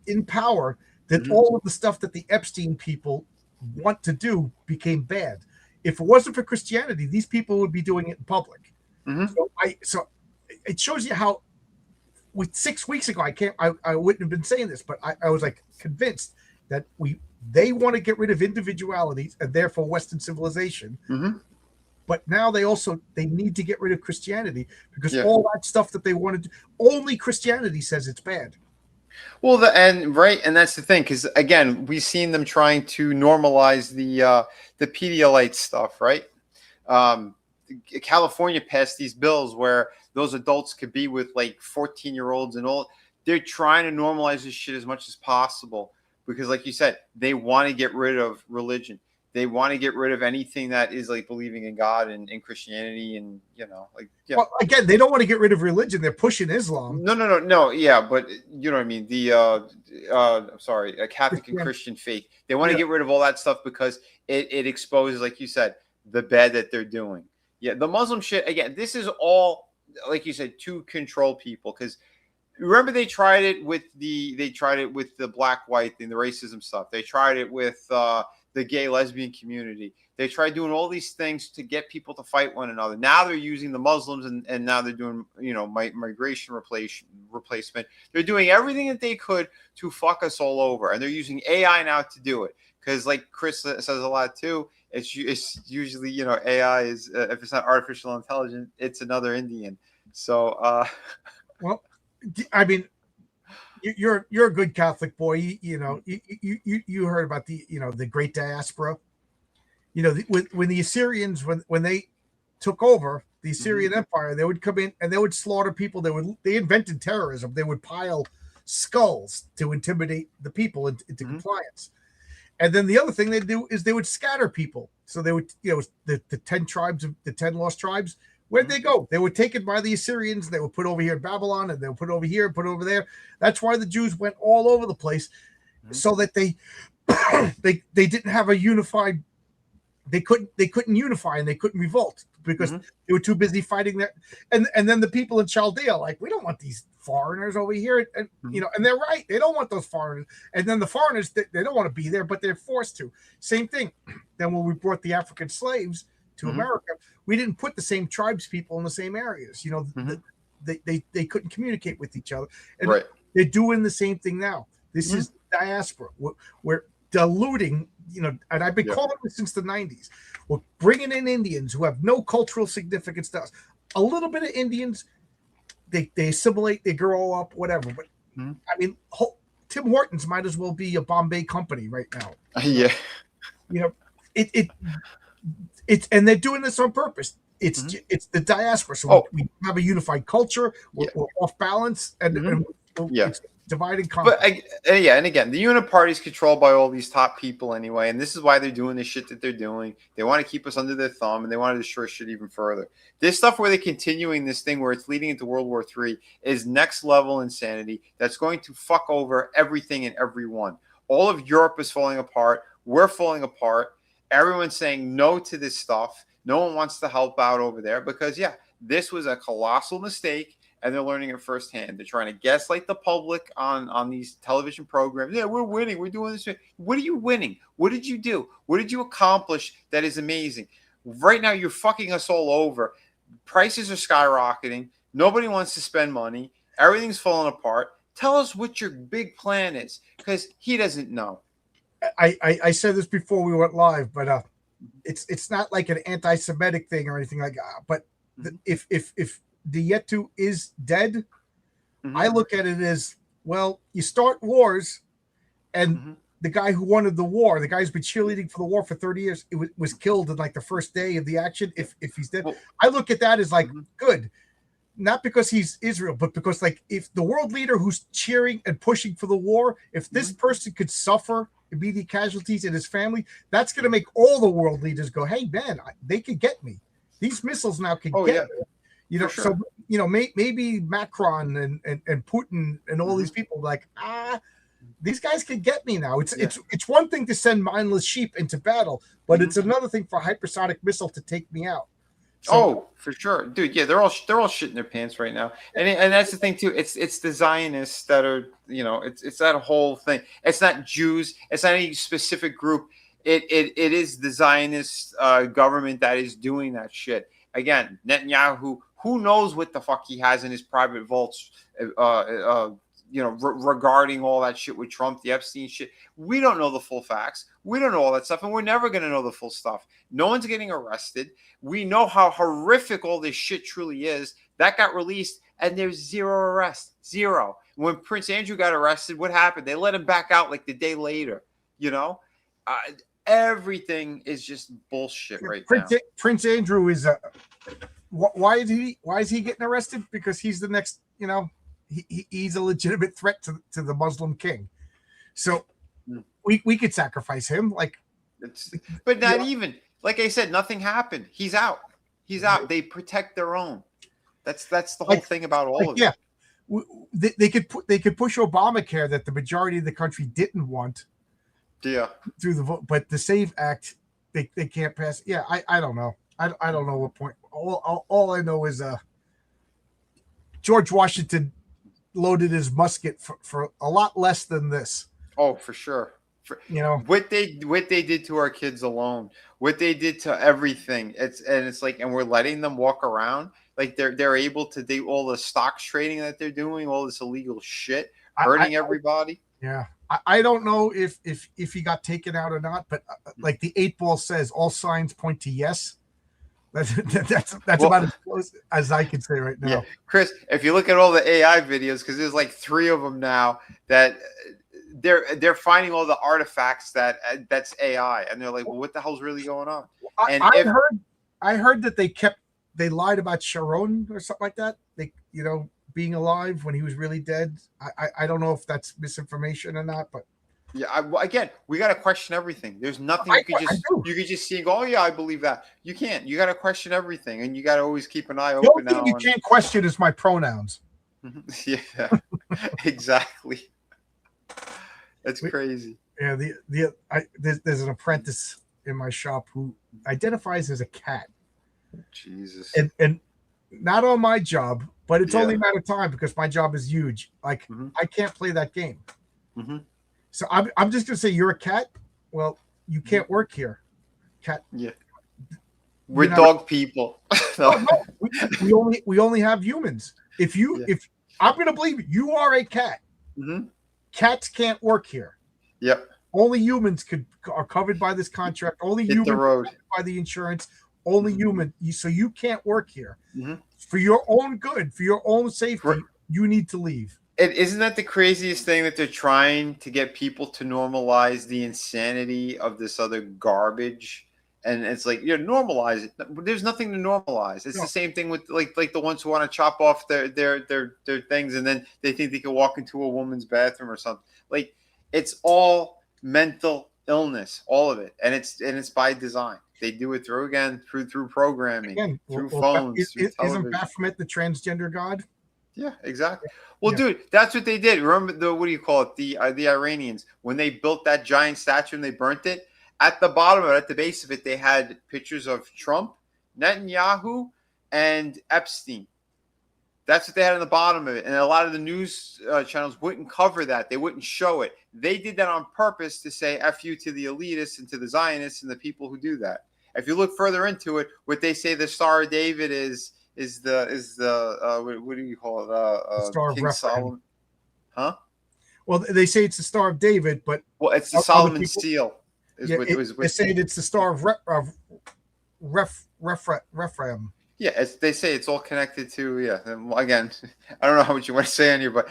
[SPEAKER 1] in power that all of the stuff that the Epstein people want to do became bad. If it wasn't for Christianity, these people would be doing it in public. So it shows you how. With 6 weeks ago, I wouldn't have been saying this, but I was like convinced that they want to get rid of individualities and therefore Western civilization. But now they need to get rid of Christianity because all that stuff that they wanted to, only Christianity says it's bad.
[SPEAKER 2] Well, and that's the thing, because again, we've seen them trying to normalize the Pedialyte stuff, right? California passed these bills where those adults could be with like 14-year-olds and all. They're trying to normalize this shit as much as possible because, like you said, they want to get rid of religion. They want to get rid of anything that is like believing in God and Christianity and,
[SPEAKER 1] Well, again, they don't want to get rid of religion. They're pushing Islam.
[SPEAKER 2] No. Yeah, but you know what I mean? I'm sorry, a Catholic and Christian faith. They want to get rid of all that stuff because it exposes, like you said, the bad that they're doing. Yeah, the Muslim shit, again, this is all, like you said, to control people. Because remember they tried it with the black, white, and the racism stuff. They tried it with the gay lesbian community. They tried doing all these things to get people to fight one another. Now they're using the Muslims and now they're doing, migration replacement. They're doing everything that they could to fuck us all over. And they're using AI now to do it. Because like Chris says a lot too, it's usually, AI is, if it's not artificial intelligence, it's another Indian. So,
[SPEAKER 1] well, I mean, you're a good Catholic boy. You heard about the great diaspora. When the Assyrians, when they took over the Assyrian Empire, they would come in and they would slaughter people. They invented terrorism. They would pile skulls to intimidate the people into compliance. And then the other thing they do is they would scatter people. So they would, the 10 tribes of the 10 lost tribes, where'd they go? They were taken by the Assyrians. They were put over here in Babylon, and they were put over here, put over there. That's why the Jews went all over the place, so that they didn't have a unified. They couldn't unify and they couldn't revolt because they were too busy fighting that. And then the people in Chaldea are like, we don't want these foreigners over here, and and they're right. They don't want those foreigners. And then the foreigners, they don't want to be there, but they're forced to. Same thing. Then when we brought the African slaves to America, we didn't put the same tribes people in the same areas. They couldn't communicate with each other. And they're doing the same thing now. This is diaspora. We're diluting, and I've been calling this since the 90s. We're bringing in Indians who have no cultural significance to us. A little bit of Indians, they assimilate, they grow up, whatever. But I mean, Tim Hortons might as well be a Bombay company right now.
[SPEAKER 2] Yeah.
[SPEAKER 1] It's and they're doing this on purpose. It's the diaspora. So we have a unified culture. We're off balance, and it's divide and conquer.
[SPEAKER 2] But and again, the Uniparty is controlled by all these top people anyway, and this is why they're doing the shit that they're doing. They want to keep us under their thumb, and they want to destroy shit even further. This stuff where they're continuing this thing where it's leading into World War III is next level insanity that's going to fuck over everything and everyone. All of Europe is falling apart. We're falling apart. Everyone's saying no to this stuff. No one wants to help out over there because, this was a colossal mistake. And they're learning it firsthand. They're trying to gaslight the public on these television programs. Yeah, we're winning. We're doing this. What are you winning? What did you do? What did you accomplish that is amazing? Right now, you're fucking us all over. Prices are skyrocketing. Nobody wants to spend money. Everything's falling apart. Tell us what your big plan is, because he doesn't know.
[SPEAKER 1] I said this before we went live, but it's not like an anti-Semitic thing or anything like that. But if the Yetu is dead, I look at it as, well, you start wars and the guy who wanted the war, the guy who's been cheerleading for the war for 30 years, was killed in like the first day of the action. If he's dead, I look at that as like good, not because he's Israel, but because like if the world leader who's cheering and pushing for the war, if this person could suffer immediate casualties in his family, that's going to make all the world leaders go, hey man, they could get me. These missiles now can get me. You know, so you know, maybe Macron and Putin and all these people like, these guys can get me now. It's one thing to send mindless sheep into battle, but it's another thing for a hypersonic missile to take me out.
[SPEAKER 2] So, for sure, dude. Yeah, they're all shitting their pants right now, and that's the thing too. It's the Zionists that are, you know, it's that whole thing. It's not Jews. It's not any specific group. It is the Zionist government that is doing that shit. Again, Netanyahu. Who knows what the fuck he has in his private vaults? You know, regarding all that shit with Trump, the Epstein shit. We don't know the full facts. We don't know all that stuff, and we're never going to know the full stuff. No one's getting arrested. We know how horrific all this shit truly is. That got released, and there's zero arrest. Zero. When Prince Andrew got arrested, what happened? They let him back out like the day later. You know? Everything is just bullshit now.
[SPEAKER 1] Prince Andrew is why is he getting arrested? Because he's the next, you know, he's a legitimate threat to the Muslim king. So we could sacrifice him,
[SPEAKER 2] but not even. Like I said, nothing happened. He's out. He's out. They protect their own. That's the whole thing about all of it.
[SPEAKER 1] Yeah, they could push Obamacare that the majority of the country didn't want.
[SPEAKER 2] Yeah,
[SPEAKER 1] through the vote, but the SAVE Act they can't pass. Yeah, I don't know. I don't know what point. All I know is George Washington loaded his musket for a lot less than this.
[SPEAKER 2] Oh, for sure.
[SPEAKER 1] You know
[SPEAKER 2] what they did to our kids alone, what they did to everything. It's like, and we're letting them walk around like they're able to do all the stocks trading that they're doing, all this illegal shit, hurting everybody.
[SPEAKER 1] Yeah, I don't know if he got taken out or not, but like the 8-ball says, all signs point to yes. That's about as close as I can say right now.
[SPEAKER 2] Yeah. Chris, if you look at all the AI videos, because there's like 3 of them now that they're finding all the artifacts that's AI, and they're like, well, what the hell's really going on? And
[SPEAKER 1] I heard that they lied about Sharon or something like that. They, you know, being alive when he was really dead. I don't know if that's misinformation or not, but
[SPEAKER 2] yeah, again, we got to question everything. There's nothing you could just see and go, oh yeah, I believe that. You can't. You got to question everything, and you got to always keep an eye open.
[SPEAKER 1] The only thing you can't question is my pronouns.
[SPEAKER 2] Yeah, exactly. That's crazy.
[SPEAKER 1] Yeah, there's an apprentice in my shop who identifies as a cat.
[SPEAKER 2] Jesus.
[SPEAKER 1] And not on my job, but it's only a matter of time because my job is huge. Like I can't play that game. So I'm just gonna say you're a cat. Well, you can't work here, cat.
[SPEAKER 2] Yeah, we're dog people.
[SPEAKER 1] No, we only have humans. If I'm gonna believe it, you are a cat. Cats can't work here.
[SPEAKER 2] Yep.
[SPEAKER 1] Only humans are covered by this contract. Only humans are covered by the insurance. Only human. So you can't work here. For your own good, for your own safety, you need to leave.
[SPEAKER 2] Isn't that the craziest thing that they're trying to get people to normalize the insanity of this other garbage? And it's like, normalize it. There's nothing to normalize. It's the same thing with like the ones who want to chop off their things and then they think they can walk into a woman's bathroom or something. Like it's all mental illness, all of it, and it's by design. They do it through programming, through phones.
[SPEAKER 1] Isn't Baphomet the transgender god?
[SPEAKER 2] Yeah, exactly. Well, dude, that's what they did. Remember what do you call it? The Iranians, when they built that giant statue and they burnt it, at the bottom of it, at the base of it, they had pictures of Trump, Netanyahu, and Epstein. That's what they had on the bottom of it. And a lot of the news channels wouldn't cover that. They wouldn't show it. They did that on purpose to say F you to the elitists and to the Zionists and the people who do that. If you look further into it, what they say the Star of David is the what do you call it?
[SPEAKER 1] The Star
[SPEAKER 2] King
[SPEAKER 1] of
[SPEAKER 2] Solomon. Huh?
[SPEAKER 1] Well, they say it's the Star of David, but
[SPEAKER 2] it's the Solomon seal.
[SPEAKER 1] They say it's the Star of Rephaim.
[SPEAKER 2] Yeah, as they say, it's all connected to, yeah. And again, I don't know how much you want to say on here, but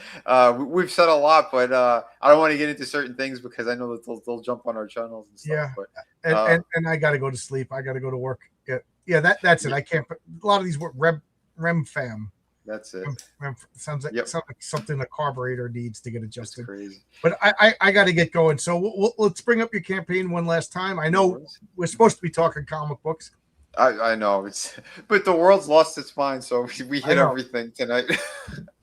[SPEAKER 2] we've said a lot, but I don't want to get into certain things because I know that they'll jump on our channels and stuff.
[SPEAKER 1] Yeah,
[SPEAKER 2] But
[SPEAKER 1] and I got to go to sleep. I got to go to work. Yeah, that's it. I can't. A lot of these rem fam.
[SPEAKER 2] That's it.
[SPEAKER 1] Sounds like something a carburetor needs to get adjusted.
[SPEAKER 2] That's crazy.
[SPEAKER 1] But I got to get going. So let's bring up your campaign one last time. I know we're supposed to be talking comic books.
[SPEAKER 2] I know but the world's lost its mind, so we hit everything tonight.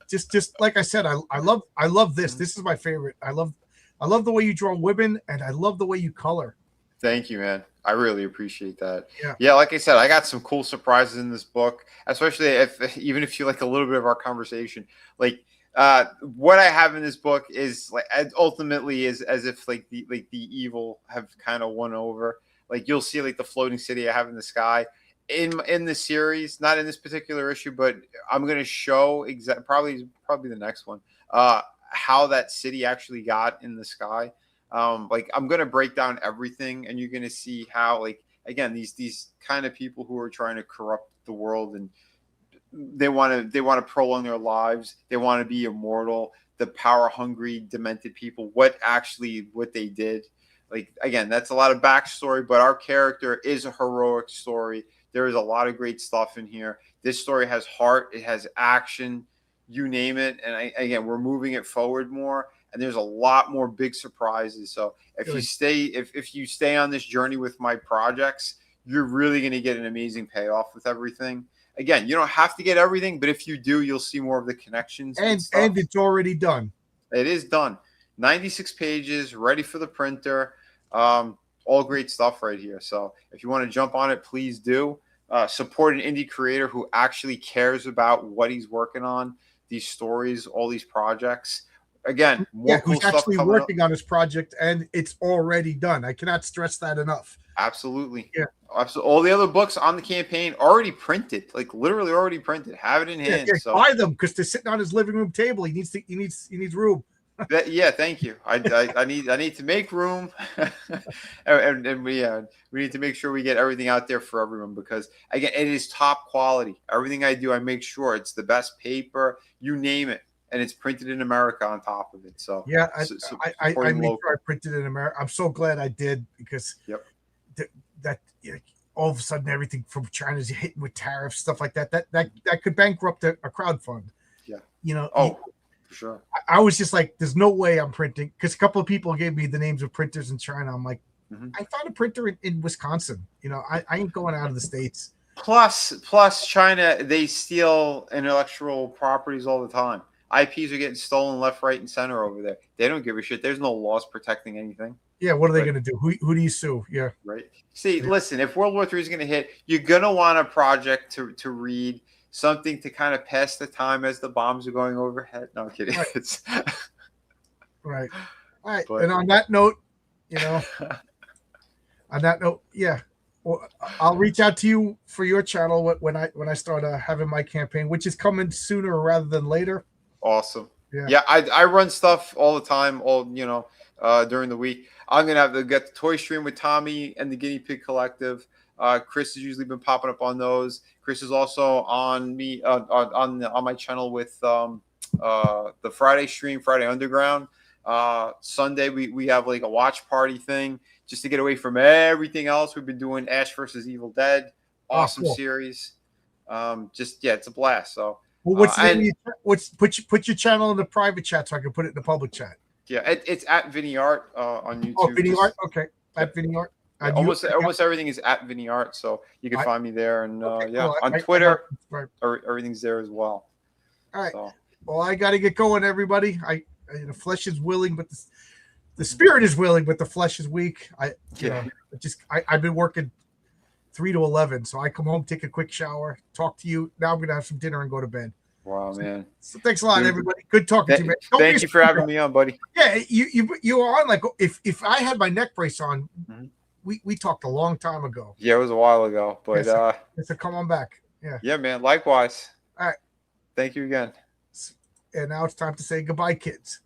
[SPEAKER 1] just like I said, I love this. This is my favorite. I love the way you draw women, and I love the way you color.
[SPEAKER 2] Thank you, man. I really appreciate that.
[SPEAKER 1] Yeah.
[SPEAKER 2] Like I said, I got some cool surprises in this book, especially even if you like a little bit of our conversation. Like what I have in this book is like ultimately is as if like the evil have kind of won over. Like you'll see like the floating city I have in the sky in the series, not in this particular issue, but I'm going to show probably the next one how that city actually got in the sky. Like I'm going to break down everything, and you're going to see how, like, again, these kind of people who are trying to corrupt the world, and they want to prolong their lives. They want to be immortal. The power hungry, demented people, what they did. Like, again, that's a lot of backstory, but our character is a heroic story. There is a lot of great stuff in here. This story has heart. It has action, you name it. And again, we're moving it forward more. And there's a lot more big surprises. So if you stay on this journey with my projects, you're really going to get an amazing payoff with everything. Again, you don't have to get everything, but if you do, you'll see more of the connections.
[SPEAKER 1] And it's already done.
[SPEAKER 2] It is done. 96 pages, ready for the printer. All great stuff right here. So if you want to jump on it, please do. Support an indie creator who actually cares about what he's working on, these stories, all these projects. Again, more cool
[SPEAKER 1] who's actually
[SPEAKER 2] stuff
[SPEAKER 1] working on this project, and it's already done. I cannot stress that enough.
[SPEAKER 2] Absolutely.
[SPEAKER 1] Yeah.
[SPEAKER 2] Absolutely. All the other books on the campaign already printed, like literally already printed. Have it in hand.
[SPEAKER 1] Yeah,
[SPEAKER 2] so
[SPEAKER 1] buy them because they're sitting on his living room table. He needs room.
[SPEAKER 2] Thank you. I need to make room, and we need to make sure we get everything out there for everyone, because again, it is top quality. Everything I do, I make sure it's the best paper, you name it, and it's printed in America on top of it. So
[SPEAKER 1] yeah, I made sure I printed in America. I'm so glad I did, because that all of a sudden everything from China is hitting with tariffs, stuff like that. That could bankrupt a crowd fund.
[SPEAKER 2] Yeah. For sure.
[SPEAKER 1] I was just like, there's no way I'm printing, because a couple of people gave me the names of printers in China. I'm like, I found a printer in Wisconsin. I ain't going out of the States.
[SPEAKER 2] Plus China, they steal intellectual properties all the time. IPs are getting stolen left, right, and center over there. They don't give a shit. There's no laws protecting anything.
[SPEAKER 1] Yeah, what are they going to do? Who do you sue? Yeah.
[SPEAKER 2] Right. See, listen, if World War III is going to hit, you're going to want a project to read, something to kind of pass the time as the bombs are going overhead. No, I'm kidding.
[SPEAKER 1] Right. Right. All right. And on that note, well, I'll reach out to you for your channel when I start having my campaign, which is coming sooner rather than later.
[SPEAKER 2] Awesome. Yeah. I run stuff all the time, during the week. I'm going to have to get the toy stream with Tommy and the Guinea Pig Collective. Chris has usually been popping up on those. Chris is also on me on my channel with the Friday stream, Friday Underground. Sunday we have like a watch party thing just to get away from everything else. We've been doing Ash versus Evil Dead, awesome series. It's a blast. So
[SPEAKER 1] well, put your channel in the private chat so I can put it in the public chat.
[SPEAKER 2] Yeah, it's at Vinny Art on YouTube.
[SPEAKER 1] Oh, Vinny Art, okay, at Vinny Art.
[SPEAKER 2] Almost everything is at Vinny Art, so you can find me there, and on Twitter, everything's there as well.
[SPEAKER 1] All right. So. Well, I got to get going, everybody. The flesh is willing, but the spirit is willing, but the flesh is weak. I've been working 3 to 11, so I come home, take a quick shower, talk to you. Now I'm gonna have some dinner and go to bed.
[SPEAKER 2] Wow, man!
[SPEAKER 1] So thanks a lot, everybody. Good talking to you, man.
[SPEAKER 2] Thank you for having me on, buddy.
[SPEAKER 1] Yeah, you were on. Like, if I had my neck brace on. Mm-hmm. We talked a long time ago.
[SPEAKER 2] Yeah, it was a while ago, but
[SPEAKER 1] so come on back. Yeah,
[SPEAKER 2] man. Likewise.
[SPEAKER 1] All right.
[SPEAKER 2] Thank you again.
[SPEAKER 1] And now it's time to say goodbye, kids.